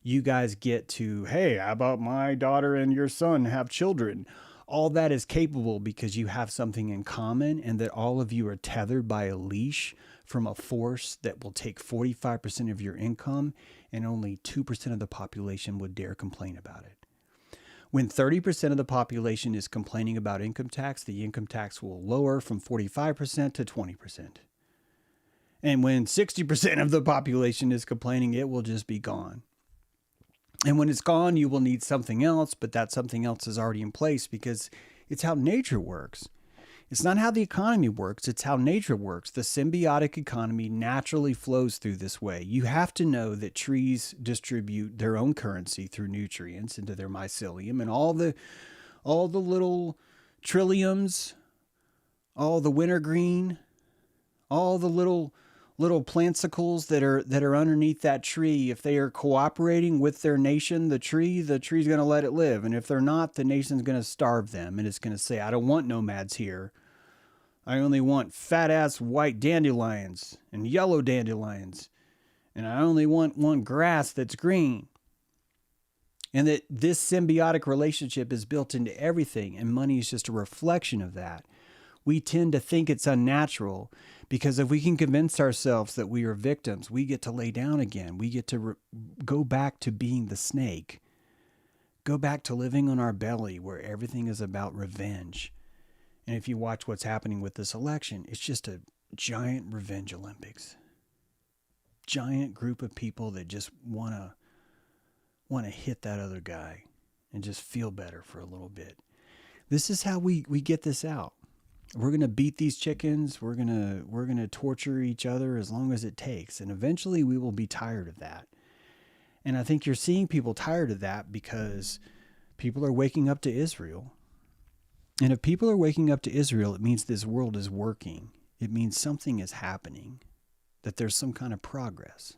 You guys get to, hey, how about my daughter and your son have children? All that is capable because you have something in common, and that all of you are tethered by a leash from a force that will take 45% of your income, and only 2% of the population would dare complain about it. When 30% of the population is complaining about income tax, the income tax will lower from 45% to 20%. And when 60% of the population is complaining, it will just be gone. And when it's gone, you will need something else, but that something else is already in place because it's how nature works. It's not how the economy works, it's how nature works. The symbiotic economy naturally flows through this way. You have to know that trees distribute their own currency through nutrients into their mycelium, and all the little trilliums, all the wintergreen, all the little plantsicles that are underneath that tree, if they are cooperating with their nation, the tree's going to let it live. And if they're not, the nation's going to starve them. And it's going to say, I don't want nomads here. I only want fat ass white dandelions and yellow dandelions. And I only want grass that's green. And that this symbiotic relationship is built into everything. And money is just a reflection of that. We tend to think it's unnatural because if we can convince ourselves that we are victims, we get to lay down again. We get to go back to being the snake. Go back to living on our belly where everything is about revenge. And if you watch what's happening with this election, it's just a giant revenge Olympics. Giant group of people that just want to hit that other guy and just feel better for a little bit. This is how we get this out. We're going to beat these chickens. We're going to torture each other as long as it takes. And eventually we will be tired of that. And I think you're seeing people tired of that because people are waking up to Israel. And if people are waking up to Israel, it means this world is working. It means something is happening, that there's some kind of progress.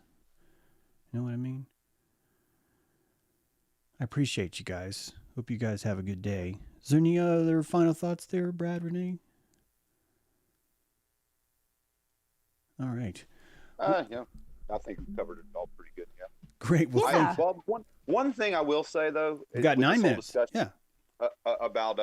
You know what I mean? I appreciate you guys. Hope you guys have a good day. Is there any other final thoughts there, Brad, Renee? All right. Yeah, I think we covered it all pretty good. Yeah. Great. Well, Yeah. Well, one thing I will say though, we've got with 9 this whole minutes. discussion, Yeah. About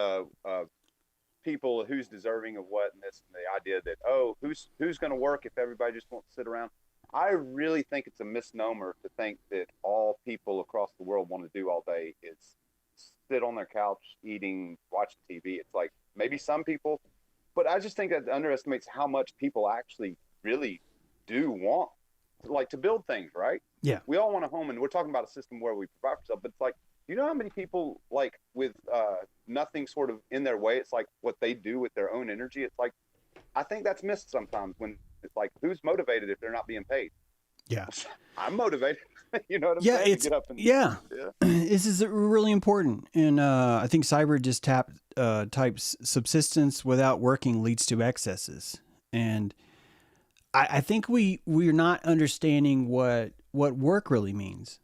people who's deserving of what, and this, and the idea that who's going to work if everybody just wants to sit around. I really think it's a misnomer to think that all people across the world want to do all day is sit on their couch eating, watching TV. It's like maybe some people, but I just think that underestimates how much people actually really do want, like, to build things, right? Yeah. We all want a home, and we're talking about a system where we provide for ourselves, but it's like, you know how many people, like, with nothing sort of in their way, it's like what they do with their own energy. It's like, I think that's missed sometimes when it's like, who's motivated if they're not being paid? Yeah. I'm motivated. You know what I'm Yeah, saying? it's To get up and, yeah. This is really important, and I think Cyber just types subsistence without working leads to excesses, and I think we're not understanding what work really means.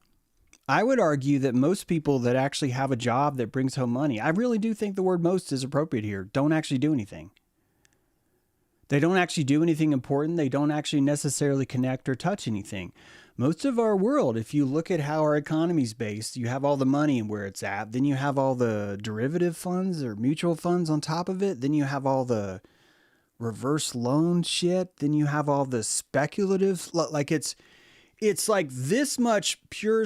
I would argue that most people that actually have a job that brings home money, I really do think the word most is appropriate here, don't actually do anything. They don't actually do anything important. They don't actually necessarily connect or touch anything. Most of our world, if you look at how our economy is based, you have all the money and where it's at. Then you have all the derivative funds or mutual funds on top of it. Then you have all the reverse loan shit. Then you have all the speculative, like it's like this much pure,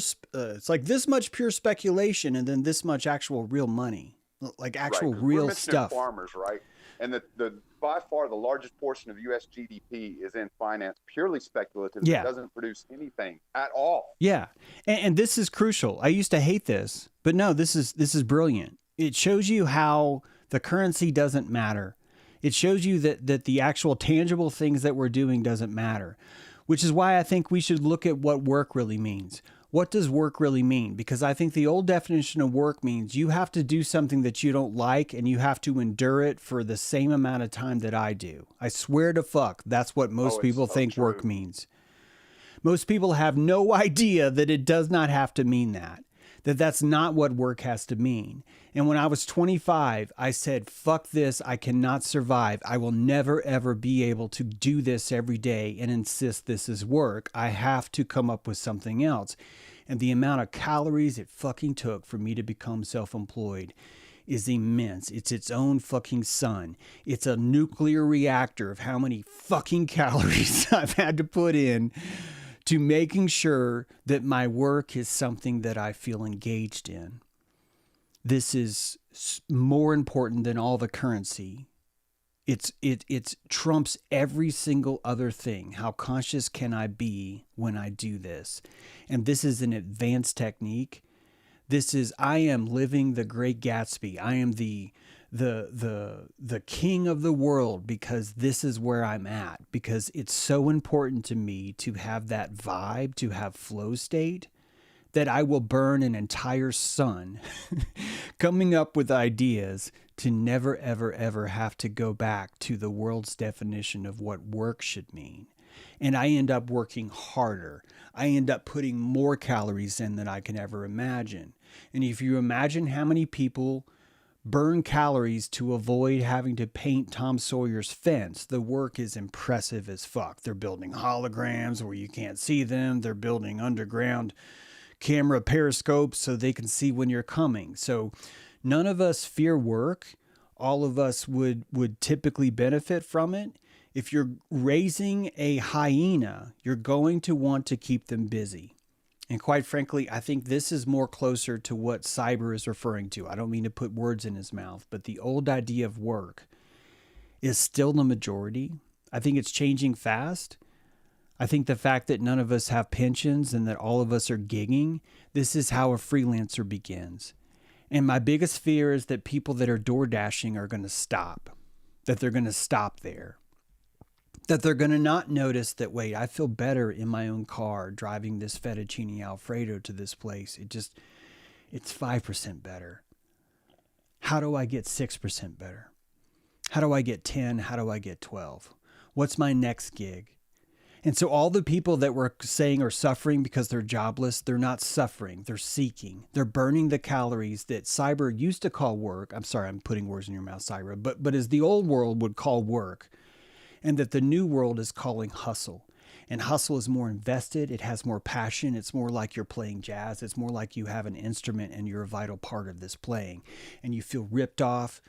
pure speculation, and then this much actual real money, like actual right, real we're stuff. Farmers, right? And the by far the largest portion of U.S. GDP is in finance, purely speculative. Yeah. It doesn't produce anything at all. Yeah. And this is crucial. I used to hate this, but no, this is brilliant. It shows you how the currency doesn't matter. It shows you that the actual tangible things that we're doing doesn't matter, which is why I think we should look at what work really means. What does work really mean? Because I think the old definition of work means you have to do something that you don't like and you have to endure it for the same amount of time that I do. I swear to fuck, that's what most people think work means. Most people have no idea that it does not have to mean that. That's not what work has to mean. And when I was 25, I said, fuck this. I cannot survive. I will never, ever be able to do this every day and insist this is work. I have to come up with something else. And the amount of calories it fucking took for me to become self-employed is immense. It's its own fucking sun. It's a nuclear reactor of how many fucking calories I've had to put in to making sure that my work is something that I feel engaged in. This is more important than all the currency. It trumps every single other thing. How conscious can I be when I do this? And this is an advanced technique. I am living the Great Gatsby. I am the king of the world because this is where I'm at, because it's so important to me to have that vibe, to have flow state, that I will burn an entire sun coming up with ideas to never, ever, ever have to go back to the world's definition of what work should mean. And I end up working harder. I end up putting more calories in than I can ever imagine. And if you imagine how many people burn calories to avoid having to paint Tom Sawyer's fence, the work is impressive as fuck. They're building holograms where you can't see them. They're building underground camera periscopes so they can see when you're coming. So none of us fear work. All of us would typically benefit from it. If you're raising a hyena, you're going to want to keep them busy. And quite frankly, I think this is more closer to what Cyber is referring to. I don't mean to put words in his mouth, but the old idea of work is still the majority. I think it's changing fast. I think the fact that none of us have pensions and that all of us are gigging, this is how a freelancer begins. And my biggest fear is that people that are door dashing are going to stop, that they're going to stop there. That they're going to not notice that, wait, I feel better in my own car driving this fettuccine Alfredo to this place. It's 5% better. How do I get 6% better? How do I get 10? How do I get 12? What's my next gig? And so all the people that we're saying are suffering because they're jobless, they're not suffering. They're seeking. They're burning the calories that Cyber used to call work. I'm sorry, I'm putting words in your mouth, Cyber, but as the old world would call work. And that the new world is calling hustle. And hustle is more invested. It has more passion. It's more like you're playing jazz. It's more like you have an instrument and you're a vital part of this playing. And you feel ripped off.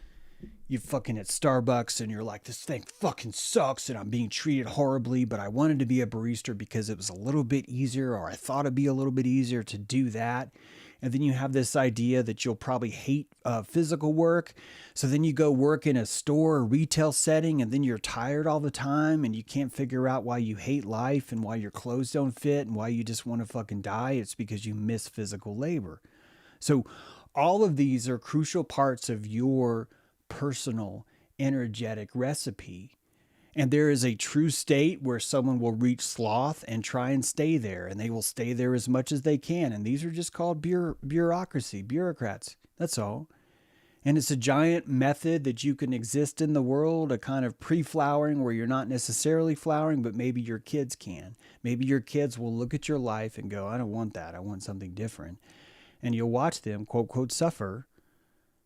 You fucking at Starbucks and you're like, this thing fucking sucks and I'm being treated horribly, but I wanted to be a barista because it was a little bit easier, or I thought it'd be a little bit easier to do that. And then you have this idea that you'll probably hate physical work. So then you go work in a store or retail setting and then you're tired all the time and you can't figure out why you hate life and why your clothes don't fit and why you just want to fucking die. It's because you miss physical labor. So all of these are crucial parts of your personal energetic recipe. And there is a true state where someone will reach sloth and try and stay there, and they will stay there as much as they can. And these are just called bureaucrats. That's all. And it's a giant method that you can exist in the world, a kind of pre-flowering where you're not necessarily flowering, but maybe your kids can. Maybe your kids will look at your life and go, I don't want that. I want something different. And you'll watch them, quote, quote, suffer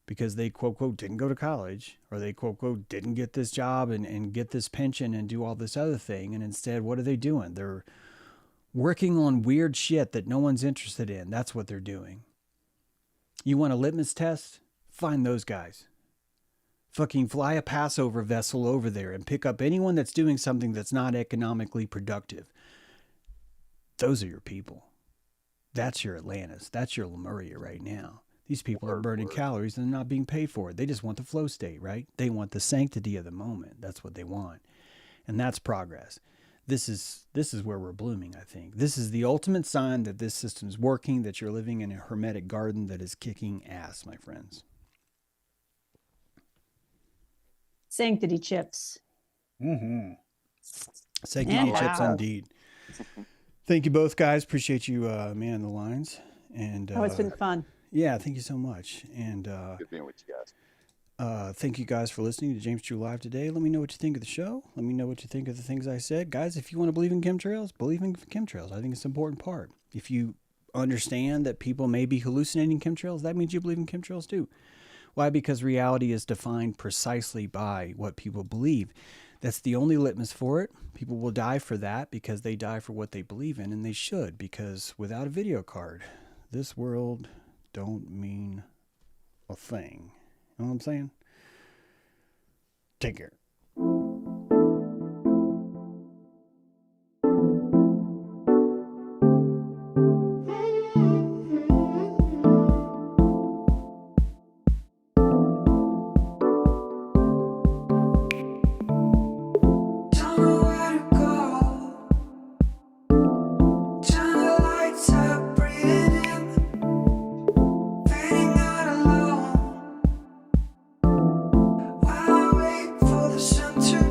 because they, quote, quote, didn't go to college, or they, quote, quote, didn't get this job and get this pension and do all this other thing. And instead, what are they doing? They're working on weird shit that no one's interested in. That's what they're doing. You want a litmus test? Find those guys. Fucking fly a Passover vessel over there and pick up anyone that's doing something that's not economically productive. Those are your people. That's your Atlantis. That's your Lemuria right now. These people are burning calories and they're not being paid for it. They just want the flow state, right? They want the sanctity of the moment. That's what they want. And that's progress. This is where we're blooming, I think. This is the ultimate sign that this system is working, that you're living in a hermetic garden that is kicking ass, my friends. Sanctity chips. Mm-hmm. Sanctity chips, indeed. Thank you both, guys. Appreciate you manning the lines. And Oh, it's been fun. yeah, thank you so much. And Good being with you guys. Thank you guys for listening to James True Live today. Let me know what you think of the show. Let me know what you think of the things I said. Guys, if you want to believe in chemtrails, believe in chemtrails. I think it's an important part. If you understand that people may be hallucinating chemtrails, that means you believe in chemtrails too. Why? Because reality is defined precisely by what people believe. That's the only litmus for it. People will die for that because they die for what they believe in, and they should, because without a video card, this world don't mean a thing. You know what I'm saying? Take care. Don't know where to go. Turn the lights up, breathing in, fading out alone. While I wait for the sun to